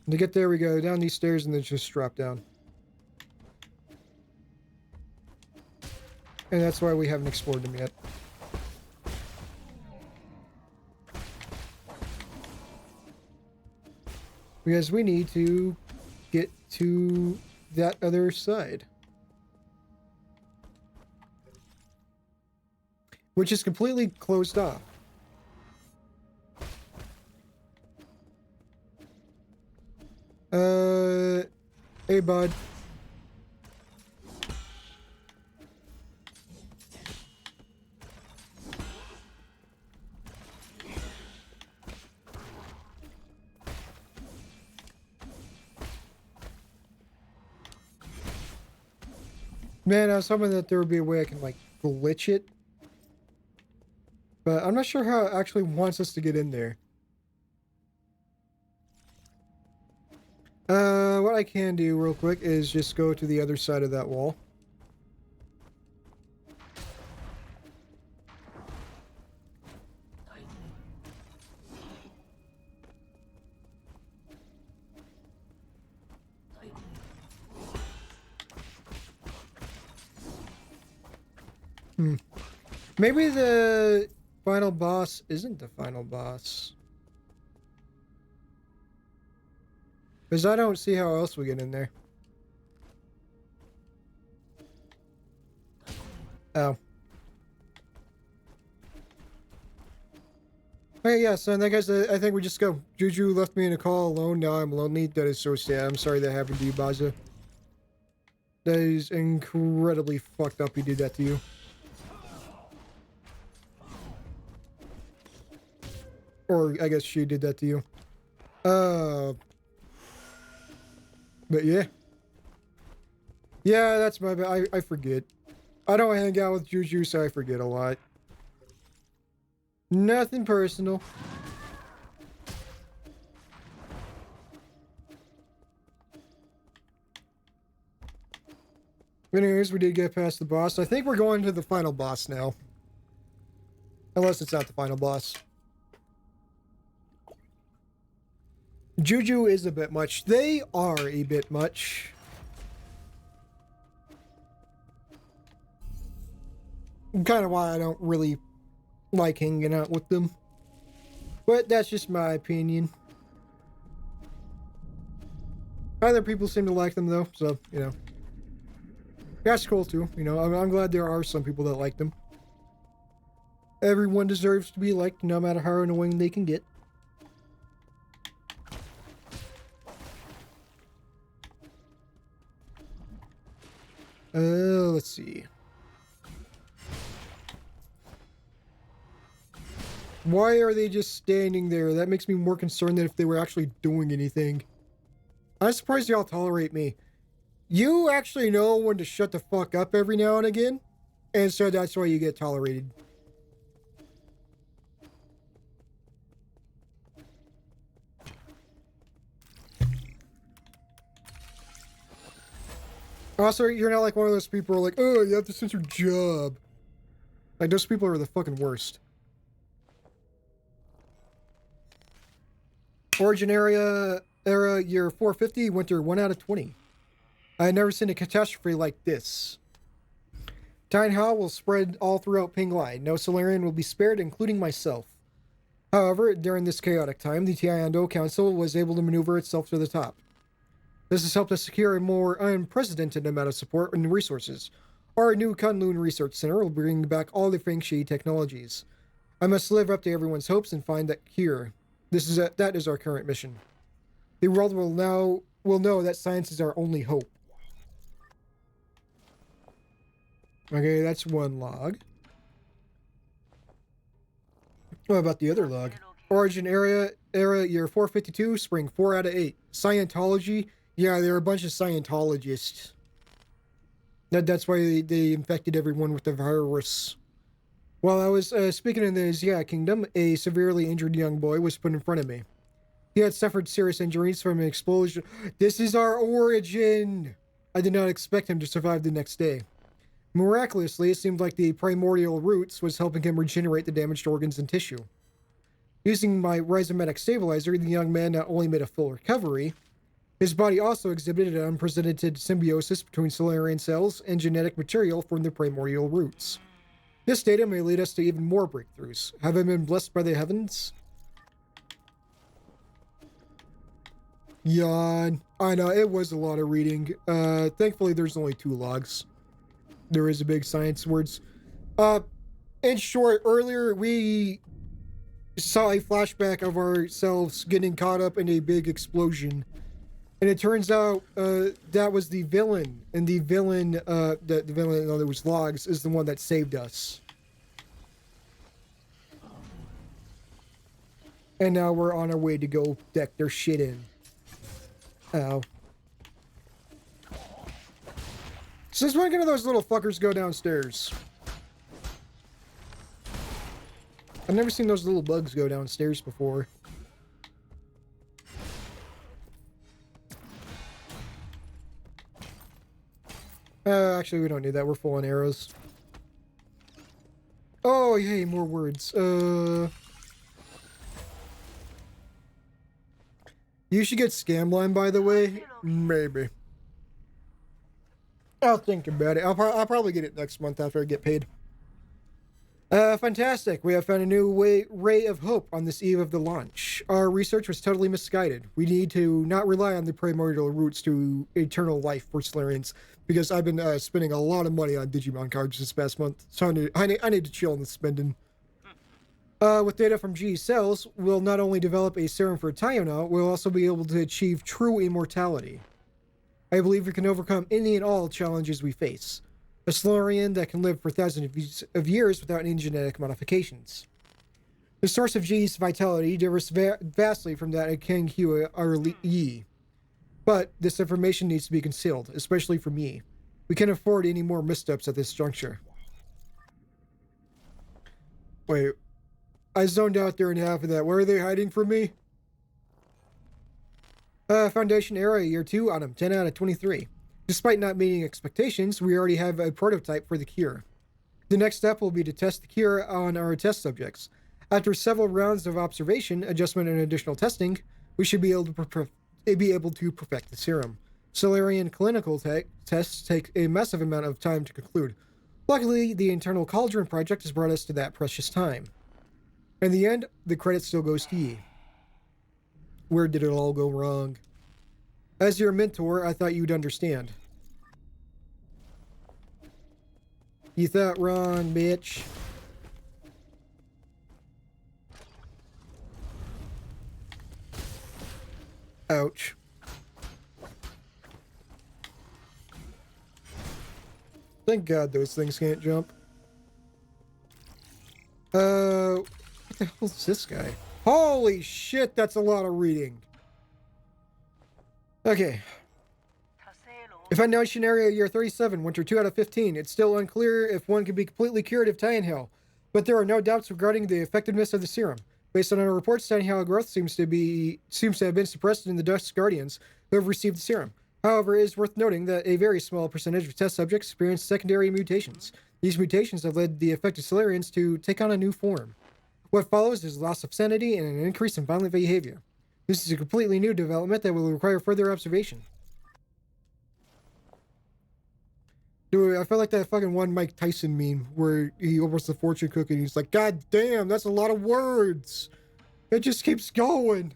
To get there, we go down these stairs and then just drop down. And that's why we haven't explored them yet. Because we need to get to that other side. Which is completely closed off. Hey, bud. Man, I was hoping that there would be a way I can, like, glitch it. But I'm not sure how it actually wants us to get in there. What I can do real quick is just go to the other side of that wall. Maybe the final boss isn't the final boss. Because I don't see how else we get in there. Oh. Okay, yeah, so in that case, I think we just go. Juju left me in a call alone. Now I'm lonely. That is so sad. I'm sorry that happened to you, Baza. That is incredibly fucked up he did that to you. Or I guess she did that to you. But yeah. Yeah, that's my bad. I forget. I don't hang out with Juju, so I forget a lot. Nothing personal. Anyways, we did get past the boss. I think we're going to the final boss now. Unless it's not the final boss. Juju is a bit much. They are a bit much. Kind of why I don't really like hanging out with them. But that's just my opinion. Other people seem to like them though, so, you know. That's cool too, you know. I'm glad there are some people that like them. Everyone deserves to be liked, no matter how annoying they can get. Let's see. Why are they just standing there? That makes me more concerned than if they were actually doing anything. I'm surprised y'all tolerate me. You actually know when to shut the fuck up every now and again, and so that's why you get tolerated. Also, you're not like one of those people who are like, oh, you have to censor job. Like, those people are the fucking worst. Origin era year 450, winter 1 out of 20. I had never seen a catastrophe like this. Hall will spread all throughout Ping Lai. No Solarian will be spared, including myself. However, during this chaotic time, the Tiando Council was able to maneuver itself to the top. This has helped us secure a more unprecedented amount of support and resources. Our new Kunlun Research Center will bring back all the Fengshi technologies. I must live up to everyone's hopes and find that cure. That is our current mission. The world will know that science is our only hope. Okay, that's one log. What about the other log? Origin era year 452, spring 4 out of 8. Scientology. Yeah, they're a bunch of Scientologists. That's why they infected everyone with the virus. While I was speaking in the Xia Kingdom, a severely injured young boy was put in front of me. He had suffered serious injuries from an explosion. This is our origin! I did not expect him to survive the next day. Miraculously, it seemed like the primordial roots was helping him regenerate the damaged organs and tissue. Using my rhizomatic stabilizer, the young man not only made a full recovery, his body also exhibited an unprecedented symbiosis between Solarian cells and genetic material from the primordial roots. This data may lead us to even more breakthroughs. Have I been blessed by the heavens? Yawn. I know, it was a lot of reading. Thankfully there's only 2 logs. There is a big science words. In short, earlier we saw a flashback of ourselves getting caught up in a big explosion. And it turns out that was the villain. And the villain, the villain in other words, logs, is the one that saved us. And now we're on our way to go deck their shit in. Ow. Since when can those little fuckers go downstairs? I've never seen those little bugs go downstairs before. Actually, we don't need that. We're full on arrows. Oh, yay, more words. You should get Scamline, by the way. Maybe. I'll think about it. I'll probably get it next month after I get paid. Fantastic. We have found a new ray of hope on this eve of the launch. Our research was totally misguided. We need to not rely on the primordial roots to eternal life for Solarians, because I've been spending a lot of money on Digimon cards this past month. So I need to chill on the spending. With data from G cells, we'll not only develop a serum for Tayona, we'll also be able to achieve true immortality. I believe we can overcome any and all challenges we face. A Solarian that can live for thousands of years without any genetic modifications. The source of G's vitality differs vastly from that of King Hua or Yi. But this information needs to be concealed, especially for me. We can't afford any more missteps at this juncture. Wait, I zoned out during half of that. Where are they hiding from me? Foundation era, year 2, Autumn, 10 out of 23. Despite not meeting expectations, we already have a prototype for the cure. The next step will be to test the cure on our test subjects. After several rounds of observation, adjustment, and additional testing, we should be able to perfect the serum. Solarian clinical tests take a massive amount of time to conclude. Luckily, the internal cauldron project has brought us to that precious time. In the end, the credit still goes to Yi. Where did it all go wrong? As your mentor, I thought you'd understand. You thought wrong, bitch. Ouch. Thank God those things can't jump. What the hell is this guy? Holy shit, that's a lot of reading. Okay. Foundation area year 37, winter 2 out of 15. It's still unclear if one can be completely cured of Tianhao, but there are no doubts regarding the effectiveness of the serum. Based on our reports, Tianhao growth seems to have been suppressed in the Dust Guardians who have received the serum. However, it is worth noting that a very small percentage of test subjects experienced secondary mutations. These mutations have led the affected Solarians to take on a new form. What follows is loss of sanity and an increase in violent behavior. This is a completely new development that will require further observation. Dude, I feel like that fucking one Mike Tyson meme where he opens the fortune cookie and he's like, God damn, that's a lot of words. It just keeps going.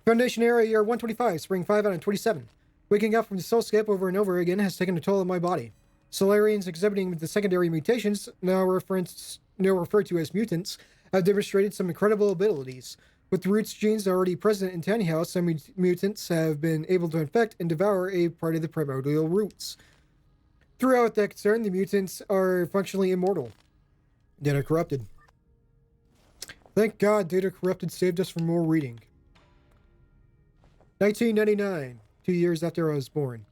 Foundation area year 125, spring 5 out of 27. Waking up from the soulscape over and over again has taken a toll on my body. Solarians exhibiting the secondary mutations, now referred to as mutants, have demonstrated some incredible abilities. With the roots genes already present in Tianhao, some mutants have been able to infect and devour a part of the primordial roots. Throughout that concern, the mutants are functionally immortal. Data corrupted. Thank God Data corrupted saved us from more reading. 1999, 2 years after I was born.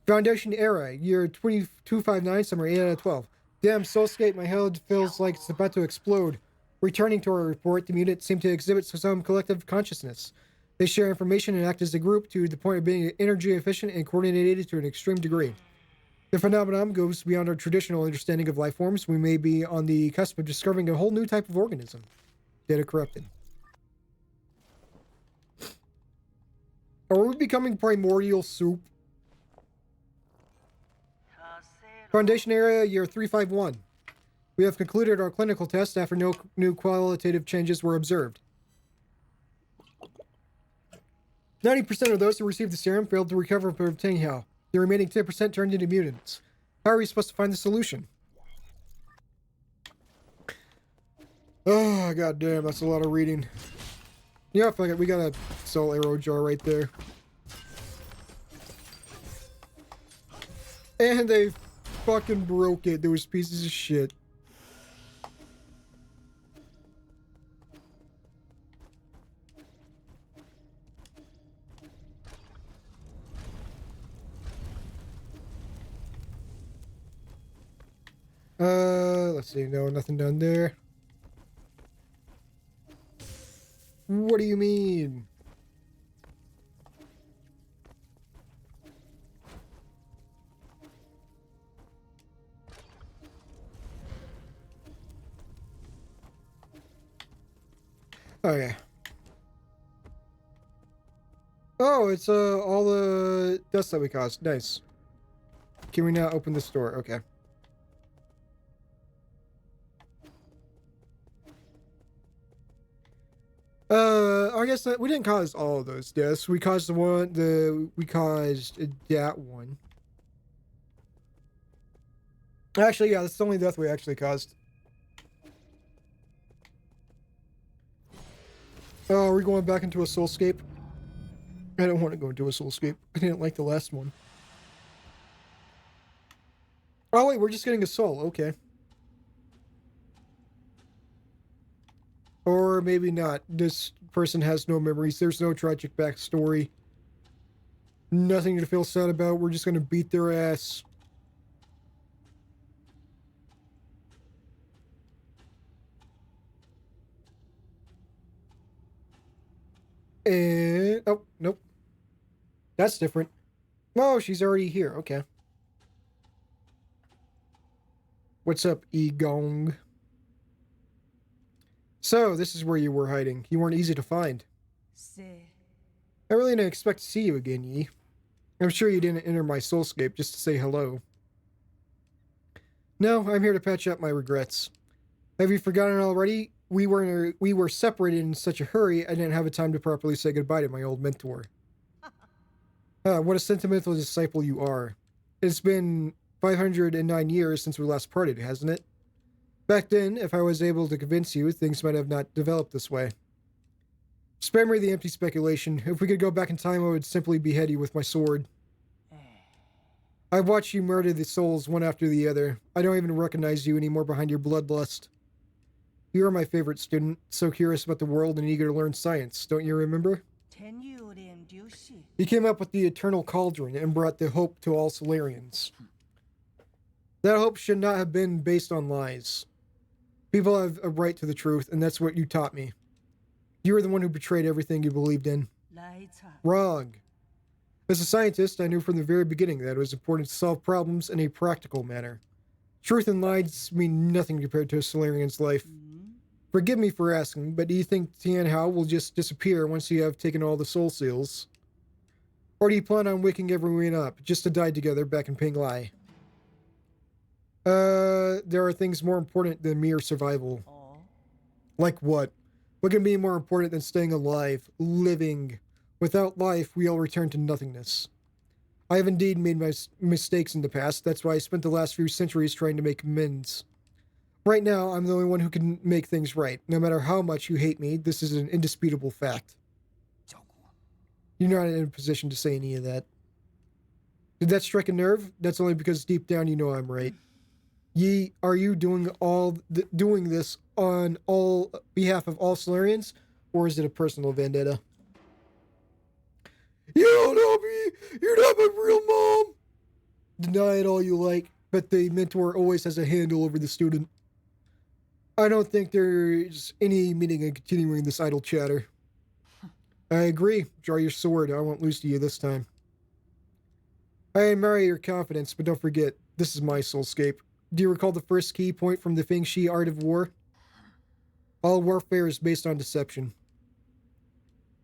Foundation era, year 2259, summer 8 out of 12. Damn, Soulscape, my head feels like it's about to explode. Returning to our report, the mutants seem to exhibit some collective consciousness. They share information and act as a group to the point of being energy efficient and coordinated to an extreme degree. The phenomenon goes beyond our traditional understanding of life forms. We may be on the cusp of discovering a whole new type of organism. Data corrupted. Are we becoming primordial soup? Foundation area, year 351. We have concluded our clinical test after no new qualitative changes were observed. 90% of those who received the serum failed to recover from Tianhao. The remaining 10% turned into mutants. How are we supposed to find the solution? Oh, god damn, that's a lot of reading. Yeah, fuck it, we got a soul arrow jar right there. And they fucking broke it, those pieces of shit. Let's see, no, nothing down there. What do you mean? Okay. Oh, it's all the dust that we caused. Nice. Can we now open this door? Okay. I guess that we didn't cause all of those deaths. We caused we caused that one. Actually, yeah, that's the only death we actually caused. Oh, are we going back into a soulscape? I don't want to go into a soulscape. I didn't like the last one. Oh wait, we're just getting a soul. Okay. Or or maybe not. This person has no memories. There's no tragic backstory. Nothing to feel sad about. We're just gonna beat their ass. And oh, nope. That's different. Oh, she's already here. Okay. What's up, Egong? So, this is where you were hiding. You weren't easy to find. I really didn't expect to see you again, Yi. I'm sure you didn't enter my soulscape just to say hello. No, I'm here to patch up my regrets. Have you forgotten already? We were separated in such a hurry, I didn't have a time to properly say goodbye to my old mentor. What a sentimental disciple you are. It's been 509 years since we last parted, hasn't it? Back then, if I was able to convince you, things might have not developed this way. Spare me the empty speculation. If we could go back in time, I would simply behead you with my sword. I've watched you murder the souls one after the other. I don't even recognize you anymore behind your bloodlust. You are my favorite student, so curious about the world and eager to learn science, don't you remember? You came up with the eternal cauldron and brought the hope to all Solarians. That hope should not have been based on lies. People have a right to the truth, and that's what you taught me. You were the one who betrayed everything you believed in. Wrong. As a scientist, I knew from the very beginning that it was important to solve problems in a practical manner. Truth and lies mean nothing compared to a Solarian's life. Forgive me for asking, but do you think Tian Hao will just disappear once you have taken all the soul seals? Or do you plan on waking everyone up, just to die together back in Ping Lai? There are things more important than mere survival. Like what? What can be more important than staying alive, living? Without life, we all return to nothingness. I have indeed made my mistakes in the past, that's why I spent the last few centuries trying to make amends. Right now, I'm the only one who can make things right. No matter how much you hate me, this is an indisputable fact. You're not in a position to say any of that. Did that strike a nerve? That's only because deep down you know I'm right. Yi, are you doing this on behalf of all Solarians, or is it a personal vendetta? You don't know me! You're not my real mom! Deny it all you like, but the mentor always has a handle over the student. I don't think there's any meaning in continuing this idle chatter. I agree. Draw your sword. I won't lose to you this time. I admire your confidence, but don't forget, this is my soulscape. Do you recall the first key point from the Feng Shi art of war? All warfare is based on deception.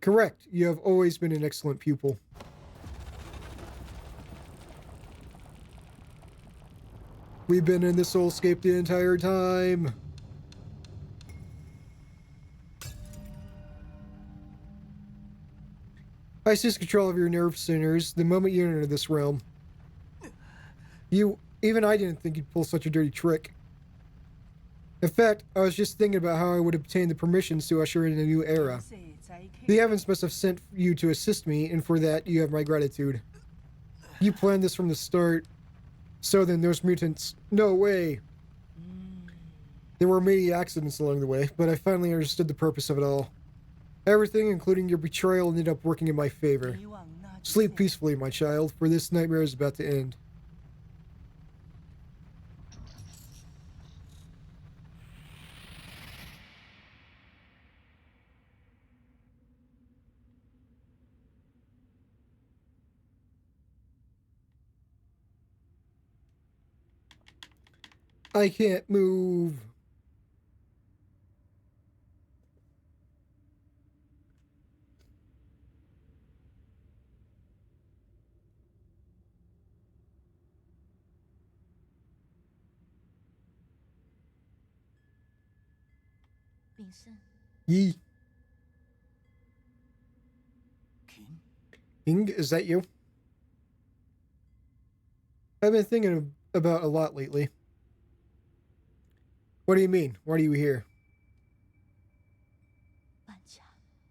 Correct. You have always been an excellent pupil. We've been in the soulscape the entire time. I seize control of your nerve centers the moment you enter this realm. Even I didn't think you'd pull such a dirty trick. In fact, I was just thinking about how I would obtain the permissions to usher in a new era. The heavens must have sent you to assist me, and for that, you have my gratitude. You planned this from the start. So then, those mutants... No way! There were many accidents along the way, but I finally understood the purpose of it all. Everything, including your betrayal, ended up working in my favor. Sleep peacefully, my child, for this nightmare is about to end. I can't move. Yi. King, is that you? I've been thinking about a lot lately. What do you mean? Why are you here?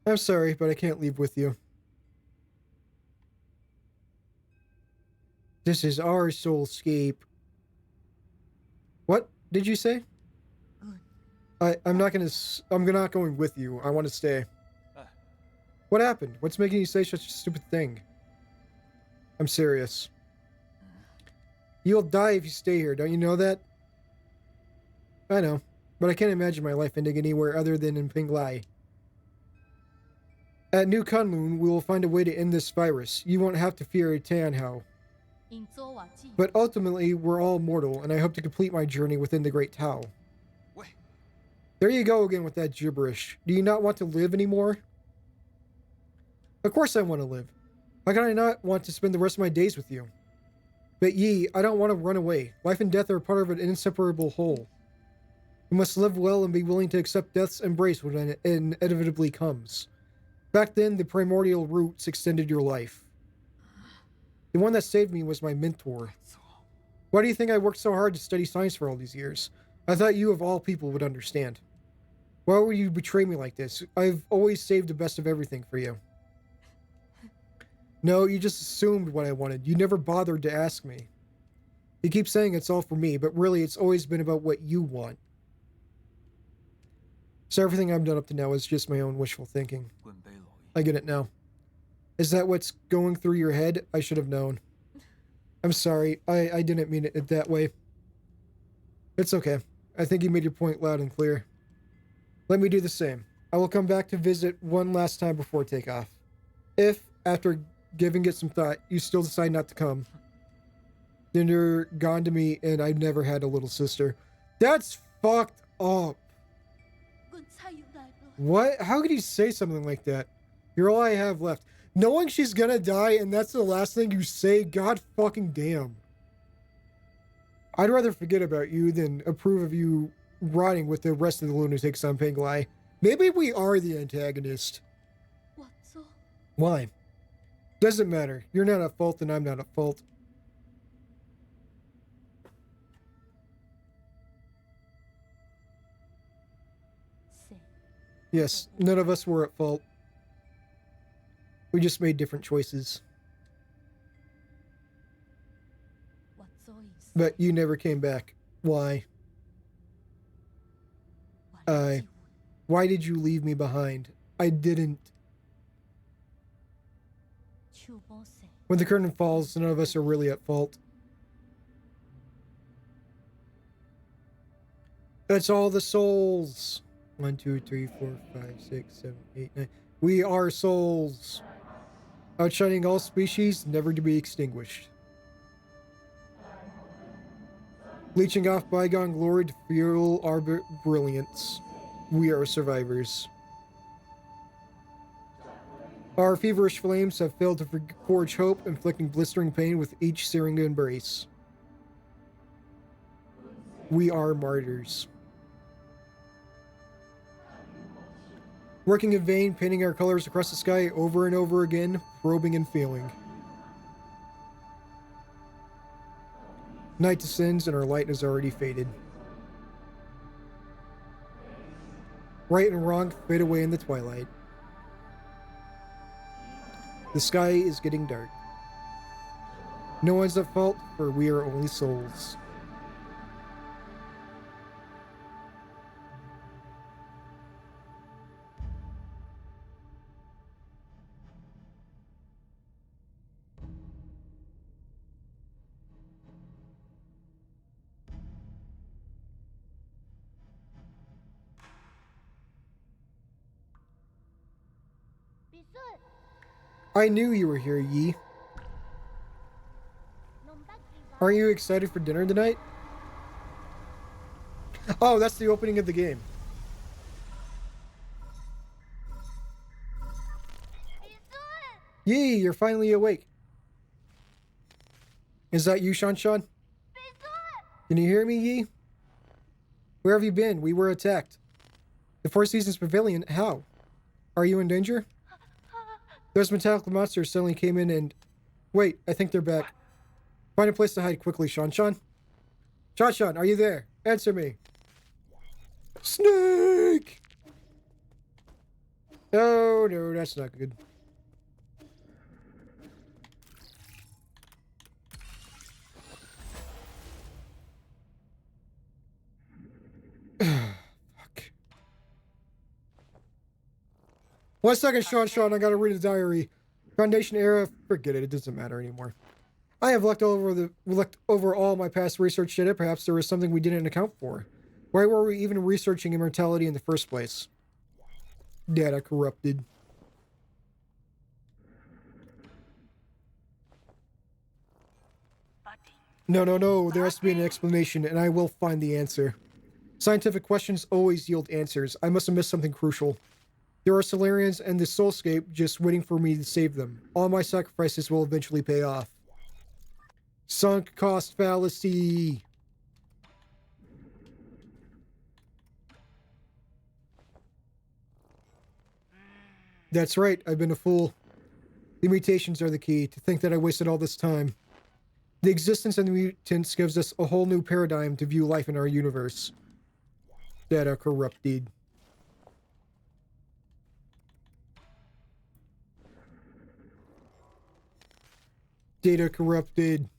I'm sorry, but I can't leave with you. This is our soulscape. What did you say? I'm not gonna. I'm not going with you. I want to stay. What happened? What's making you say such a stupid thing? I'm serious. You'll die if you stay here. Don't you know that? I know, but I can't imagine my life ending anywhere other than in Pinglai. At New Kunlun, we will find a way to end this virus. You won't have to fear Tianhao. But ultimately, we're all mortal, and I hope to complete my journey within the Great Tao. There you go again with that gibberish. Do you not want to live anymore? Of course I want to live. How can I not want to spend the rest of my days with you? But Yi, I don't want to run away. Life and death are part of an inseparable whole. You must live well and be willing to accept death's embrace when it inevitably comes. Back then, the primordial roots extended your life. The one that saved me was my mentor. Why do you think I worked so hard to study science for all these years? I thought you of all people would understand. Why would you betray me like this? I've always saved the best of everything for you. No, you just assumed what I wanted. You never bothered to ask me. You keep saying it's all for me, but really it's always been about what you want. So everything I've done up to now is just my own wishful thinking. I get it now. Is that what's going through your head? I should have known. I'm sorry. I didn't mean it that way. It's okay. I think you made your point loud and clear. Let me do the same. I will come back to visit one last time before takeoff. If, after giving it some thought, you still decide not to come, then you're gone to me and I've never had a little sister. That's fucked up. What? How could you say something like that? You're all I have left. Knowing she's gonna die and that's the last thing you say, god fucking damn. I'd rather forget about you than approve of you rotting with the rest of the lunatics on Penglai. Maybe we are the antagonist. Why? Doesn't matter. You're not at fault and I'm not at fault. Yes, none of us were at fault. We just made different choices. But you never came back. Why? Why did you leave me behind? I didn't. When the curtain falls, none of us are really at fault. That's all the souls. 1, 2, 3, 4, 5, 6, 7, 8, 9. We are souls. Outshining all species, never to be extinguished. Leeching off bygone glory to fuel our brilliance. We are survivors. Our feverish flames have failed to forge hope, inflicting blistering pain with each searing embrace. We are martyrs. Working in vain, painting our colors across the sky over and over again, probing and feeling. Night descends and our light has already faded. Right and wrong fade away in the twilight. The sky is getting dark. No one's at fault, for we are only souls. I knew you were here, Yi. Aren't you excited for dinner tonight? Oh, that's the opening of the game. Yi, you're finally awake. Is that you, Shanshan? Can you hear me, Yi? Where have you been? We were attacked. The Four Seasons Pavilion, how? Are you in danger? Those metallic monsters suddenly came in and... Wait, I think they're back. Find a place to hide quickly, Shanshan. Shanshan, are you there? Answer me. Snake! Oh, no, that's not good. Fuck. 1 second, Sean, I gotta read the diary. Foundation era, forget it, it doesn't matter anymore. I have looked over all my past research data. Perhaps there was something we didn't account for. Why were we even researching immortality in the first place? Data corrupted. No, there has to be an explanation, and I will find the answer. Scientific questions always yield answers. I must have missed something crucial. There are Solarians and the Soulscape just waiting for me to save them. All my sacrifices will eventually pay off. Sunk cost fallacy. That's right, I've been a fool. The mutations are the key. To think that I wasted all this time. The existence of the mutants gives us a whole new paradigm to view life in our universe. Data corrupted. Data corrupted.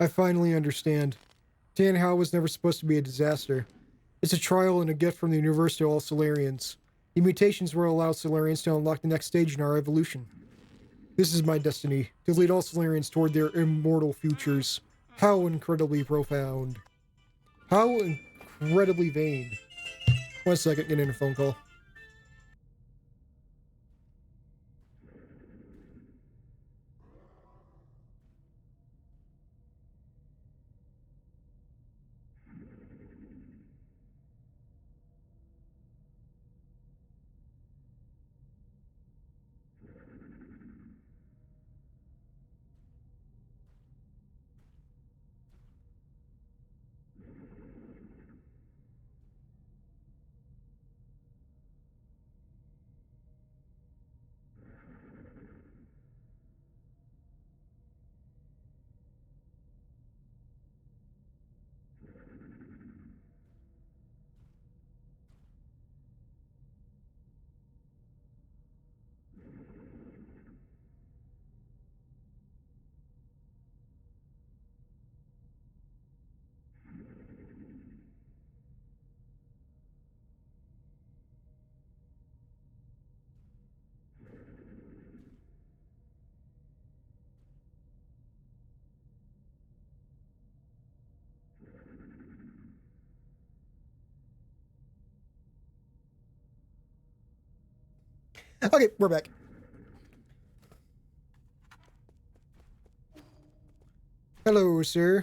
I finally understand. Tanhao was never supposed to be a disaster. It's a trial and a gift from the universe to all Solarians. The mutations will allow Solarians to unlock the next stage in our evolution. This is my destiny, to lead all Solarians toward their immortal futures. How incredibly profound. How incredibly vain. 1 second, getting a phone call. Okay, we're back. Hello, sir.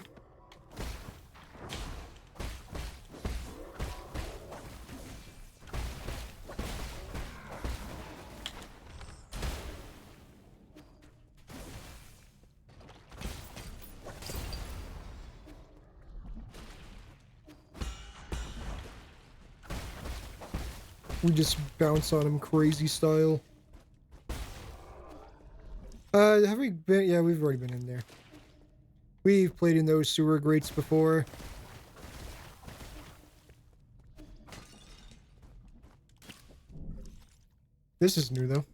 We just bounce on him crazy style. Have we been? Yeah, we've already been in there. We've played in those sewer grates before. This is new, though.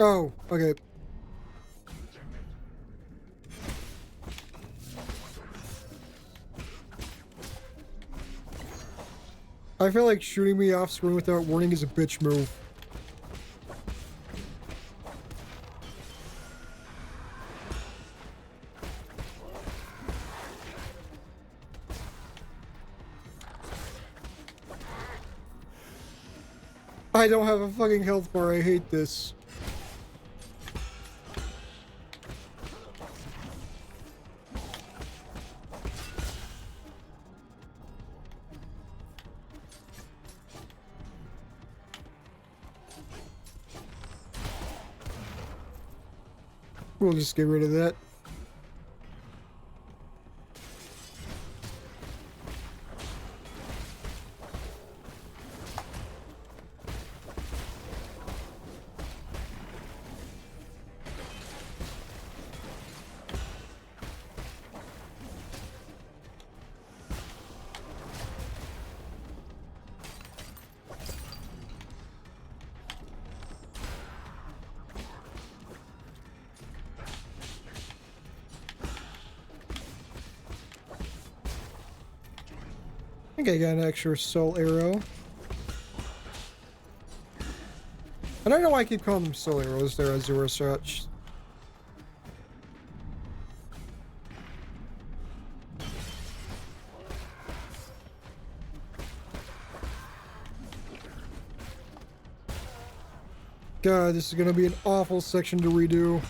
Oh, okay. I feel like shooting me off screen without warning is a bitch move. I don't have a fucking health bar, I hate this. We'll just get rid of that. think I got an extra soul arrow. I don't know why I keep calling them soul arrows. They're Azure shots. God, this is gonna be an awful section to redo.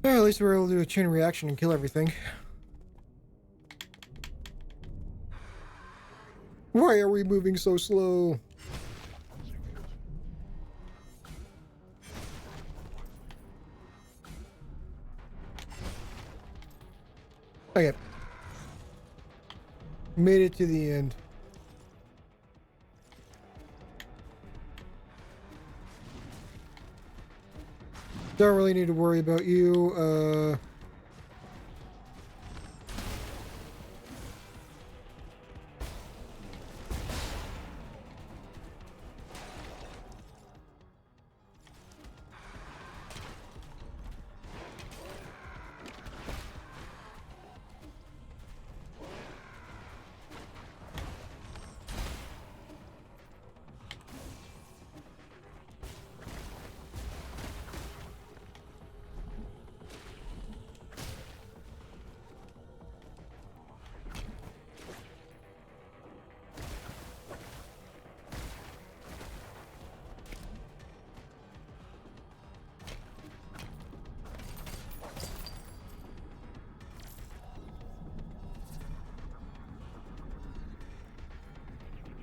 Well, at least we were able to do a chain reaction and kill everything. Why are we moving so slow? Okay. Made it to the end. Don't really need to worry about you.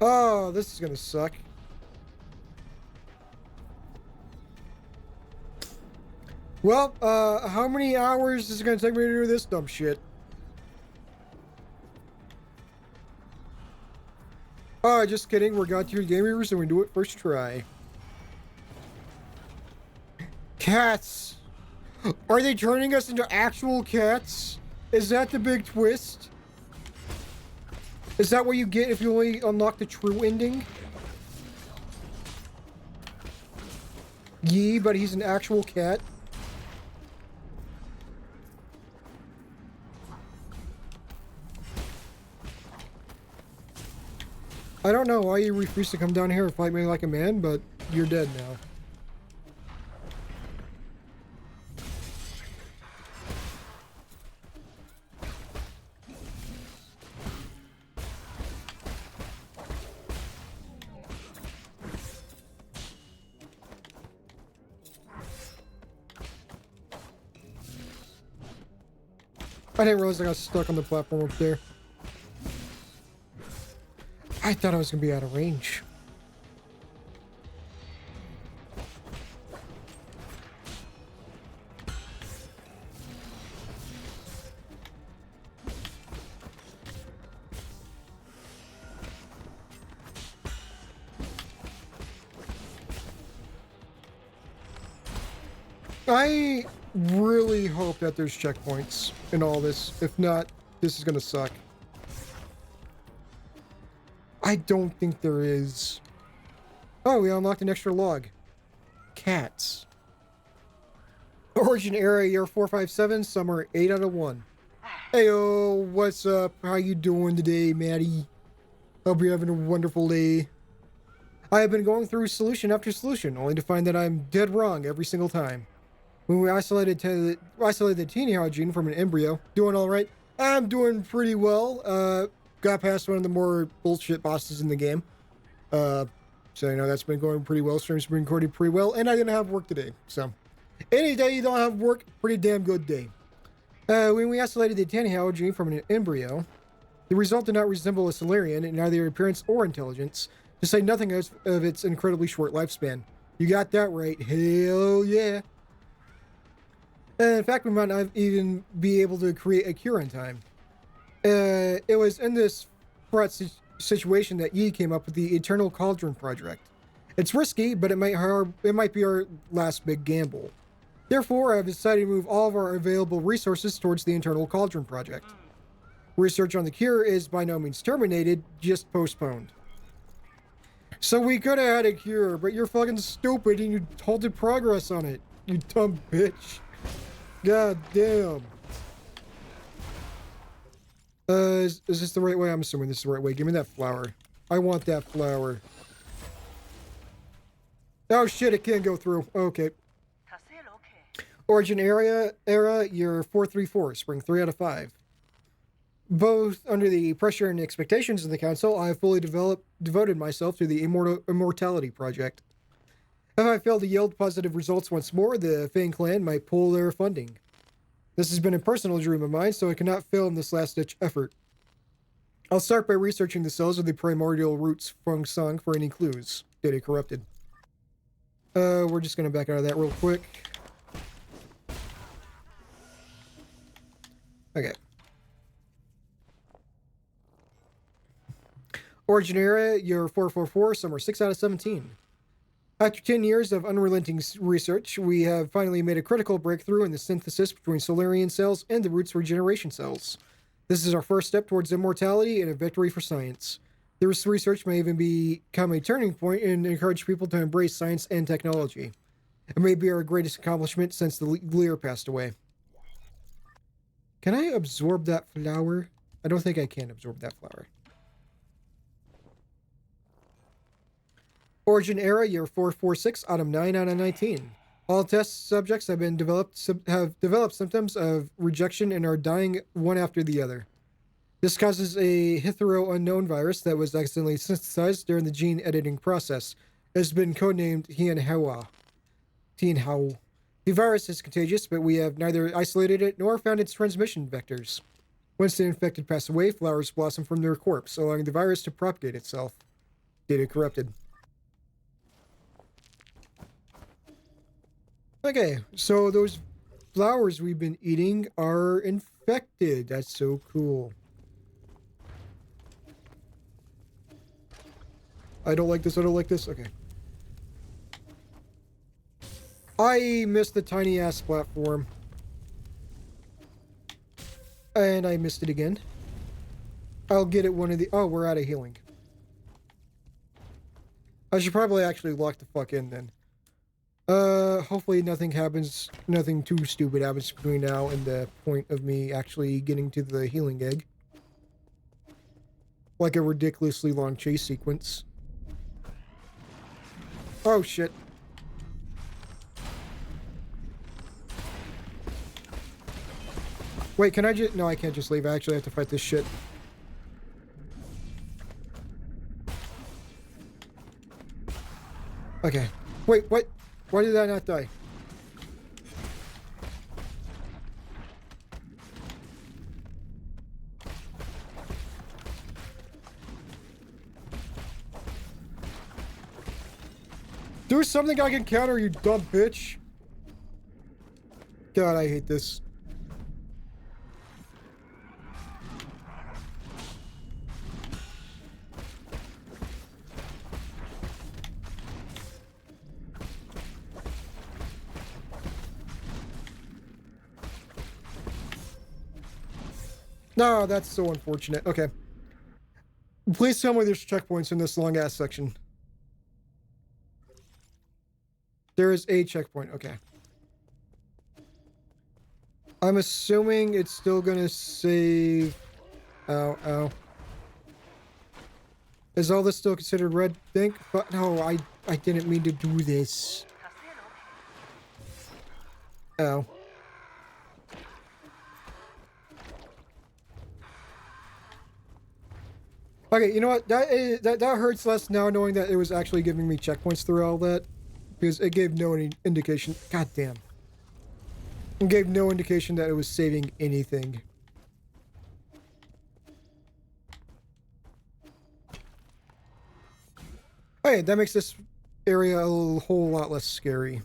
Oh, this is gonna suck. Well, how many hours is it gonna take me to do this dumb shit? Oh, just kidding. We're God tier gamers and we do it first try. Cats! Are they turning us into actual cats? Is that the big twist? Is that what you get if you only unlock the true ending? Yee, but he's an actual cat. I don't know why you refuse to come down here and fight me like a man, but you're dead now. I didn't realize I got stuck on the platform up there. I thought I was gonna be out of range. I really hope that there's checkpoints in all this. If not, this is gonna suck. I don't think there is. Oh, we unlocked an extra log. Cats. Origin area year 457, summer 8 out of 1. Heyo, what's up? How you doing today, Maddie? Hope you're having a wonderful day. I have been going through solution after solution, only to find that I'm dead wrong every single time. When we isolated the teeny gene from an embryo, doing all right. I'm doing pretty well. Got past one of the more bullshit bosses in the game. So you know that's been going pretty well. Stream's been recording pretty well, and I didn't have work today. So any day you don't have work, pretty damn good day. When we isolated the teeny gene from an embryo, the result did not resemble a Solarian in either appearance or intelligence, to say nothing of its incredibly short lifespan. You got that right. Hell yeah. In fact, we might not even be able to create a cure in time. It was in this fraught situation that Yi came up with the Eternal Cauldron project. It's risky, but it might be our last big gamble. Therefore, I've decided to move all of our available resources towards the Eternal Cauldron project. Research on the cure is by no means terminated, just postponed. So we could have had it here, but you're fucking stupid and you halted progress on it. You dumb bitch. God damn. Is this the right way? I'm assuming this is the right way. Give me that flower. I want that flower. Oh shit, it can't go through. Okay. Origin era, year 434, spring 3 out of 5. Both under the pressure and expectations of the council, I have fully devoted myself to the immortality project. If I fail to yield positive results once more, the Fang clan might pull their funding. This has been a personal dream of mine, so I cannot fail in this last-ditch effort. I'll start by researching the cells of the primordial roots Feng Song for any clues. Data corrupted. We're just gonna back out of that real quick. Okay. Origin era, year 444, summer 6 out of 17. After 10 years of unrelenting research, we have finally made a critical breakthrough in the synthesis between Solarian cells and the roots regeneration cells. This is our first step towards immortality and a victory for science. This research may even become a turning point and encourage people to embrace science and technology. It may be our greatest accomplishment since the Lear passed away. Can I absorb that flower? I don't think I can absorb that flower. Origin era, year 446, autumn 9 out of 19. All test subjects have developed symptoms of rejection and are dying one after the other. This causes a hetero-unknown virus that was accidentally synthesized during the gene editing process. It has been codenamed Tianhao. The virus is contagious, but we have neither isolated it nor found its transmission vectors. Once the infected pass away, flowers blossom from their corpse, allowing the virus to propagate itself. Data corrupted. Okay, so those flowers we've been eating are infected. That's so cool. I don't like this, I don't like this. Okay. I missed the tiny ass platform. And I missed it again. I'll get it one of the... Oh, we're out of healing. I should probably actually lock the fuck in then. Hopefully nothing too stupid happens between now and the point of me actually getting to the healing egg. Like a ridiculously long chase sequence. Oh shit. Wait, can I just... No, I can't just leave. I actually have to fight this shit. Okay. Wait, what? Why did I not die? Do something I can counter, you dumb bitch. God, I hate this. No, that's so unfortunate. Okay. Please tell me there's checkpoints in this long-ass section. There is a checkpoint. Okay. I'm assuming it's still gonna save... Ow, ow. Is all this still considered red ink? But no, I didn't mean to do this. Ow. Okay, you know what? That hurts less now knowing that it was actually giving me checkpoints through all that. Because it gave no indication. God damn. It gave no indication that it was saving anything. Okay, that makes this area a whole lot less scary.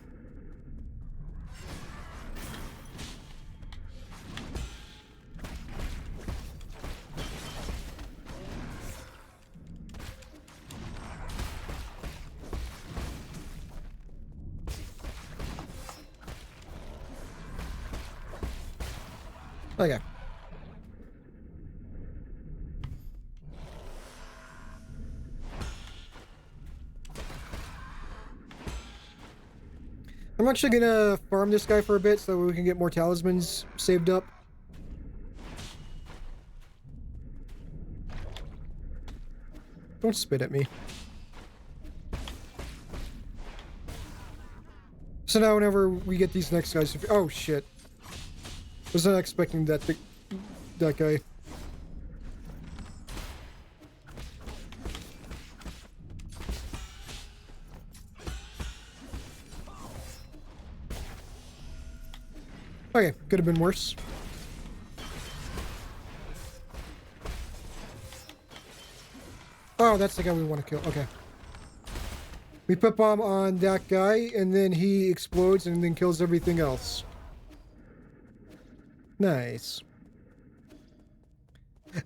Okay. I'm actually gonna farm this guy for a bit so we can get more talismans saved up. Don't spit at me. So now whenever we get these next guys... Oh, shit. Was not expecting that guy. Okay, could have been worse. Oh, that's the guy we want to kill. Okay. We put bomb on that guy, and then he explodes and then kills everything else. Nice.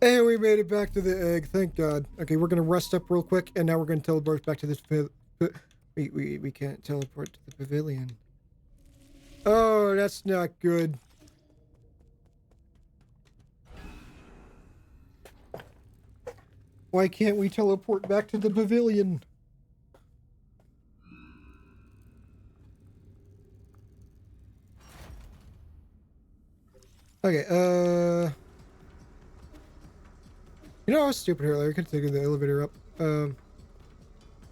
And we made it back to the egg, thank God. Okay, we're gonna rest up real quick, and now we're gonna teleport back to this we can't teleport to the pavilion. Oh, that's not good. Why can't we teleport back to the pavilion? Okay, you know, I was stupid earlier. I could have taken the elevator up.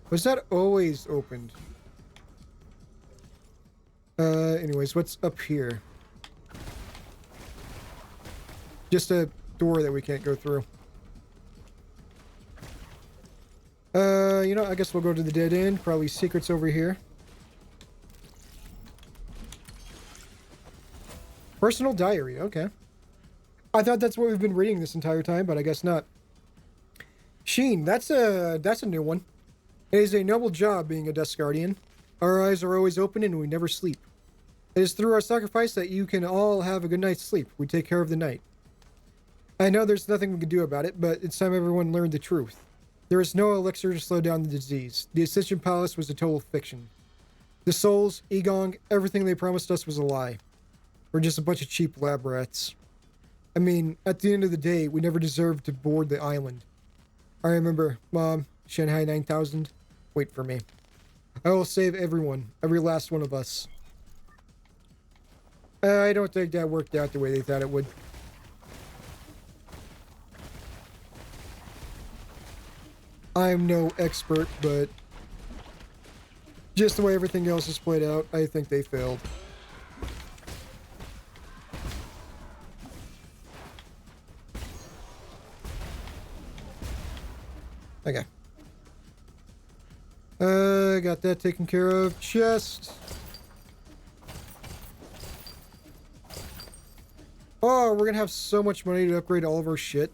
Was that always opened? Anyways, what's up here? Just a door that we can't go through. You know, I guess we'll go to the dead end. Probably secrets over here. Personal diary, okay. I thought that's what we've been reading this entire time, but I guess not. Sheen, that's a new one. It is a noble job being a Dust Guardian. Our eyes are always open and we never sleep. It is through our sacrifice that you can all have a good night's sleep. We take care of the night. I know there's nothing we can do about it, but it's time everyone learned the truth. There is no elixir to slow down the disease. The Ascension Palace was a total fiction. The souls, Egong, everything they promised us was a lie. We're just a bunch of cheap lab rats. I mean, at the end of the day, we never deserved to board the island. I remember, Mom, Shanghai 9000. Wait for me. I will save everyone, every last one of us. I don't think that worked out the way they thought it would. I'm no expert, but just the way everything else is played out, I think they failed. Okay. Got that taken care of. Chest. Oh, we're gonna have so much money to upgrade all of our shit.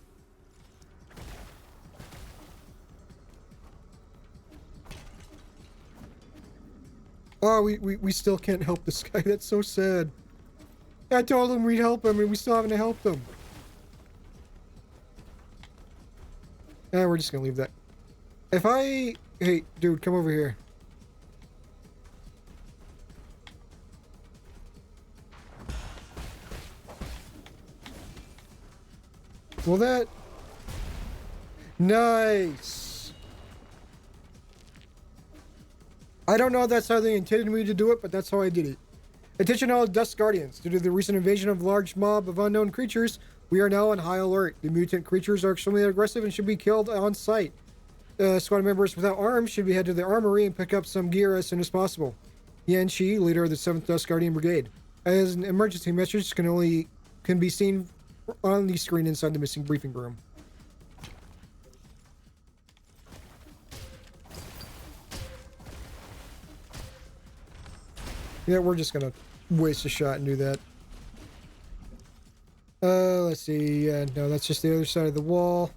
Oh, we still can't help this guy. That's so sad. I told him we'd help him, and we still haven't helped him. We're just gonna leave that. If I... Hey, dude, come over here. Well, that... Nice! I don't know if that's how they intended me to do it, but that's how I did it. Attention all Dust Guardians. Due to the recent invasion of a large mob of unknown creatures, we are now on high alert. The mutant creatures are extremely aggressive and should be killed on sight. Squad members without arms should be head to the armory and pick up some gear as soon as possible. Yan Shi, leader of the 7th Dust Guardian Brigade. As an emergency message can be seen on the screen inside the missing briefing room. Yeah, we're just gonna waste a shot and do that. Let's see. No, that's just the other side of the wall.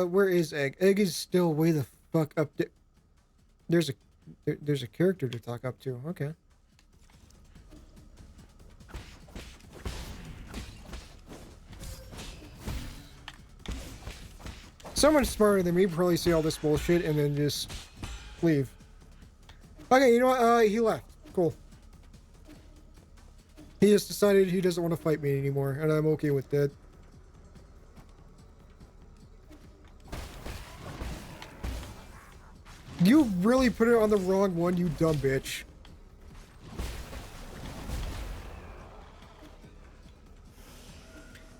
Where is Egg? Egg is still way the fuck up there. There's a character to talk up to. Okay. Someone smarter than me probably see all this bullshit and then just leave. Okay, you know what? He left. Cool. He just decided he doesn't want to fight me anymore, and I'm okay with that. You really put it on the wrong one, you dumb bitch.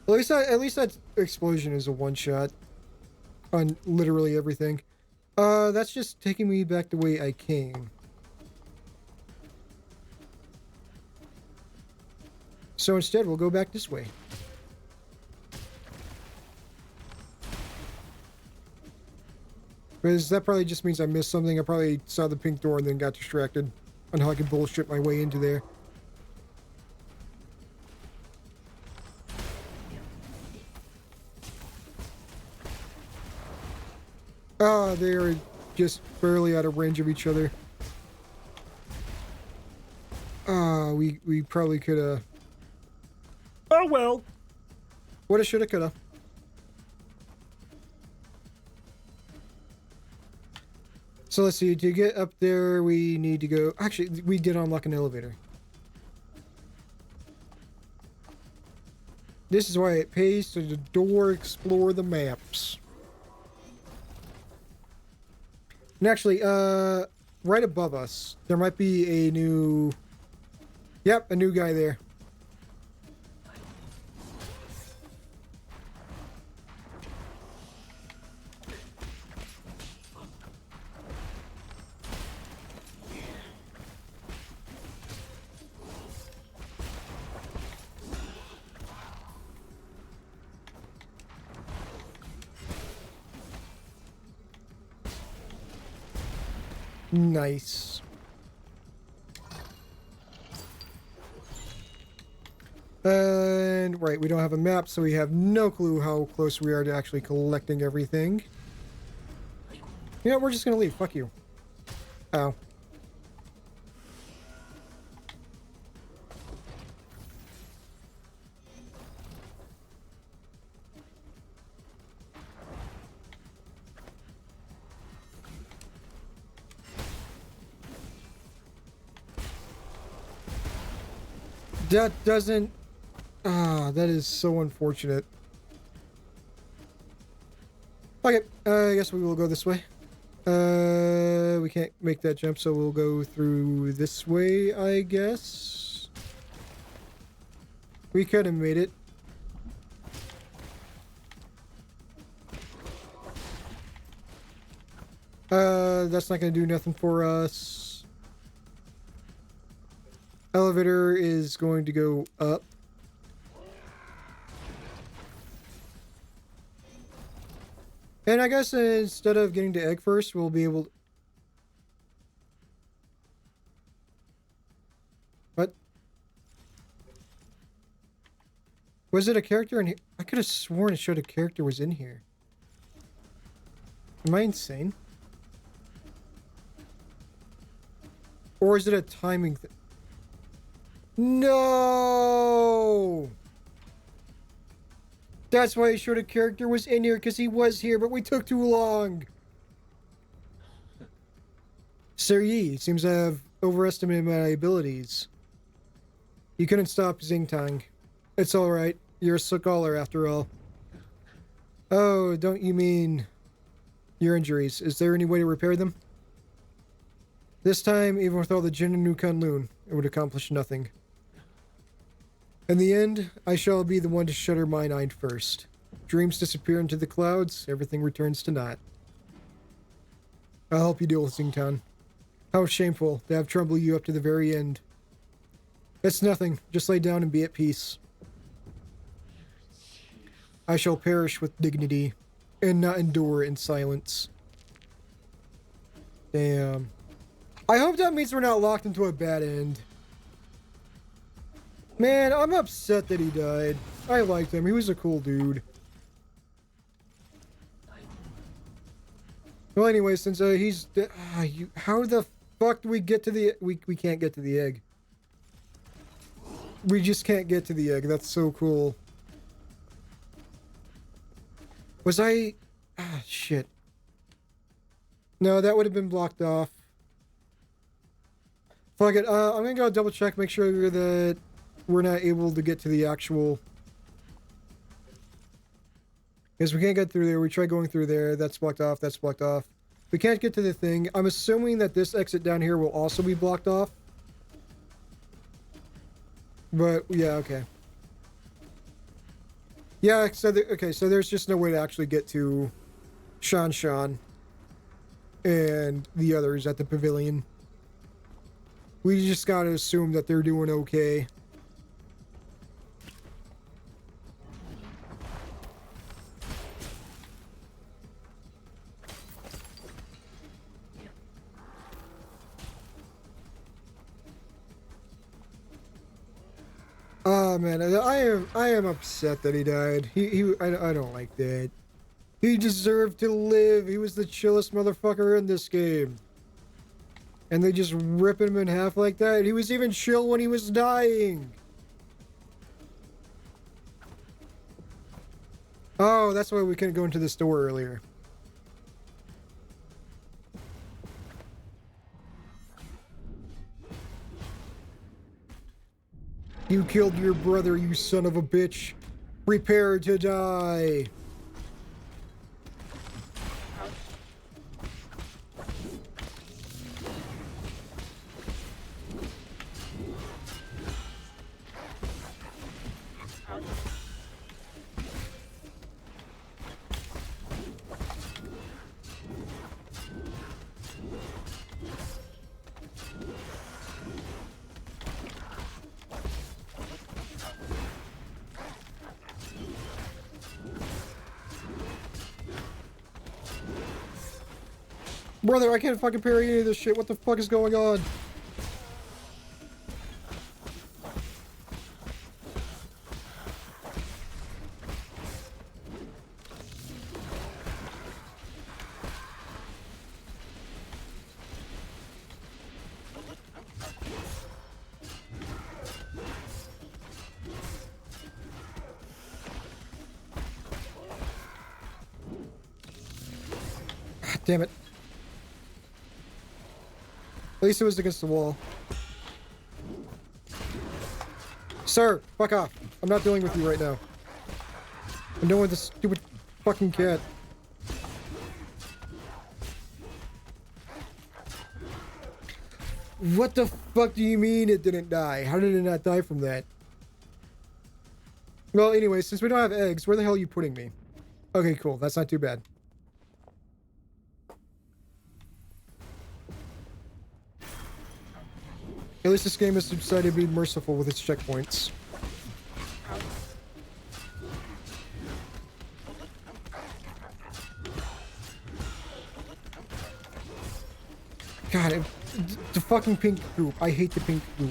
At least that explosion is a one-shot on literally everything. That's just taking me back the way I came. So instead, we'll go back this way. Because that probably just means I missed something. I probably saw the pink door and then got distracted on how I could bullshit my way into there. Ah, they are just barely out of range of each other. Ah, we probably could've... Oh well! Woulda, shoulda, coulda. So let's see, to get up there, we need to go... Actually, we did unlock an elevator. This is why it pays to the door explore the maps. And actually, right above us, there might be a new... Yep, a new guy there. Nice. And right, we don't have a map, so we have no clue how close we are to actually collecting everything. You know, we're just gonna leave. Fuck you. Ow. That doesn't... Ah, that is so unfortunate. Okay, I guess we will go this way. We can't make that jump, so we'll go through this way, I guess. We could have made it. That's not gonna do nothing for us. Elevator is going to go up. And I guess instead of getting to egg first, we'll be able to... What? Was it a character in here? I could have sworn it showed a character was in here. Am I insane? Or is it a timing thing? No! That's why he showed a character was in here, because he was here, but we took too long. Sir Yi seems to have overestimated my abilities. You couldn't stop Xingtang. It's alright. You're a scholar after all. Oh, don't you mean your injuries? Is there any way to repair them? This time, even with all the Jin and Nu Kunlun, it would accomplish nothing. In the end, I shall be the one to shudder mine-eyed first. Dreams disappear into the clouds, everything returns to naught. I'll help you deal with Xingtan. How shameful to have trouble you up to the very end. It's nothing, just lay down and be at peace. I shall perish with dignity, and not endure in silence. Damn. I hope that means we're not locked into a bad end. Man, I'm upset that he died. I liked him. He was a cool dude. Well, anyway, since he's... how the fuck do we get to the... We can't get to the egg. We just can't get to the egg. That's so cool. Was I... Ah, shit. No, that would have been blocked off. Fuck it. I'm gonna go double check, make sure that we're not able to get to the actual... Because we can't get through there. We tried going through there. That's blocked off. That's blocked off. We can't get to the thing. I'm assuming that this exit down here will also be blocked off. But, yeah, okay. Yeah, so, okay, so there's just no way to actually get to Shan and the others at the pavilion. We just gotta assume that they're doing okay. Oh man, I am upset that he died. I don't like that. He deserved to live. He was the chillest motherfucker in this game. And they just rip him in half like that. He was even chill when he was dying. Oh, that's why we couldn't go into the store earlier. You killed your brother, you son of a bitch. Prepare to die. Brother, I can't fucking parry any of this shit. What the fuck is going on? God damn it. At least it was against the wall. Sir, fuck off. I'm not dealing with you right now. I'm dealing with this stupid fucking cat. What the fuck do you mean it didn't die? How did it not die from that? Well, anyway, since we don't have eggs, where the hell are you putting me? Okay, cool. That's not too bad. At least this game has decided to be merciful with its checkpoints. God, the fucking pink goop. I hate the pink goop.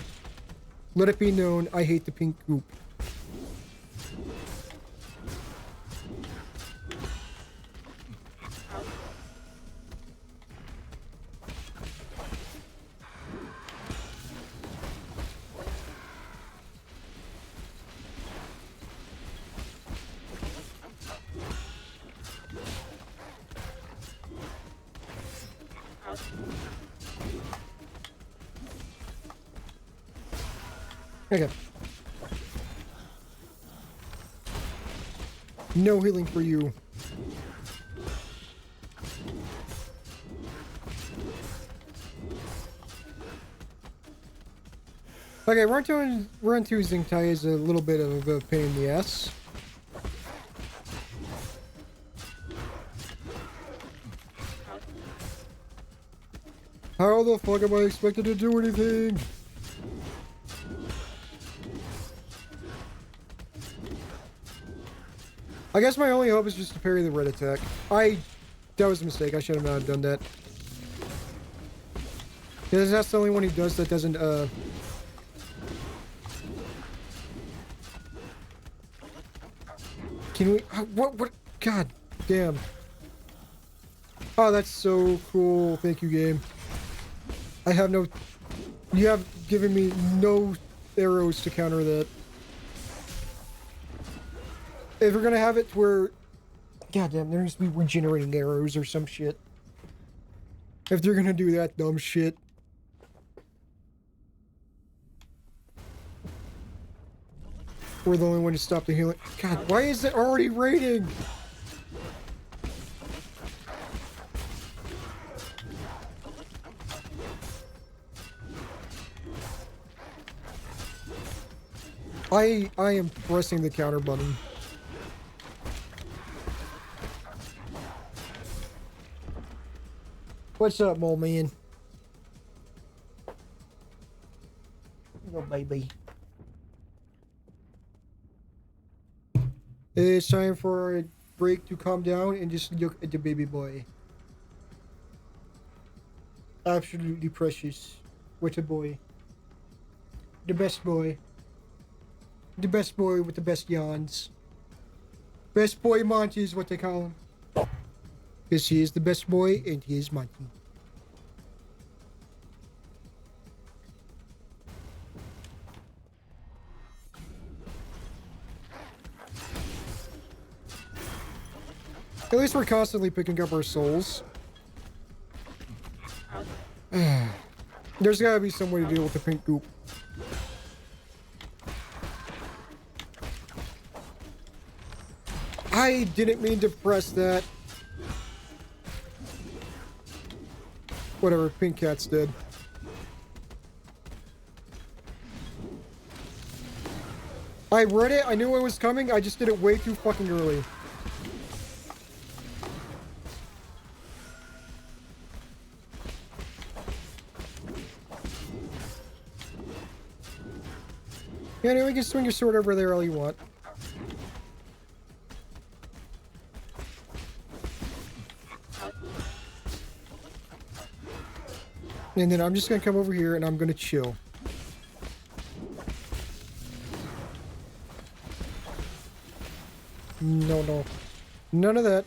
Let it be known, I hate the pink goop. Okay. No healing for you. Okay, run to Xingtai is a little bit of a pain in the ass. How the fuck am I expected to do anything? I guess my only hope is just to parry the red attack. That was a mistake. I should have not done that. Because that's the only one he does that doesn't, Can we, what, god damn. Oh, that's so cool. Thank you, game. I have no, you have given me no arrows to counter that. If we're gonna have it where, goddamn, there needs to be regenerating arrows or some shit. If they're gonna do that dumb shit. We're the only one to stop the healing. God, why is it already raining? I am pressing the counter button. What's up, mole man? Oh, baby. It's time for a break to calm down and just look at the baby boy. Absolutely precious. What a boy. The best boy. The best boy with the best yawns. Best boy Monty is what they call him. Because he is the best boy and he is Monty. At least we're constantly picking up our souls. There's gotta be some way to deal with the pink goop. I didn't mean to press that. Whatever, pink cat's dead. I read it, I knew it was coming, I just did it way too fucking early. Yeah, anyway, you can swing your sword over there all you want. And then I'm just gonna come over here and I'm gonna chill. No, no. None of that.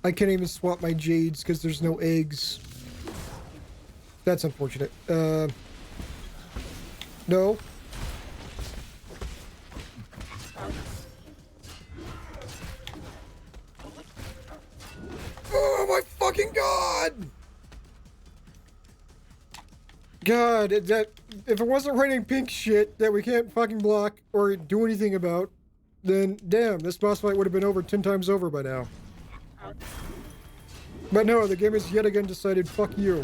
I can't even swap my jades because there's no eggs. That's unfortunate. No. Oh my fucking god! God, that if it wasn't raining pink shit that we can't fucking block or do anything about, then damn, this boss fight would have been over 10 times over by now. But no, the game has yet again decided, fuck you.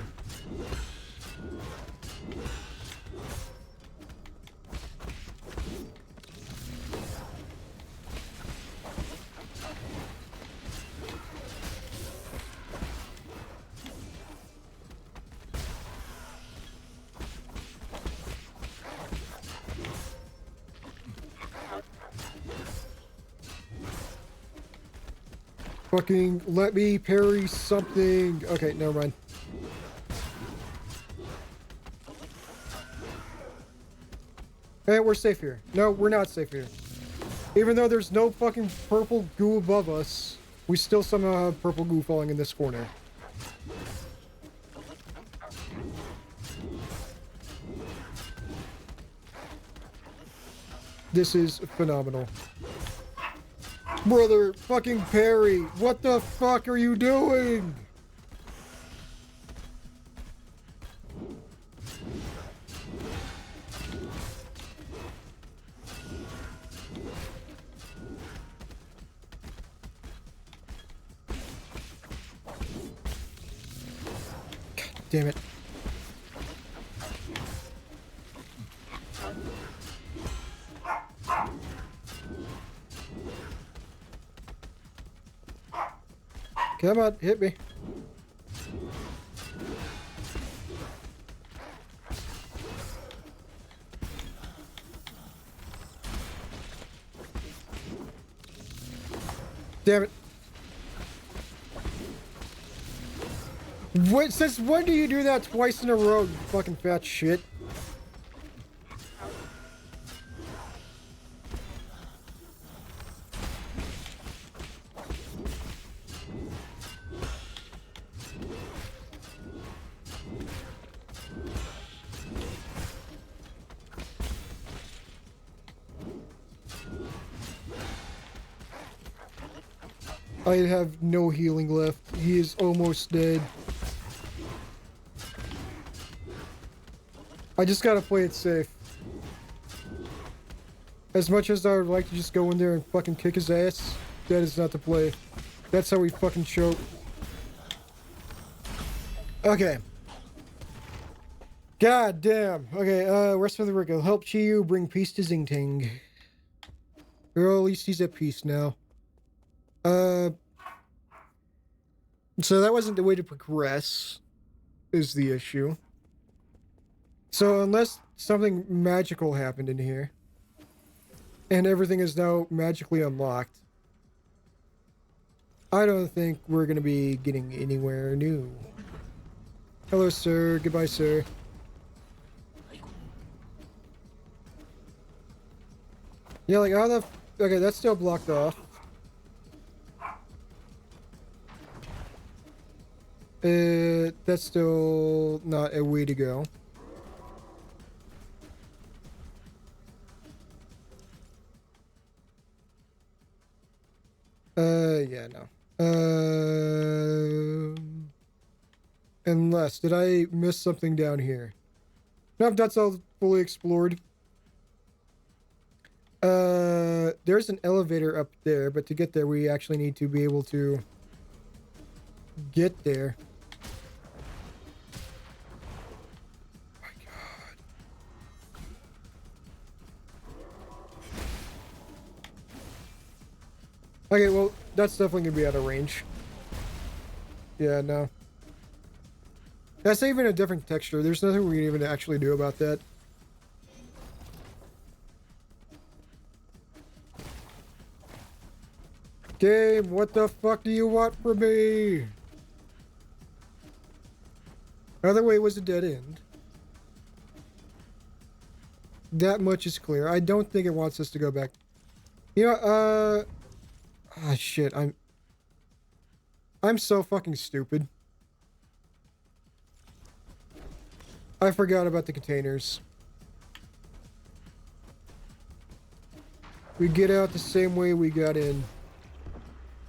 Fucking let me parry something. Okay, never mind. Hey, we're safe here. No, we're not safe here. Even though there's no fucking purple goo above us, we still somehow have purple goo falling in this corner. This is phenomenal. Brother, fucking parry, what the fuck are you doing? God damn it. Come on, hit me. Damn it. What, since when do you do that twice in a row, you fucking fat shit? I have no healing left. He is almost dead. I just gotta play it safe. As much as I would like to just go in there and fucking kick his ass, that is not the play. That's how we fucking choke. Okay. God damn. Okay, rest of the work. I'll help Chiyu bring peace to Xingting. Well, at least he's at peace now. So that wasn't the way to progress, is the issue. So unless something magical happened in here, and everything is now magically unlocked, I don't think we're gonna be getting anywhere new. Hello, sir. Goodbye, sir. Yeah, like, how the... Okay, that's still blocked off. That's still not a way to go. Yeah, no. Unless, did I miss something down here? Nope, that's all fully explored. There's an elevator up there, but to get there, we actually need to be able to get there. Oh my God. Okay, well, that's definitely gonna be out of range. Yeah, no. That's even a different texture. There's nothing we can even actually do about that. Game, what the fuck do you want from me? Other way was a dead end. That much is clear. I don't think it wants us to go back. You know, ah, shit, I'm so fucking stupid. I forgot about the containers. We get out the same way we got in.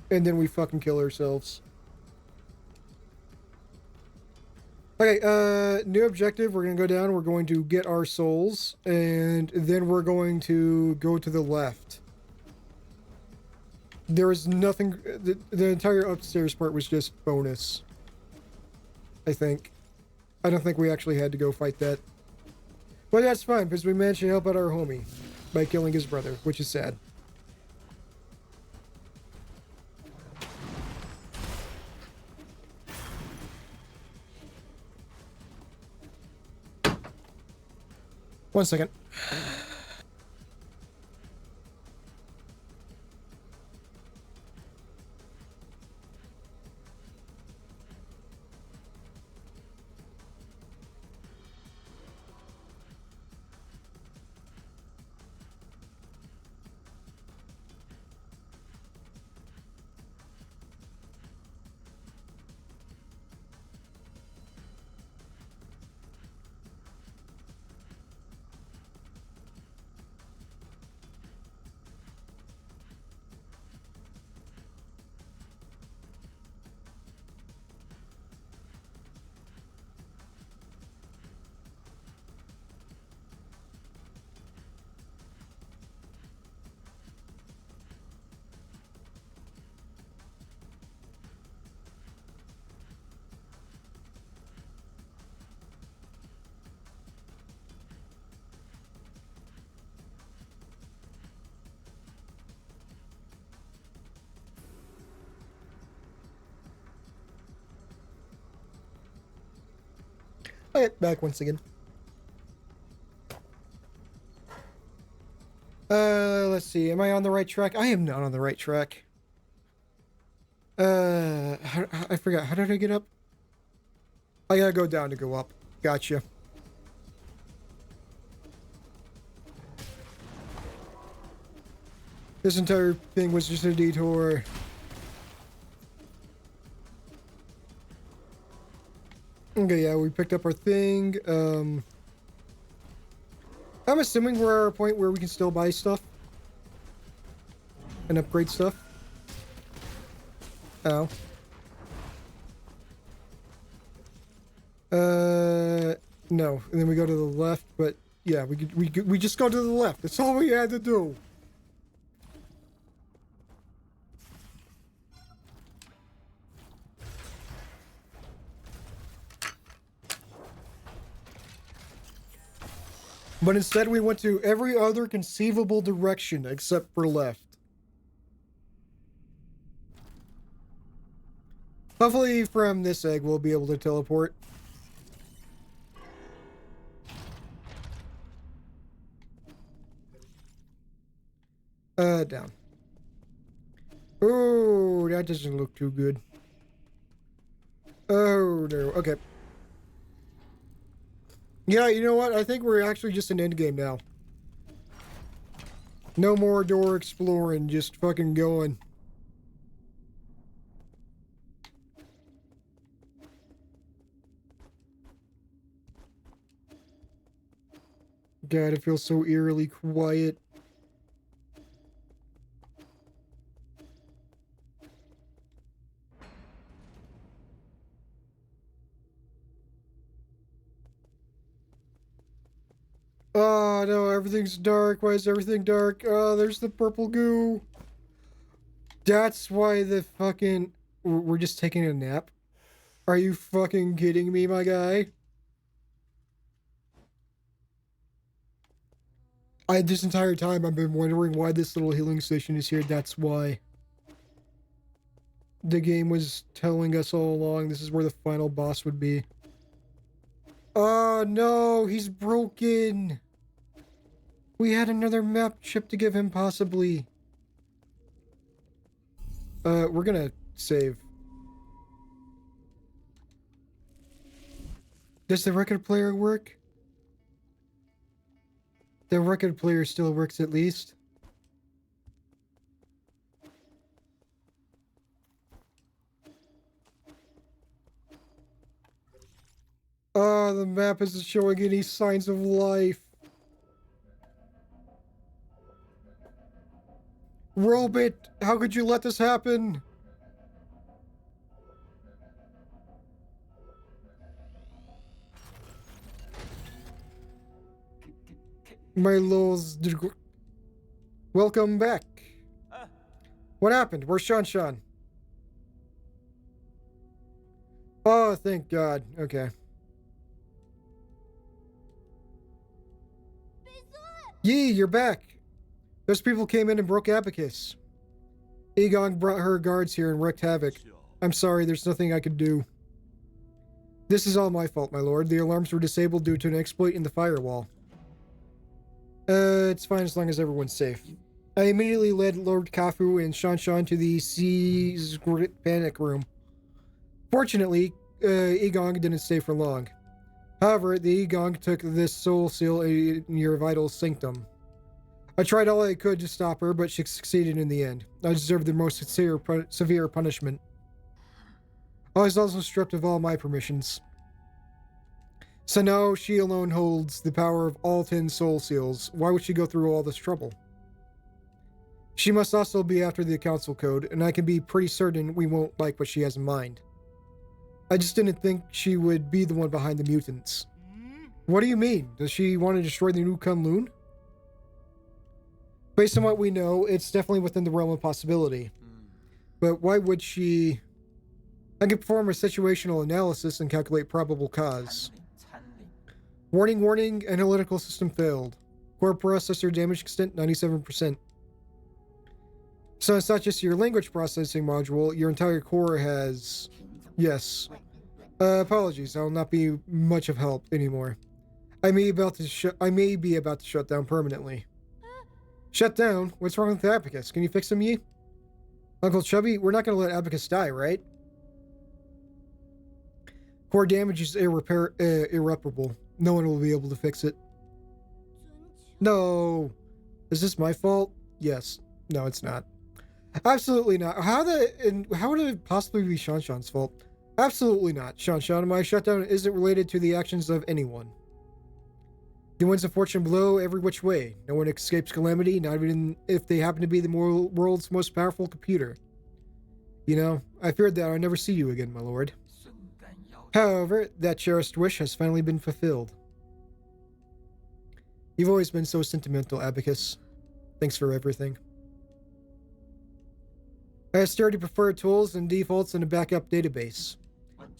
And then we fucking kill ourselves. Okay, new objective. We're gonna go down. We're going to get our souls. And then we're going to go to the left. There is nothing... The entire upstairs part was just bonus. I think. I don't think we actually had to go fight that. But that's fine, because we managed to help out our homie by killing his brother, which is sad. One second. Alright, back once again. Let's see. Am I on the right track? I am not on the right track. I forgot. How did I get up? I gotta go down to go up. Gotcha. This entire thing was just a detour. Okay, yeah, we picked up our thing. I'm assuming we're at a point where we can still buy stuff. And upgrade stuff. Oh. No, and then we go to the left, but yeah, we just go to the left. That's all we had to do. But instead we went to every other conceivable direction except for left. Hopefully from this egg we'll be able to teleport. Down. Oh, that doesn't look too good. Oh, no. Okay. Yeah, you know what? I think we're actually just an endgame now. No more door exploring, just fucking going. God, it feels so eerily quiet. Oh no, everything's dark. Why is everything dark? Oh, there's the purple goo. That's why the fucking... We're just taking a nap? Are you fucking kidding me, my guy? This entire time I've been wondering why this little healing station is here. That's why. The game was telling us all along this is where the final boss would be. Oh no, he's broken. We had another map chip to give him possibly. We're gonna save. Does the record player work? The record player still works at least. Oh, the map isn't showing any signs of life. Robit, how could you let this happen? My lulz. Welcome back. What happened? Where's Shan? Oh, thank God. Okay. Yee, you're back. Those people came in and broke Abacus. Egong brought her guards here and wreaked havoc. I'm sorry, there's nothing I could do. This is all my fault, my lord. The alarms were disabled due to an exploit in the firewall. It's fine as long as everyone's safe. I immediately led Lord Kafu and Shan to the Sea's panic room. Fortunately, Egong didn't stay for long. However, the Egong took this soul seal in your vital sanctum. I tried all I could to stop her, but she succeeded in the end. I deserved the most severe punishment. I was also stripped of all my permissions. So now she alone holds the power of all 10 soul seals. Why would she go through all this trouble? She must also be after the council code, and I can be pretty certain we won't like what she has in mind. I just didn't think she would be the one behind the mutants. What do you mean? Does she want to destroy the new Kunlun? Based on what we know, it's definitely within the realm of possibility. But why would she... I can perform a situational analysis and calculate probable cause. Warning, analytical system failed. Core processor damage extent 97%. So it's not just your language processing module, your entire core has... Yes. Apologies, I'll not be much of help anymore. I may be about to shut down permanently. Shut down? What's wrong with Abacus? Can you fix him, Yi? Uncle Chubby, we're not going to let Abacus die, right? Core damage is irreparable. No one will be able to fix it. No. Is this my fault? Yes. No, it's not. Absolutely not. How would it possibly be Shan's fault? Absolutely not. Shan, my shutdown isn't related to the actions of anyone. The winds of fortune blow every which way. No one escapes calamity, not even if they happen to be the world's most powerful computer. You know, I feared that I'd never see you again, my lord. However, that cherished wish has finally been fulfilled. You've always been so sentimental, Abacus. Thanks for everything. I have sturdy preferred tools and defaults in a backup database.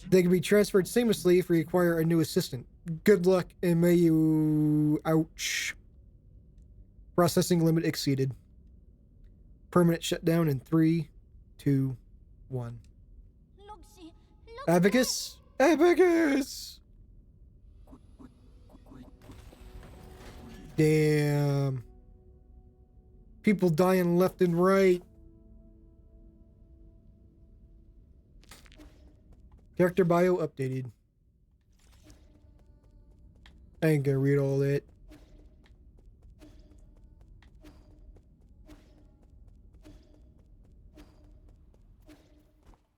They can be transferred seamlessly if we require a new assistant. Good luck and may you... Ouch. Processing limit exceeded. Permanent shutdown in 3, 2, 1. Abacus? Abacus! Damn. People dying left and right. Character bio updated. I ain't gonna read all that.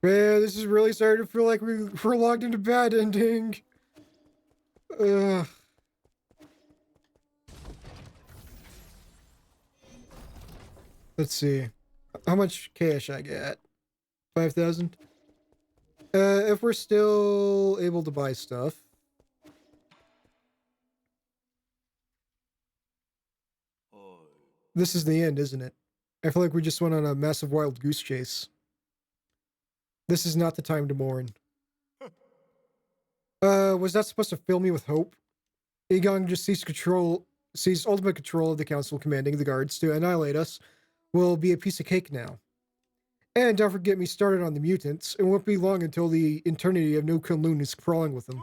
Man, this is really starting to feel like we're logged into bad ending. Ugh. Let's see. How much cash I got? 5,000? If we're still able to buy stuff. This is the end, isn't it? I feel like we just went on a massive wild goose chase. This is not the time to mourn. Was that supposed to fill me with hope? Egon just seized ultimate control of the council, commanding the guards to annihilate us. Will be a piece of cake now. And don't forget me started on the mutants. It won't be long until the eternity of New Kunlun is crawling with them.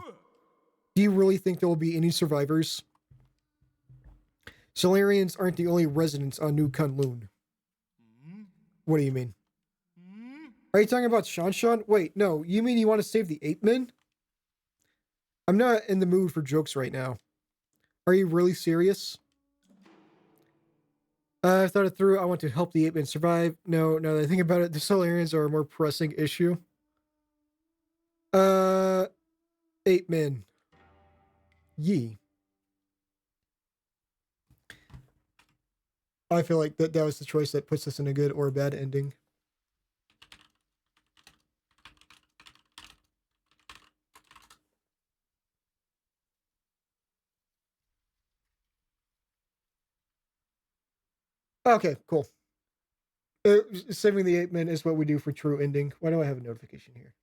Do you really think there will be any survivors? Solarians aren't the only residents on New Kunlun. What do you mean? Are you talking about Shanshan? Wait, no. You mean you want to save the ape men? I'm not in the mood for jokes right now. Are you really serious? I thought it through. I want to help the ape men survive. No, now that I think about it, the Solarians are a more pressing issue. Ape men. Yee. I feel like that was the choice that puts us in a good or a bad ending. Okay, cool. Saving the ape men is what we do for true ending. Why do I have a notification here?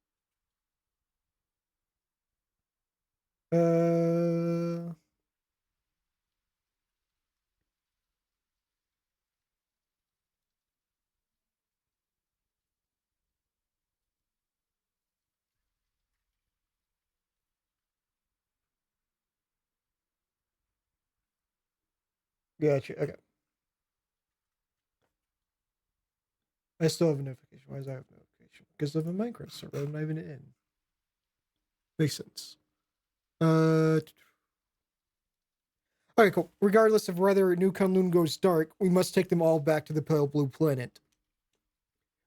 Gotcha. Okay. I still have a notification. Why does I have a notification? Because of a Minecraft server. I'm not even in. Makes sense. Okay, cool. Regardless of whether New Kunlun goes dark, we must take them all back to the pale blue planet.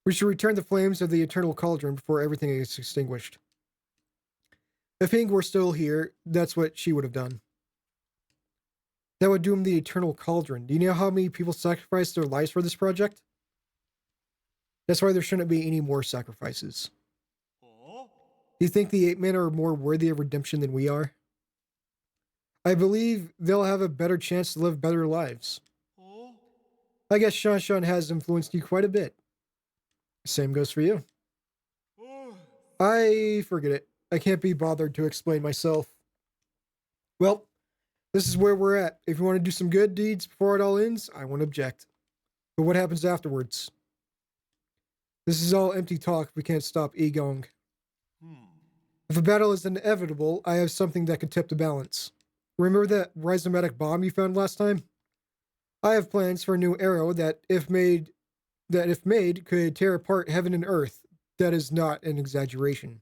We should return the flames of the eternal cauldron before everything is extinguished. If Hing were still here, that's what she would have done. That would doom the eternal cauldron. Do you know how many people sacrificed their lives for this project? That's why there shouldn't be any more sacrifices. Do you think the ape men are more worthy of redemption than we are? I believe they'll have a better chance to live better lives. I guess Shanshan has influenced you quite a bit. Same goes for you. I forget it. I can't be bothered to explain myself. Well, this is where we're at. If you want to do some good deeds before it all ends, I won't object. But what happens afterwards? This is all empty talk if we can't stop Egong. If a battle is inevitable, I have something that could tip the balance. Remember that rhizomatic bomb you found last time? I have plans for a new arrow that, if made, could tear apart heaven and earth. That is not an exaggeration.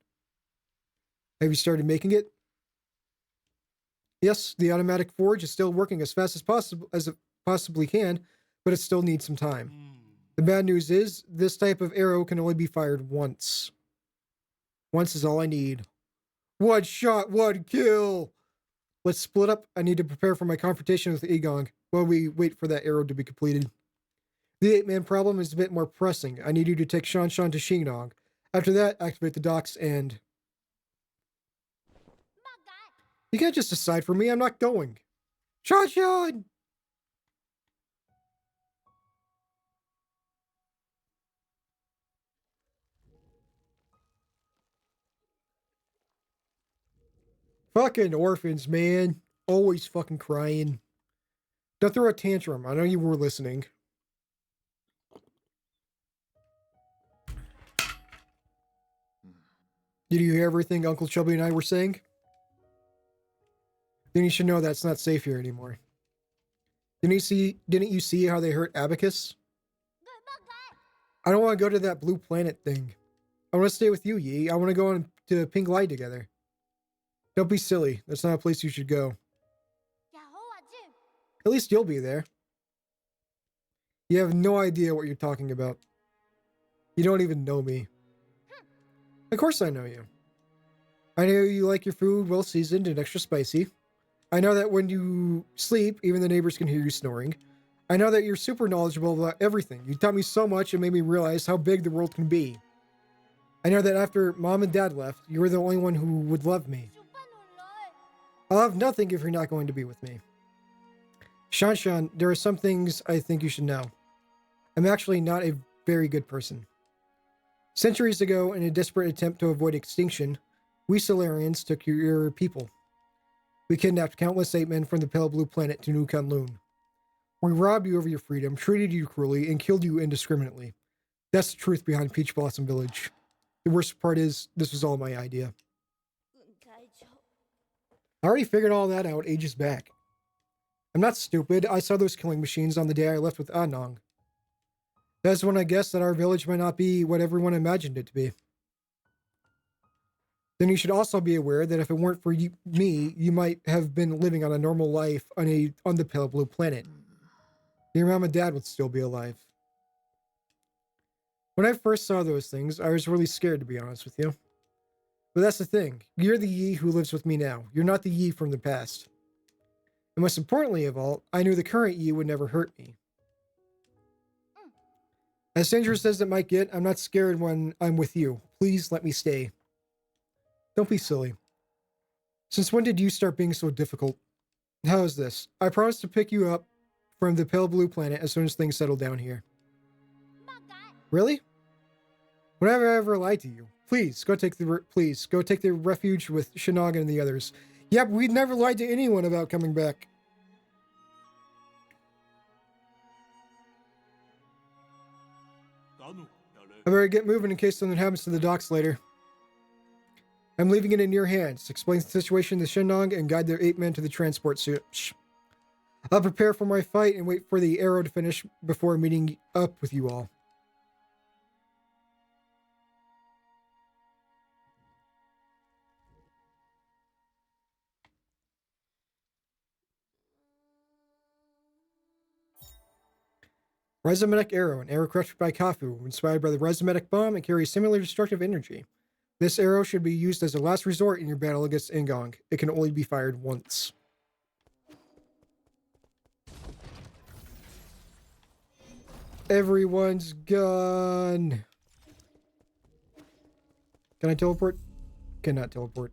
Have you started making it? Yes, the automatic forge is still working as fast as it possibly can, but it still needs some time. The bad news is, this type of arrow can only be fired once. Once is all I need. One shot, one kill! Let's split up. I need to prepare for my confrontation with Egong while we wait for that arrow to be completed. The ape-man problem is a bit more pressing. I need you to take Shanshan to Xingdong. After that, activate the docks and... You can't just decide for me. I'm not going. Shanshan! Fucking orphans, man. Always fucking crying. Don't throw a tantrum. I know you were listening. Did you hear everything Uncle Chubby and I were saying? Then you should know that's not safe here anymore. Didn't you see how they hurt Abacus? I don't want to go to that blue planet thing. I want to stay with you, Yi. I want to go on to Pink Light together. Don't be silly. That's not a place you should go. At least you'll be there. You have no idea what you're talking about. You don't even know me. Of course I know you. I know you like your food well seasoned and extra spicy. I know that when you sleep, even the neighbors can hear you snoring. I know that you're super knowledgeable about everything. You taught me so much and made me realize how big the world can be. I know that after Mom and Dad left, you were the only one who would love me. I'll have nothing if you're not going to be with me. Shanshan, there are some things I think you should know. I'm actually not a very good person. Centuries ago, in a desperate attempt to avoid extinction, we Solarians took your people. We kidnapped countless ape men from the pale blue planet to New Kunlun. We robbed you of your freedom, treated you cruelly, and killed you indiscriminately. That's the truth behind Peach Blossom Village. The worst part is, this was all my idea. I already figured all that out ages back. I'm not stupid. I saw those killing machines on the day I left with Anong. That's when I guessed that our village might not be what everyone imagined it to be. Then you should also be aware that if it weren't for me, you might have been living on a normal life on the pale blue planet. Your mom and dad would still be alive. When I first saw those things, I was really scared, to be honest with you. But that's the thing. You're the Yi who lives with me now. You're not the Yi from the past. And most importantly of all, I knew the current Yi would never hurt me. As dangerous as it might get, I'm not scared when I'm with you. Please let me stay. Don't be silly. Since when did you start being so difficult? How is this? I promise to pick you up from the pale blue planet as soon as things settle down here. Really? When have I ever lied to you? Please, go take the refuge with Shinaga and the others. Yep, we never lied to anyone about coming back. I better get moving in case something happens to the docks later. I'm leaving it in your hands. Explain the situation to Shinong and guide their 8 men to the transport suit. I'll prepare for my fight and wait for the arrow to finish before meeting up with you all. Rhizomatic Arrow, an arrow crafted by Kafu, inspired by the Rhizomatic Bomb and carries similar destructive energy. This arrow should be used as a last resort in your battle against Ingong. It can only be fired once. Everyone's gone. Can I teleport? Cannot teleport.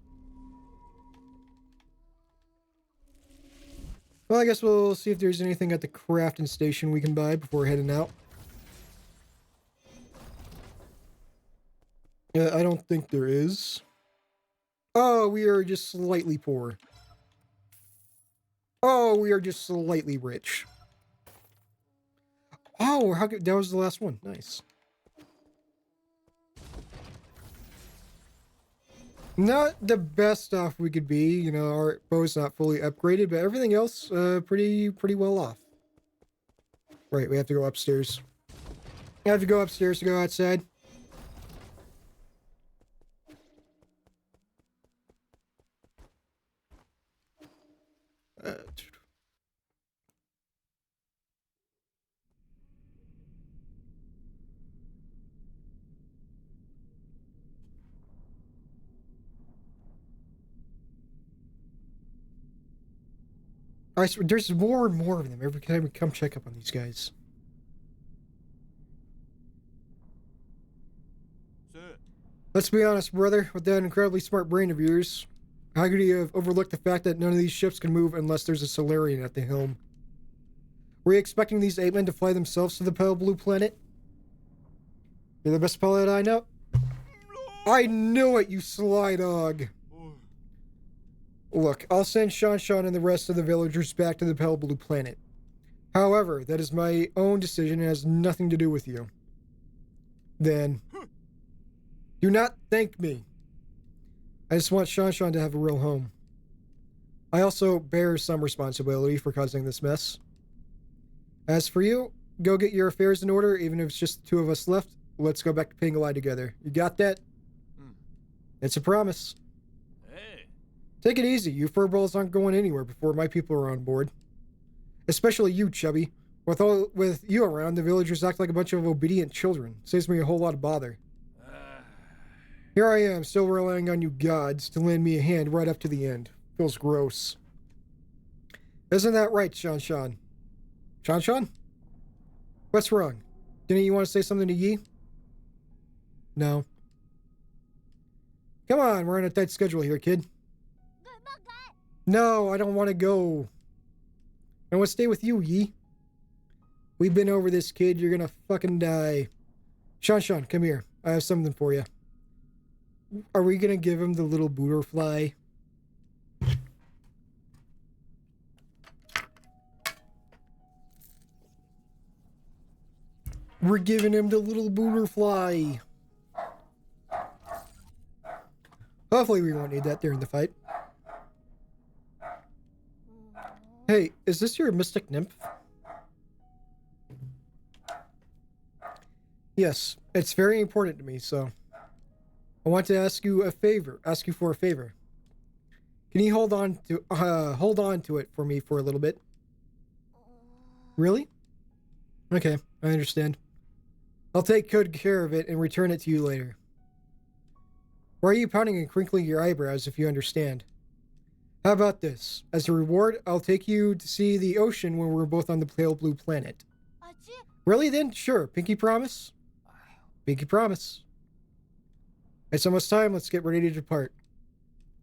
Well, I guess we'll see if there's anything at the crafting station we can buy before heading out. I don't think there is. Oh, we are just slightly poor. Oh, we are just slightly rich. Oh, how good, that was the last one. Nice. Not the best off we could be, you know, our bow's not fully upgraded, but everything else, pretty well off. Right, we have to go upstairs. I have to go upstairs to go outside. I swear, there's more and more of them every time we come check up on these guys. Let's be honest, brother. With that incredibly smart brain of yours, how could you have overlooked the fact that none of these ships can move unless there's a Solarian at the helm? Were you expecting these 8 men to fly themselves to the pale blue planet? You're the best pilot I know. I knew it, you sly dog. Look, I'll send Shanshan and the rest of the villagers back to the Pale Blue Planet. However, that is my own decision and has nothing to do with you. Then, do not thank me. I just want Shanshan to have a real home. I also bear some responsibility for causing this mess. As for you, go get your affairs in order, even if it's just the two of us left. Let's go back to Pingalai together. You got that? It's a promise. Hey. Take it easy. You furballs aren't going anywhere before my people are on board. Especially you, Chubby. With you around, the villagers act like a bunch of obedient children. Saves me a whole lot of bother. Here I am, still relying on you gods to lend me a hand right up to the end. Feels gross. Isn't that right, Shanshan? Shanshan? What's wrong? Didn't you want to say something to Yi? No. Come on, we're on a tight schedule here, kid. No, I don't want to go. I want to stay with you, Yi. We've been over this, kid. You're gonna fucking die. Shanshan, come here. I have something for you. Are we gonna give him the little butterfly? We're giving him the little butterfly. Hopefully we won't need that during the fight. Hey, is this your mystic nymph? Yes, it's very important to me, so I want to ask you for a favor. Can you hold on to it for me for a little bit? Really? Okay, I understand. I'll take good care of it and return it to you later. Why are you pouting and crinkling your eyebrows if you understand? How about this? As a reward, I'll take you to see the ocean when we're both on the Pale Blue Planet. Really then? Sure. Pinky promise? Pinky promise. It's almost time. Let's get ready to depart.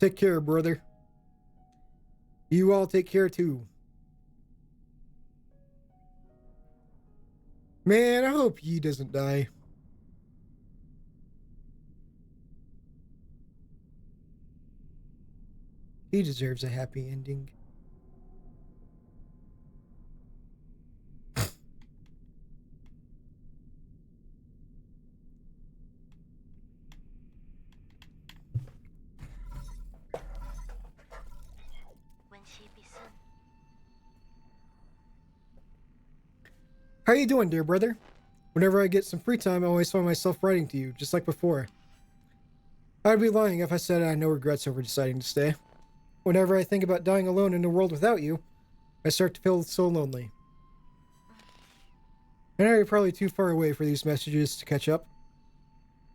Take care, brother. You all take care too. Man, I hope he doesn't die. He deserves a happy ending. How you doing, dear brother? Whenever I get some free time, I always find myself writing to you, just like before. I'd be lying if I said I had no regrets over deciding to stay. Whenever I think about dying alone in a world without you, I start to feel so lonely. I know you're probably too far away for these messages to catch up.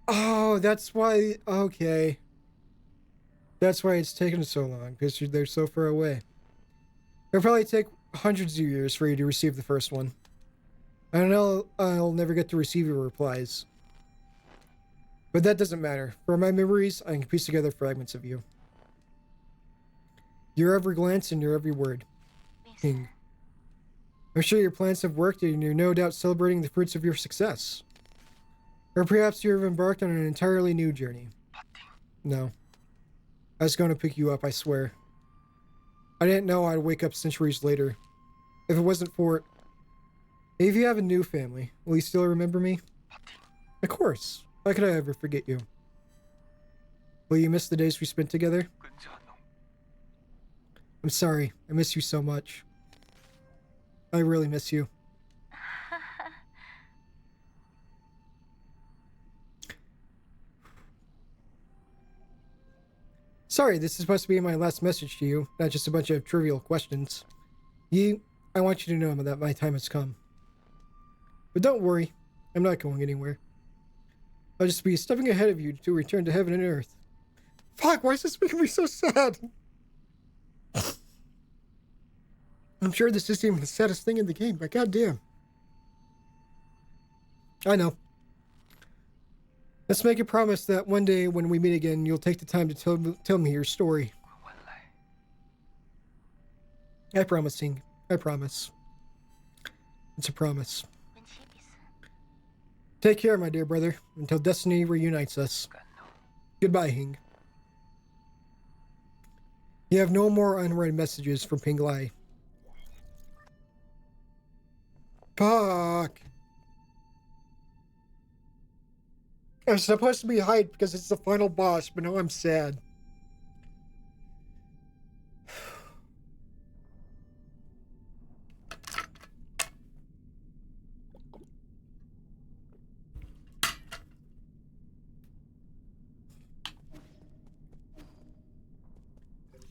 Oh, that's why... Okay. That's why it's taken so long, because they're so far away. It'll probably take hundreds of years for you to receive the first one. I know I'll never get to receive your replies. But that doesn't matter. For my memories, I can piece together fragments of you. Your every glance and your every word. King. I'm sure your plans have worked and you're no doubt celebrating the fruits of your success. Or perhaps you have embarked on an entirely new journey. No. I was going to pick you up, I swear. I didn't know I'd wake up centuries later. If it wasn't for... If you have a new family, will you still remember me? Of course. Why could I ever forget you? Will you miss the days we spent together? I'm sorry. I miss you so much. I really miss you. Sorry, this is supposed to be my last message to you, not just a bunch of trivial questions. Yi, I want you to know that my time has come. But don't worry, I'm not going anywhere. I'll just be stepping ahead of you to return to heaven and earth. Fuck, why is this making me so sad? I'm sure this isn't even the saddest thing in the game, but goddamn. I know. Let's make a promise that one day when we meet again, you'll take the time to tell me your story. I promise, Hing. I promise. It's a promise. Take care, my dear brother, until destiny reunites us. Goodbye, Hing. You have no more unread messages from Pinglai. Fuck. I was supposed to be hyped because it's the final boss, but now I'm sad.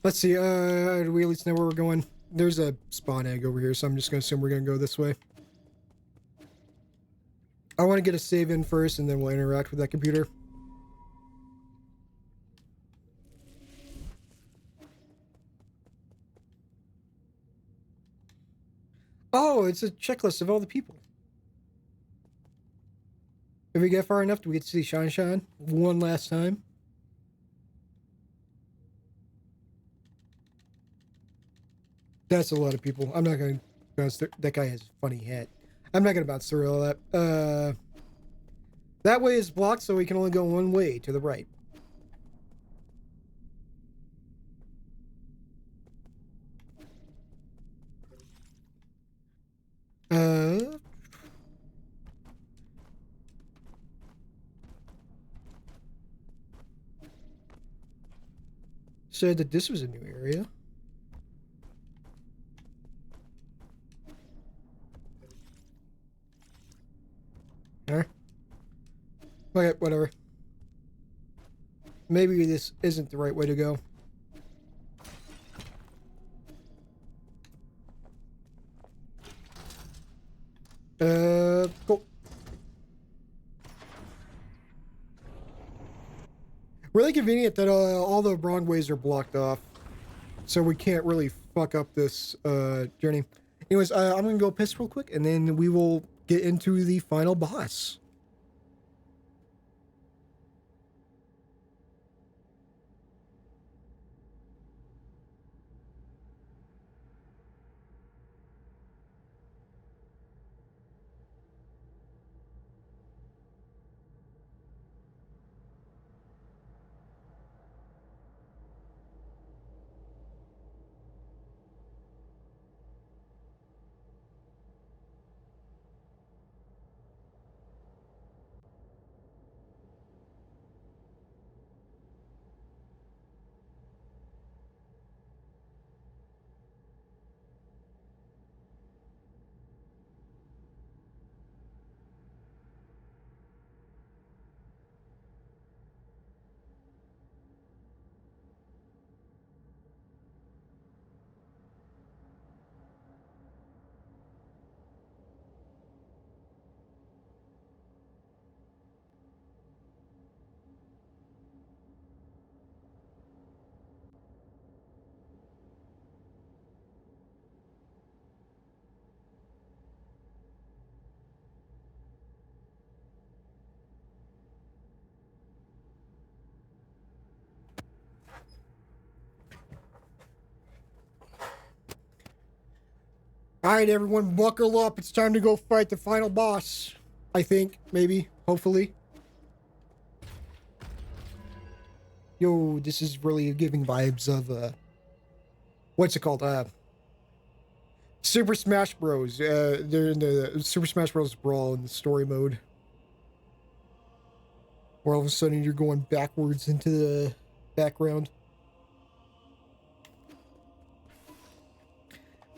Let's see, do we at least know where we're going? There's a spawn egg over here, so I'm just gonna assume we're gonna go this way. I want to get a save in first, and then we'll interact with that computer. Oh, it's a checklist of all the people. If we get far enough, do we get to see Shan one last time? That's a lot of people. I'm not gonna bounce through. That guy has a funny hat. I'm not gonna bounce through all that. That way is blocked, so we can only go one way to the right. Said that this was a new area. Huh? Okay, whatever. Maybe this isn't the right way to go. Cool. Really convenient that all the wrong ways are blocked off, so we can't really fuck up this journey. Anyways, I'm gonna go piss real quick, and then we will get into the final boss. Alright, everyone, buckle up. It's time to go fight the final boss. I think, maybe, hopefully. Yo, this is really giving vibes of, what's it called? Super Smash Bros. They're in the Super Smash Bros. Brawl in the story mode. Where all of a sudden you're going backwards into the background.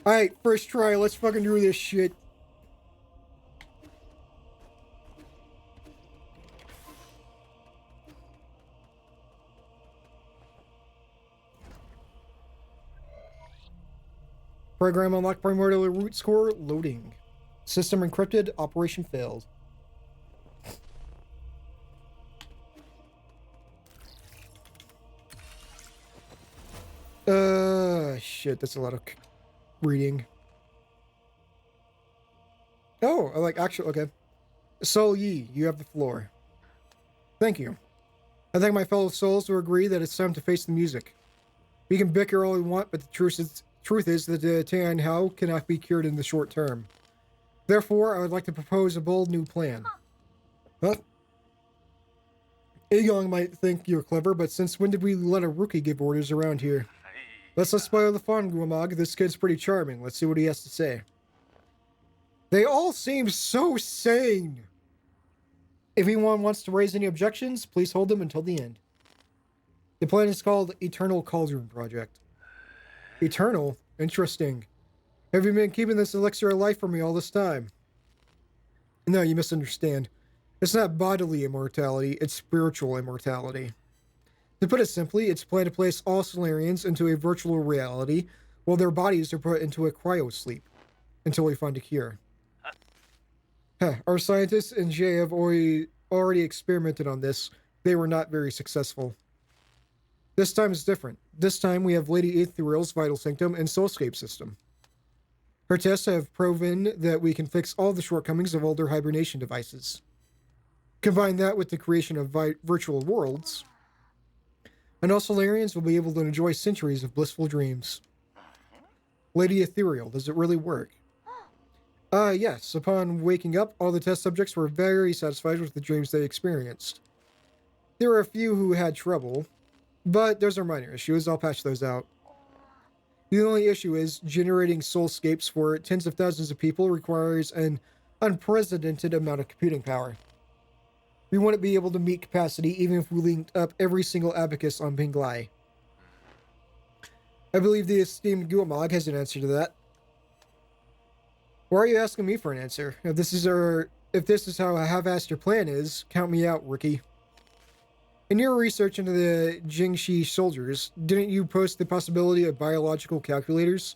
Alright, first try. Let's fucking do this shit. Program unlocked, primordial root score loading. System encrypted, operation failed. Shit, that's a lot of reading. Oh, I like actual, okay. Soul Yi, you have the floor. Thank you. I think my fellow souls will agree that it's time to face the music. We can bicker all we want, but the truth is that Tian Hao cannot be cured in the short term. Therefore, I would like to propose a bold new plan. Huh? Young might think you're clever, but since when did we let a rookie give orders around here? Let's not spoil the fun, Guamag. This kid's pretty charming. Let's see what he has to say. They all seem so sane. If anyone wants to raise any objections, please hold them until the end. The plan is called Eternal Cauldron Project. Eternal? Interesting. Have you been keeping this elixir alive for me all this time? No, you misunderstand. It's not bodily immortality, it's spiritual immortality. To put it simply, it's planned to place all Solarians into a virtual reality while their bodies are put into a cryosleep until we find a cure. Our scientists and Jay have already experimented on this. They were not very successful. This time is different. This time we have Lady Ethereal's vital sanctum and soulscape system. Her tests have proven that we can fix all the shortcomings of older hibernation devices. Combine that with the creation of virtual worlds, and all Solarians will be able to enjoy centuries of blissful dreams. Lady Ethereal, does it really work? Yes. Upon waking up, all the test subjects were very satisfied with the dreams they experienced. There were a few who had trouble, but those are minor issues. I'll patch those out. The only issue is generating soulscapes for tens of thousands of people requires an unprecedented amount of computing power. We wouldn't be able to meet capacity even if we linked up every single abacus on Pinglai. I believe the esteemed Guamag has an answer to that. Why are you asking me for an answer? If this is how half-assed your plan is, count me out, rookie. In your research into the Jingxi soldiers, didn't you post the possibility of biological calculators?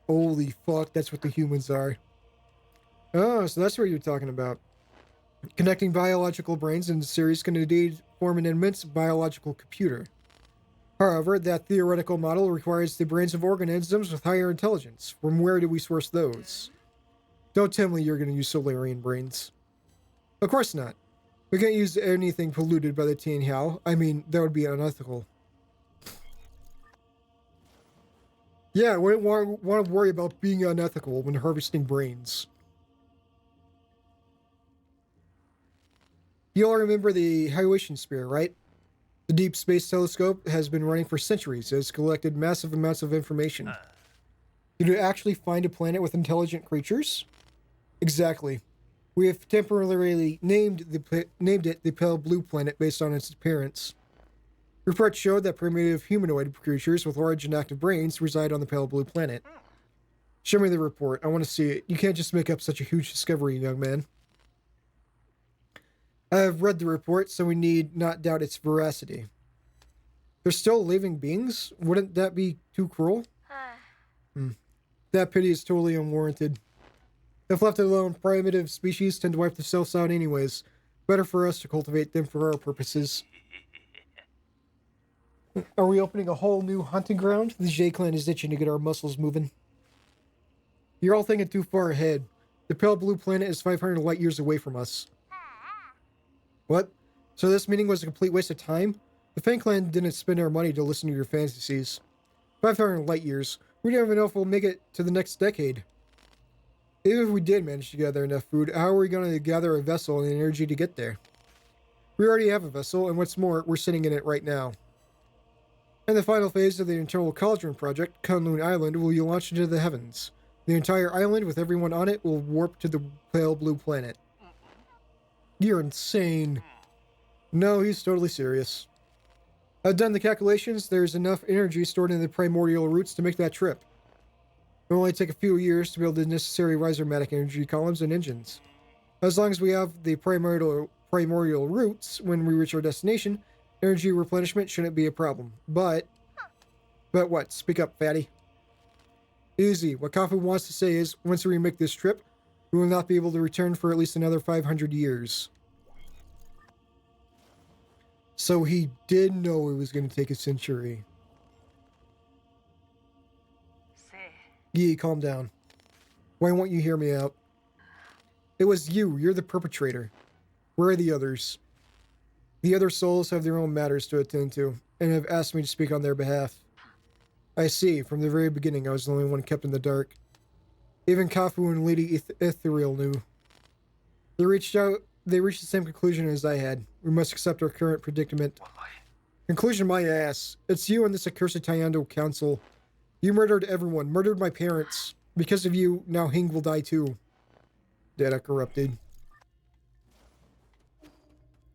Holy fuck, that's what the humans are. Oh, so that's what you're talking about. Connecting biological brains into series can indeed form an immense biological computer. However, that theoretical model requires the brains of organisms with higher intelligence. From where do we source those? Don't tell me you're going to use Solarian brains. Of course not. We can't use anything polluted by the Tianhao. I mean, that would be unethical. Yeah, we don't want to worry about being unethical when harvesting brains. You all remember the Hyuatian Spear, right? The Deep Space Telescope has been running for centuries. It has collected massive amounts of information. Did you actually find a planet with intelligent creatures? Exactly. We have temporarily named it the Pale Blue Planet based on its appearance. Reports showed that primitive humanoid creatures with large and active brains reside on the Pale Blue Planet. Show me the report. I want to see it. You can't just make up such a huge discovery, young man. I have read the report, so we need not doubt its veracity. They're still living beings? Wouldn't that be too cruel? That pity is totally unwarranted. If left alone, primitive species tend to wipe themselves out anyways. Better for us to cultivate them for our purposes. Are we opening a whole new hunting ground? The J-Clan is itching to get our muscles moving. You're all thinking too far ahead. The Pale Blue Planet is 500 light years away from us. What? So this meeting was a complete waste of time? The Fang Clan didn't spend our money to listen to your fantasies. 500 light years. We don't even know if we'll make it to the next decade. Even if we did manage to gather enough food, how are we going to gather a vessel and the energy to get there? We already have a vessel, and what's more, we're sitting in it right now. In the final phase of the Eternal Cauldron Project, Kunlun Island will be launched into the heavens. The entire island, with everyone on it, will warp to the Pale Blue Planet. You're insane. No, he's totally serious. I've done the calculations. There's enough energy stored in the primordial roots to make that trip. It will only take a few years to build the necessary rhizomatic energy columns and engines. As long as we have the primordial roots when we reach our destination, energy replenishment shouldn't be a problem. But what? Speak up, fatty. Easy. What Kafu wants to say is, once we make this trip, we will not be able to return for at least another 500 years. So he did know it was going to take a century. Yi, calm down. Why won't you hear me out? It was you. You're the perpetrator. Where are the others? The other souls have their own matters to attend to, and have asked me to speak on their behalf. I see. From the very beginning, I was the only one kept in the dark. Even Kafu and Lady Ethereal knew. They reached the same conclusion as I had. We must accept our current predicament. Conclusion my ass. It's you and this accursed Tayando Council You murdered everyone. Murdered my parents. Because of you, now Hing will die too. Data corrupted.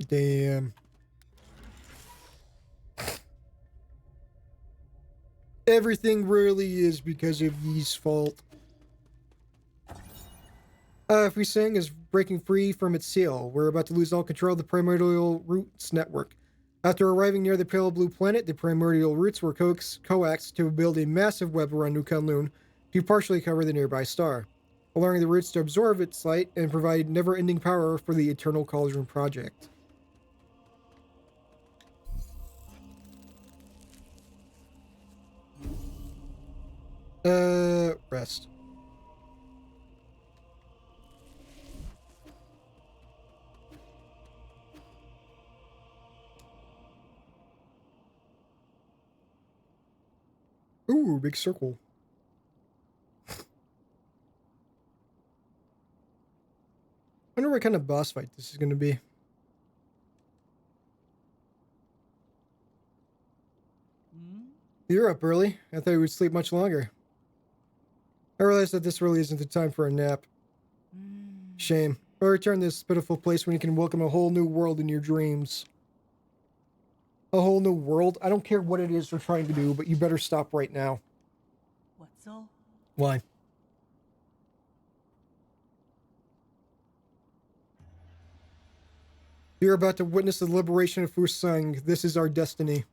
Damn. Everything really is because of Yi's fault. If we sing is breaking free from its seal. We're about to lose all control of the primordial roots network. After arriving near the pale blue planet, the primordial roots were coaxed to build a massive web around New Kunlun to partially cover the nearby star, allowing the roots to absorb its light and provide never-ending power for the Eternal Cauldron project. Rest. Ooh, big circle. I wonder what kind of boss fight this is going to be. You're up early. I thought you would sleep much longer. I realize that this really isn't the time for a nap. Shame. I'll return to this pitiful place when you can welcome a whole new world in your dreams. A whole new world? I don't care what it is you're trying to do, but you better stop right now. What's all? Why? You're about to witness the liberation of Fusang. This is our destiny.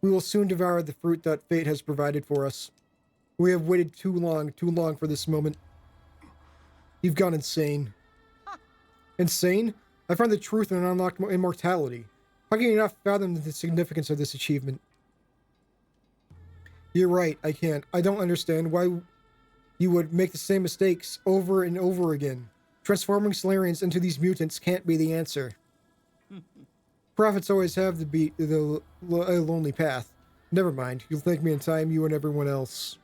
We will soon devour the fruit that fate has provided for us. We have waited too long for this moment. You've gone insane. Insane? I found the truth and unlocked immortality. How can you not fathom the significance of this achievement? You're right, I can't. I don't understand why you would make the same mistakes over and over again. Transforming Solarians into these mutants can't be the answer. Prophets always have the lonely path. Never mind, you'll thank me in time, you and everyone else.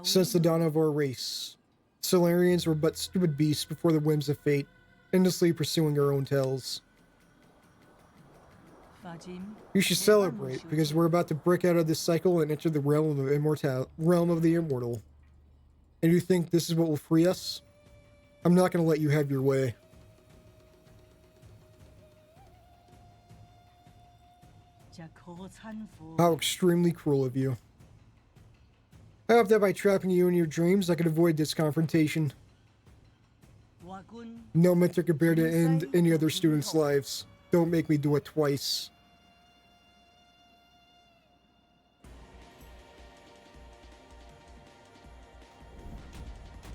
Since the dawn of our race, Solarians were but stupid beasts before the whims of fate, endlessly pursuing our own tails. You should celebrate, because we're about to break out of this cycle and enter the realm of the immortal. And you think this is what will free us? I'm not going to let you have your way. How extremely cruel of you. I hope that by trapping you in your dreams, I could avoid this confrontation. No mentor could bear to end any other students' lives. Don't make me do it twice.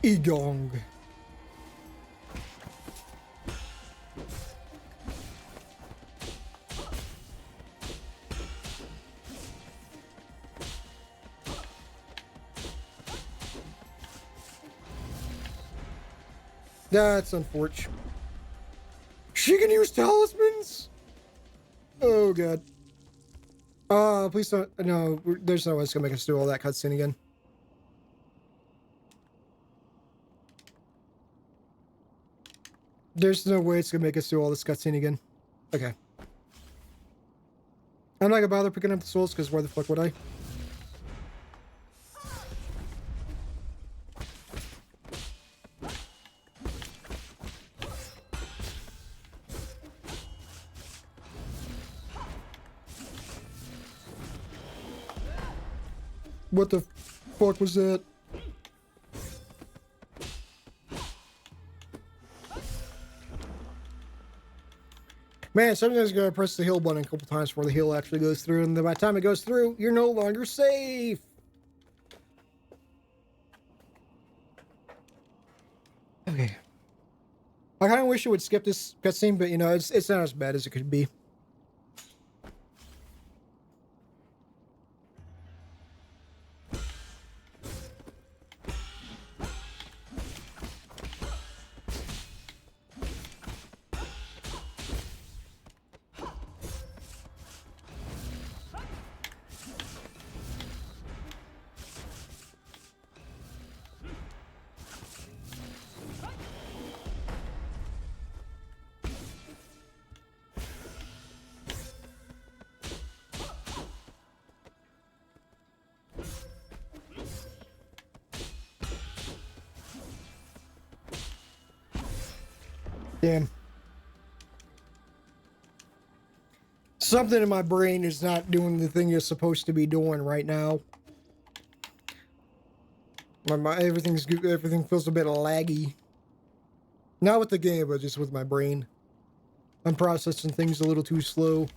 Igong. That's unfortunate. She can use talismans? Oh god. Please don't. No, there's no way it's gonna make us do all that cutscene again. There's no way it's gonna make us do all this cutscene again. Okay. I'm not gonna bother picking up the souls because why the fuck would I? What the fuck was that? Man, sometimes you gotta press the heal button a couple times before the heal actually goes through, and then by the time it goes through, you're no longer safe. Okay. I kind of wish it would skip this cutscene, but you know, it's not as bad as it could be. Damn. Something in my brain is not doing the thing it's supposed to be doing right now. Everything feels a bit laggy. Not with the game, but just with my brain. I'm processing things a little too slow.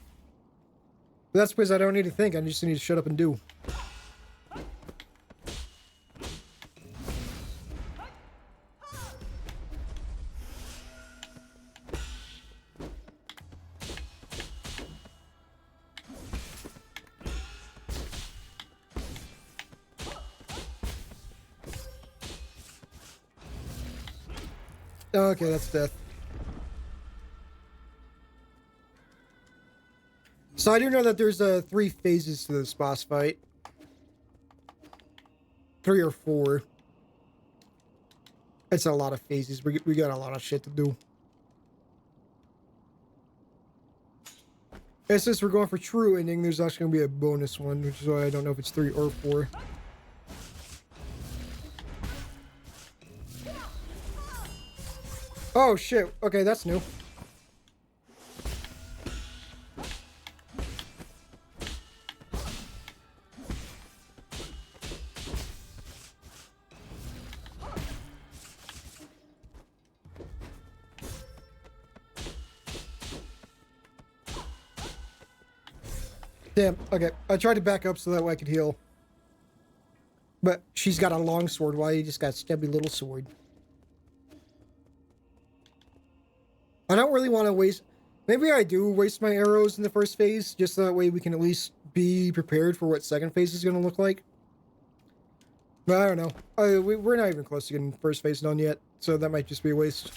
But that's because I don't need to think. I just need to shut up and do. Okay, that's death. So I do know that there's 3 phases to this boss fight. 3 or 4. It's a lot of phases. We got a lot of shit to do. And since we're going for true ending, there's actually going to be a bonus one, which is why I don't know if it's 3 or 4. Oh shit, okay, that's new. Damn, okay. I tried to back up so that way I could heal. But she's got a long sword while you just got a stubby little sword. I don't really want to waste... Maybe I do waste my arrows in the first phase, just so that way we can at least be prepared for what second phase is going to look like. But I don't know. We're not even close to getting first phase done yet, so that might just be a waste.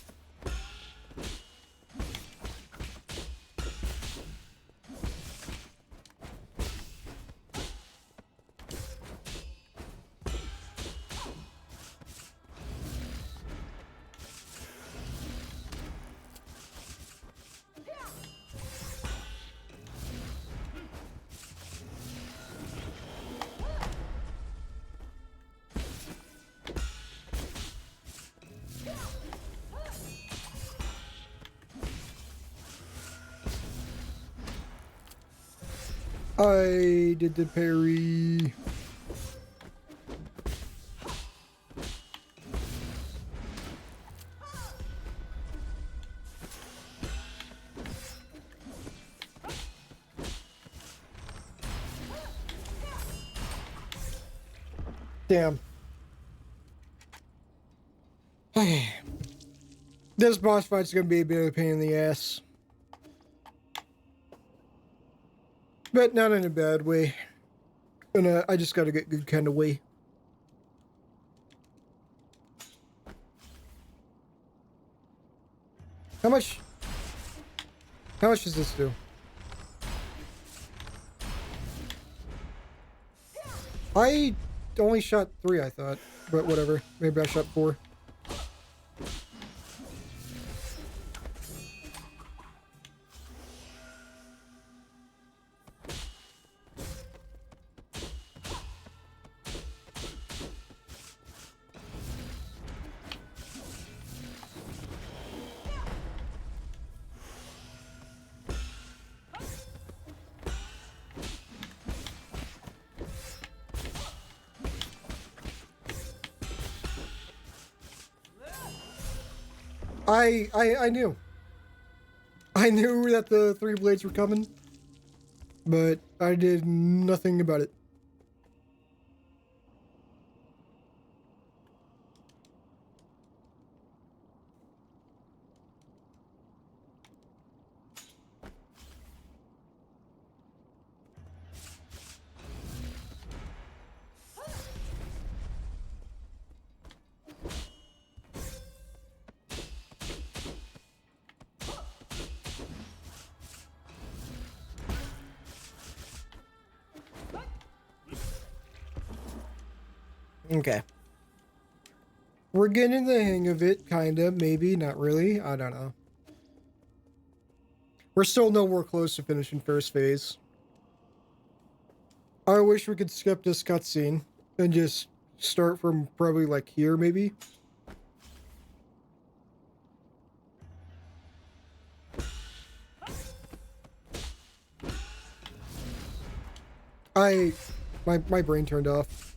I did the parry. Damn. This boss fight's gonna be a bit of a pain in the ass. But not in a bad way. And I just gotta get good kind of way. How much does this do? I only shot 3, I thought. But whatever. Maybe I shot 4. I knew. I knew that the 3 blades were coming, but I did nothing about it. Okay. We're getting the hang of it, kinda, maybe, not really, I don't know. We're still nowhere close to finishing first phase. I wish we could skip this cutscene and just start from probably like here, maybe. My brain turned off.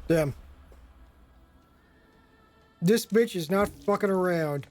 Damn. This bitch is not fucking around.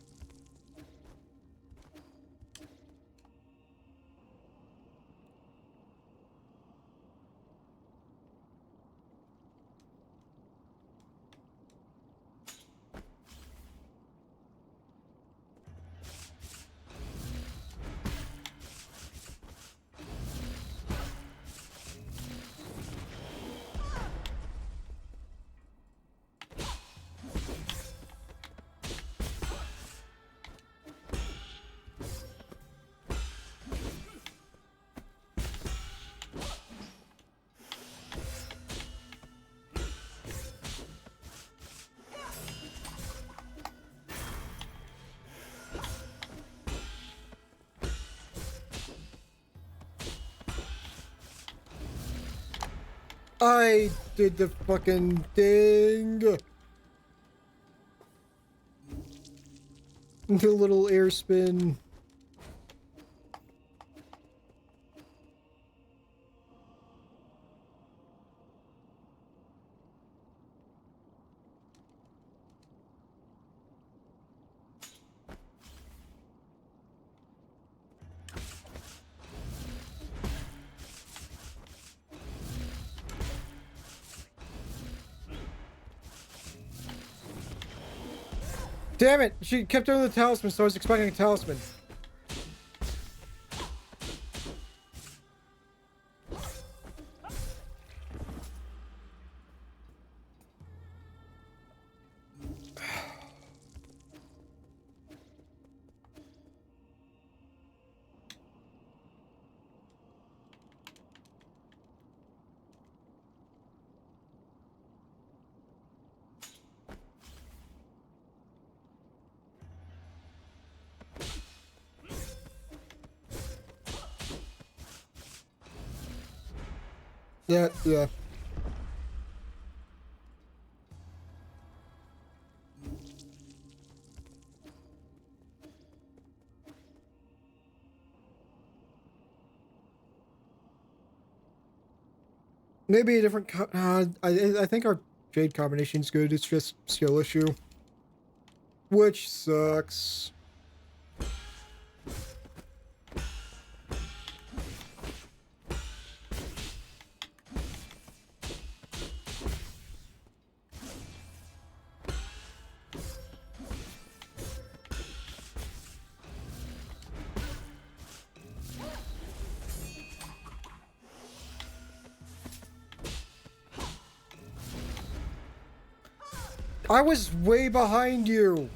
I did the fucking thing. The little air spin. Damn it! She kept doing the talisman, so I was expecting a talisman. Yeah. Maybe a different. I think our Jade combination's good. It's just skill issue, which sucks. I was way behind you.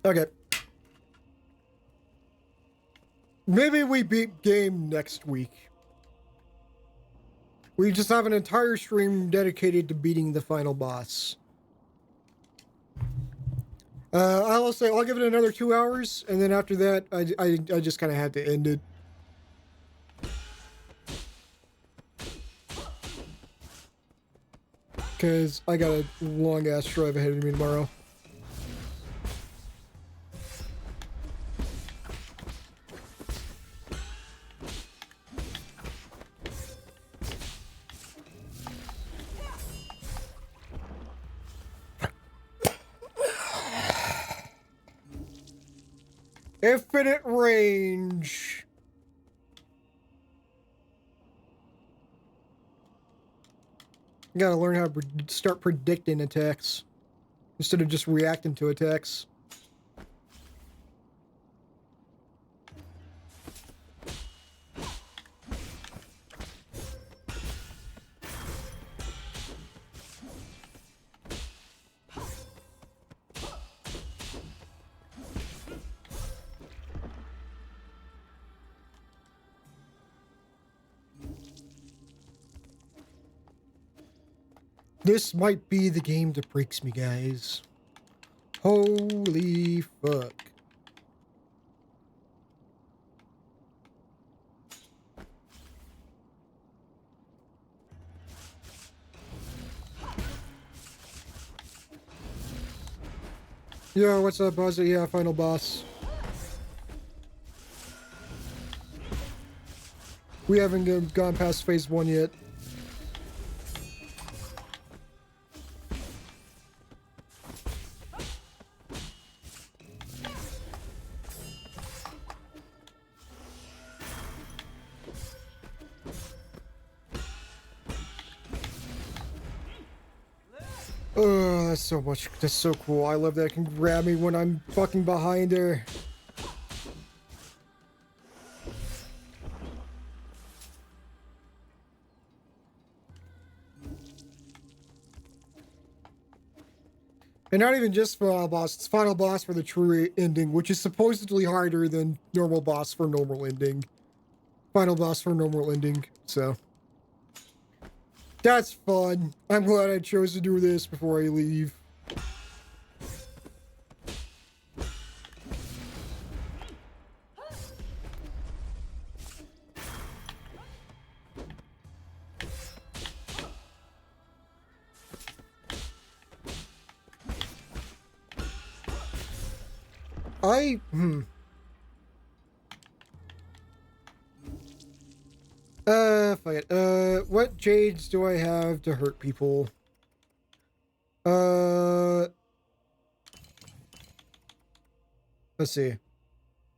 Okay. Maybe we beat game next week. We just have an entire stream dedicated to beating the final boss. I'll say I'll give it another 2 hours, and then after that, I just kind of had to end it. Because I got a long-ass drive ahead of me tomorrow. Infinite range. You gotta learn how to start predicting attacks instead of just reacting to attacks. This might be the game that breaks me, guys. Holy fuck. Yo, what's up, Buzzer? Yeah, final boss. We haven't gone past phase 1 yet. Oh, that's so much. That's so cool. I love that it can grab me when I'm fucking behind her. And not even just final boss, it's final boss for the true ending, which is supposedly harder than normal boss for normal ending. Final boss for normal ending, so. That's fun. I'm glad I chose to do this before I leave. Fuck it. What jades do I have to hurt people? Let's see.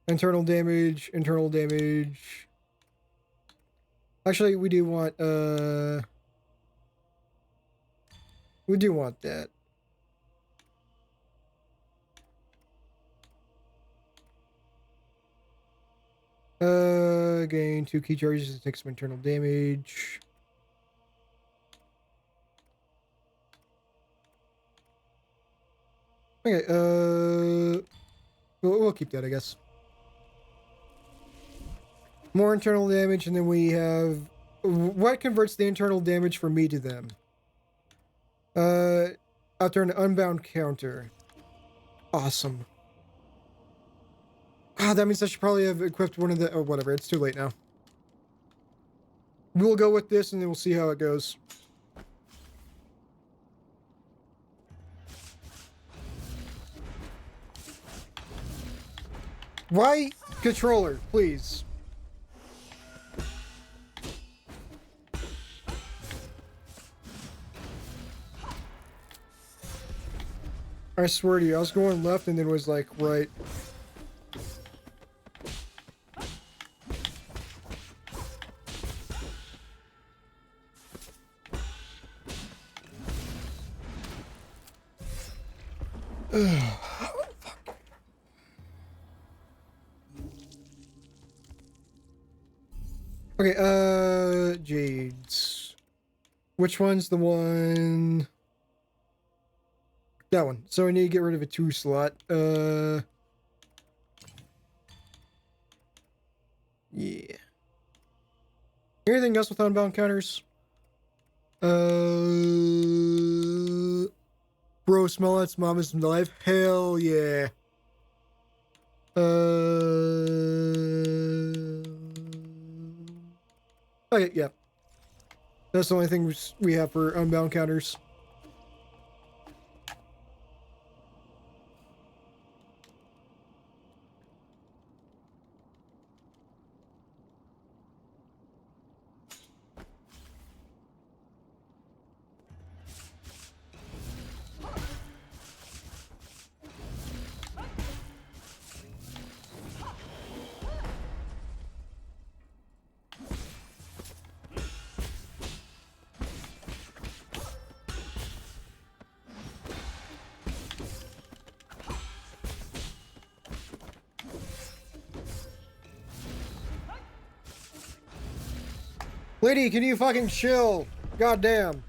Internal damage, internal damage. Actually, we do want, we do want that. Gain 2 key charges to take some internal damage. Okay, we'll keep that, I guess. More internal damage, and then we have... What converts the internal damage from me to them? After an unbound counter. Awesome. Ah, that means I should probably have equipped one of the... Oh, whatever, it's too late now. We'll go with this, and then we'll see how it goes. Why? Controller, please. I swear to you, I was going left and then was like, right. Okay, Jades. Which one's the one? That one. So I need to get rid of a 2 slot. Yeah. Anything else with unbound counters? Bro, Smollett's mom is alive? Hell yeah. Okay, yeah. That's the only thing we have for unbound counters. Lady, can you fucking chill? Goddamn.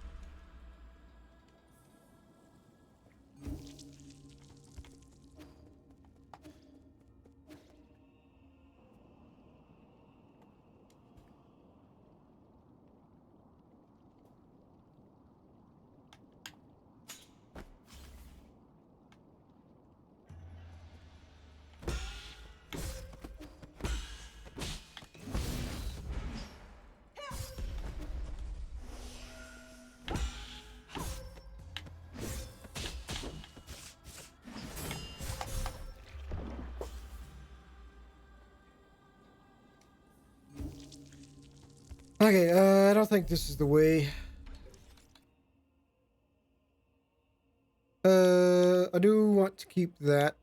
Okay, I don't think this is the way. I do want to keep that.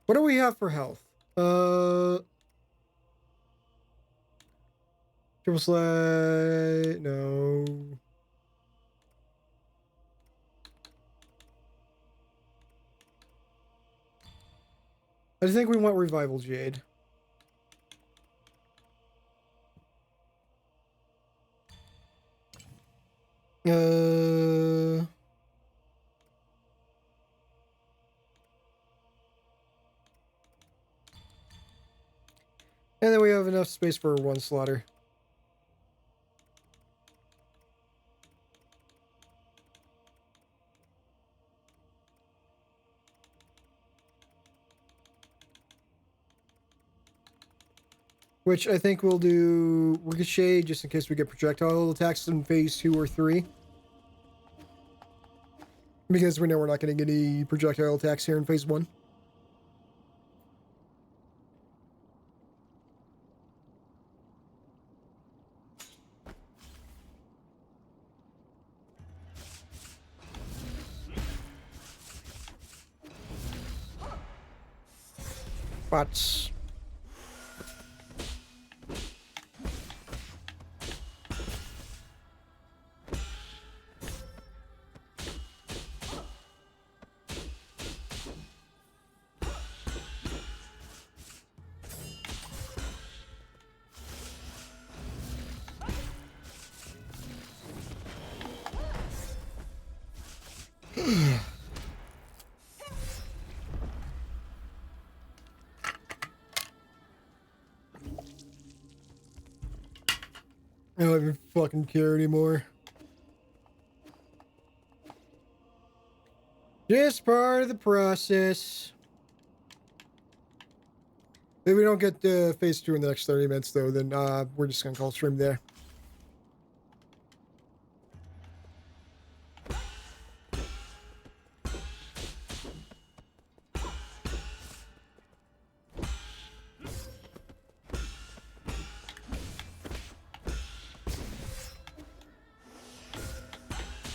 What do we have for health? Triple slide, no. I think we want Revival Jade. And then we have enough space for one slaughter. Which I think we'll do Ricochet just in case we get projectile attacks in phase 2 or 3. Because we know we're not going to get any projectile attacks here in phase 1. But I don't even fucking care anymore. Just part of the process. If we don't get to phase 2 in the next 30 minutes, though, then we're just gonna call stream there.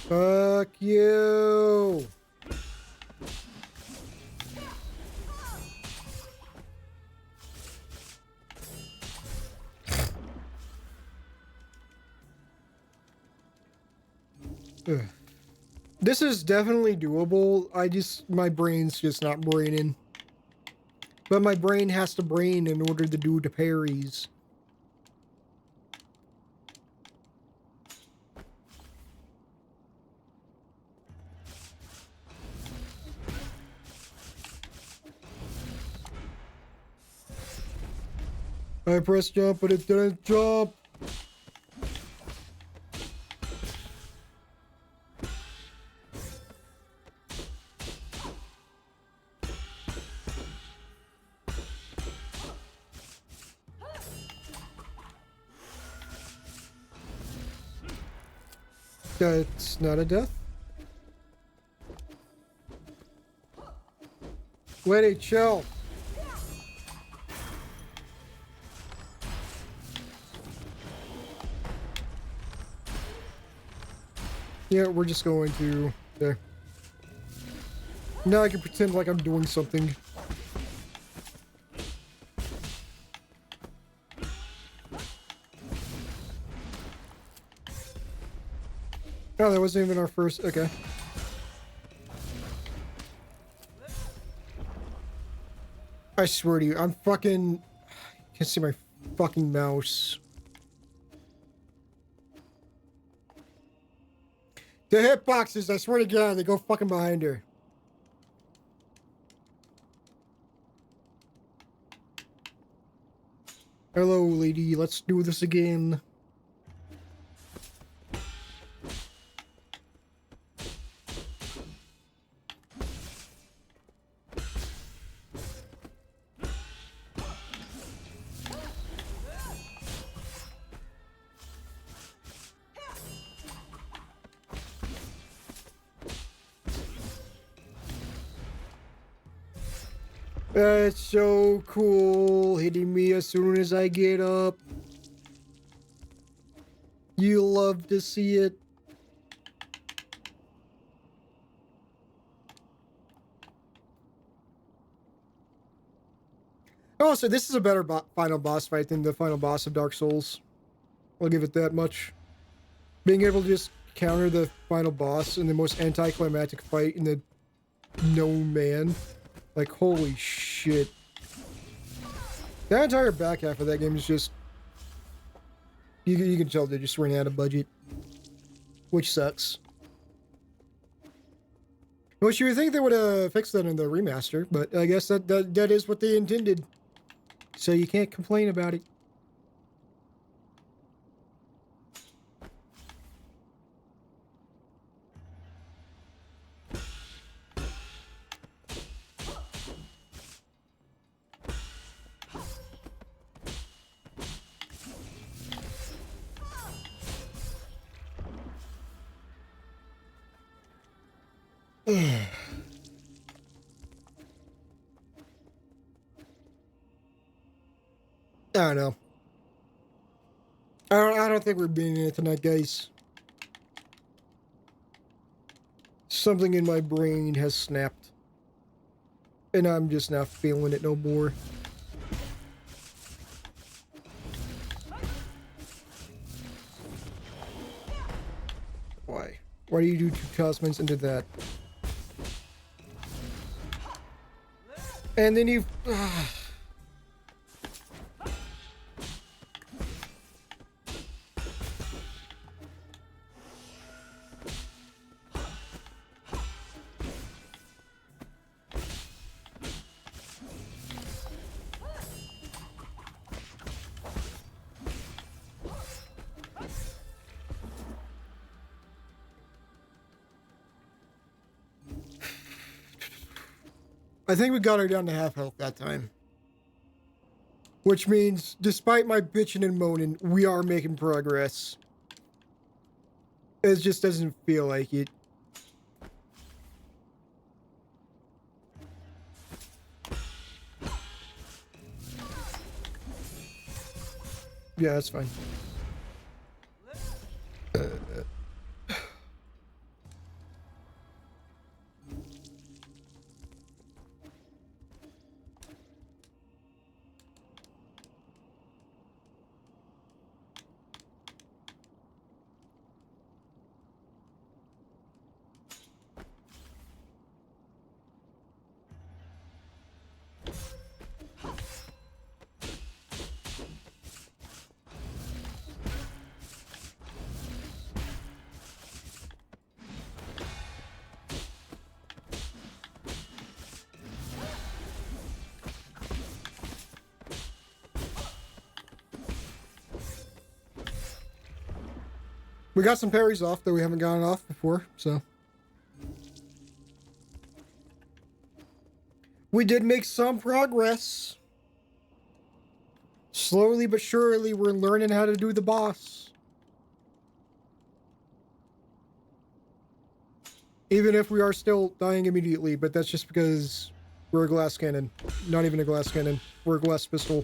Fuck you. Ugh. This is definitely doable. My brain's just not braining. But my brain has to brain in order to do the parries. I pressed jump, but it didn't jump. That's not a death. Lady, chill. Yeah, we're just going to there. Now I can pretend like I'm doing something. Oh, that wasn't even our first. Okay. I swear to you, I'm fucking. I can't see my fucking mouse. The hitboxes, I swear to God, they go fucking behind her. Hello, lady. Let's do this again. That's so cool. Hitting me as soon as I get up. You love to see it. Oh, so this is a better final boss fight than the final boss of Dark Souls. I'll give it that much. Being able to just counter the final boss in the most anticlimactic fight in the known man. Like, holy shit. The entire back half of that game is just... You can tell they just ran out of budget. Which sucks. Which you would think they would have fixed that in the remaster, but I guess that is what they intended. So you can't complain about it. I don't know. I don't think we're beating it tonight, guys. Something in my brain has snapped. And I'm just not feeling it no more. Why? Why do you do two cosmins into that? And then you... I think we got her down to half health that time. Which means, despite my bitching and moaning, we are making progress. It just doesn't feel like it. Yeah, that's fine. We got some parries off that we haven't gotten off before, so. We did make some progress. Slowly but surely, we're learning how to do the boss. Even if we are still dying immediately, but that's just because we're a glass cannon. Not even a glass cannon. We're a glass pistol.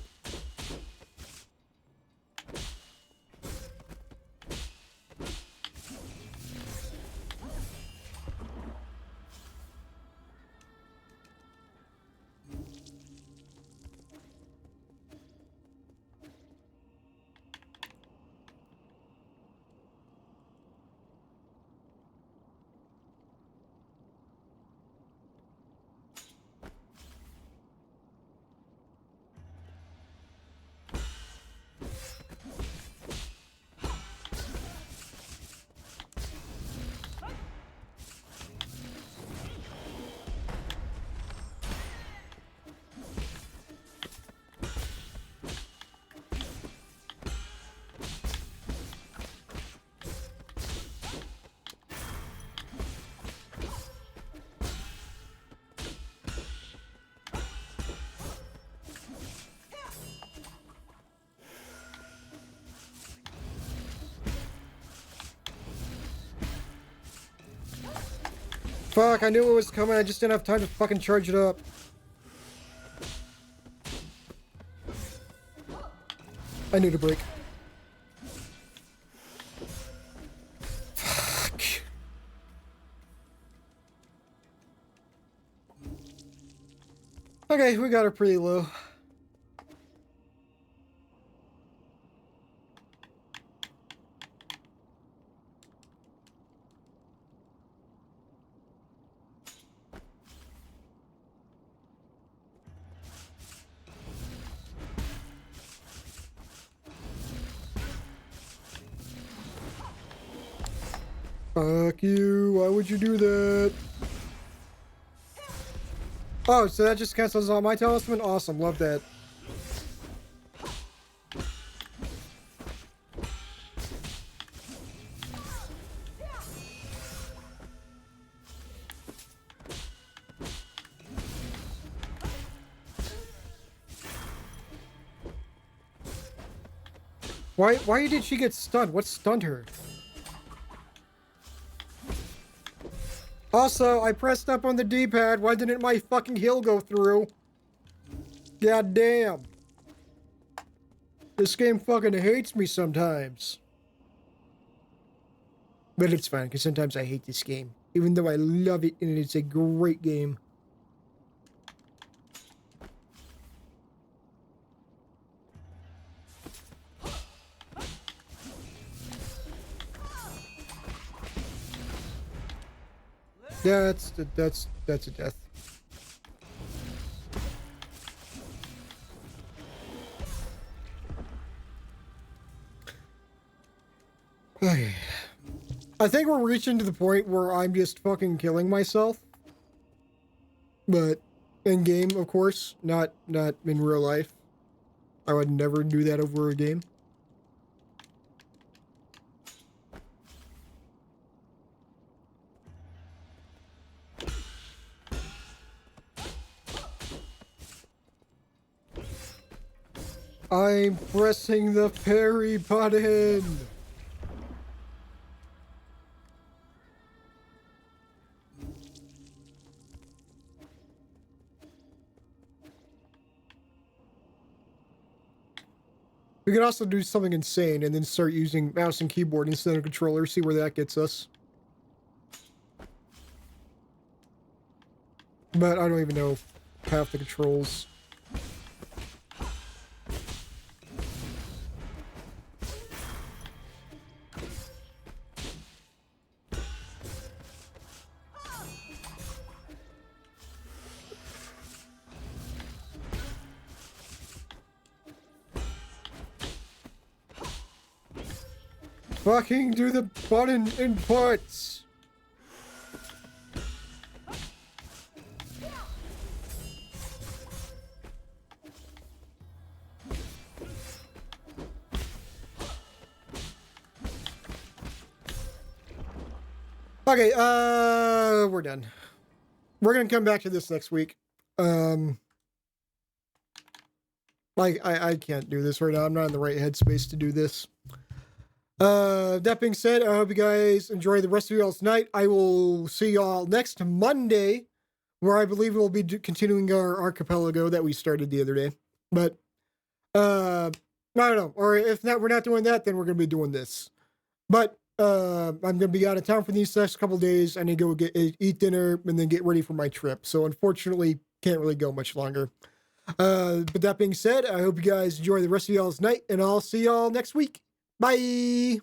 Fuck, I knew it was coming, I just didn't have time to fucking charge it up. I need a break. Fuck. Okay, we got her pretty low. Fuck you, why would you do that? Oh, so that just cancels out my talisman? Awesome, love that. Why did she get stunned? What stunned her? Also, I pressed up on the D-pad. Why didn't my fucking heal go through? God damn. This game fucking hates me sometimes. But it's fine, because sometimes I hate this game. Even though I love it and it's a great game. Yeah, that's a death. Okay. I think we're reaching to the point where I'm just fucking killing myself. But in game, of course, not in real life. I would never do that over a game. I'm pressing the parry button. We could also do something insane and then start using mouse and keyboard instead of controller, see where that gets us. But I don't even know half the controls. Fucking do the button inputs! Okay, we're done. We're gonna come back to this next week. I can't do this right now. I'm not in the right headspace to do this. That being said, I hope you guys enjoy the rest of y'all's night. I will see y'all next Monday, where I believe we'll be continuing our archipelago that we started the other day. But, I don't know. Or if not, we're not doing that, then we're gonna be doing this. But, I'm gonna be out of town for these next couple days. I need to go eat dinner and then get ready for my trip. So unfortunately, can't really go much longer. But that being said, I hope you guys enjoy the rest of y'all's night, and I'll see y'all next week. Bye!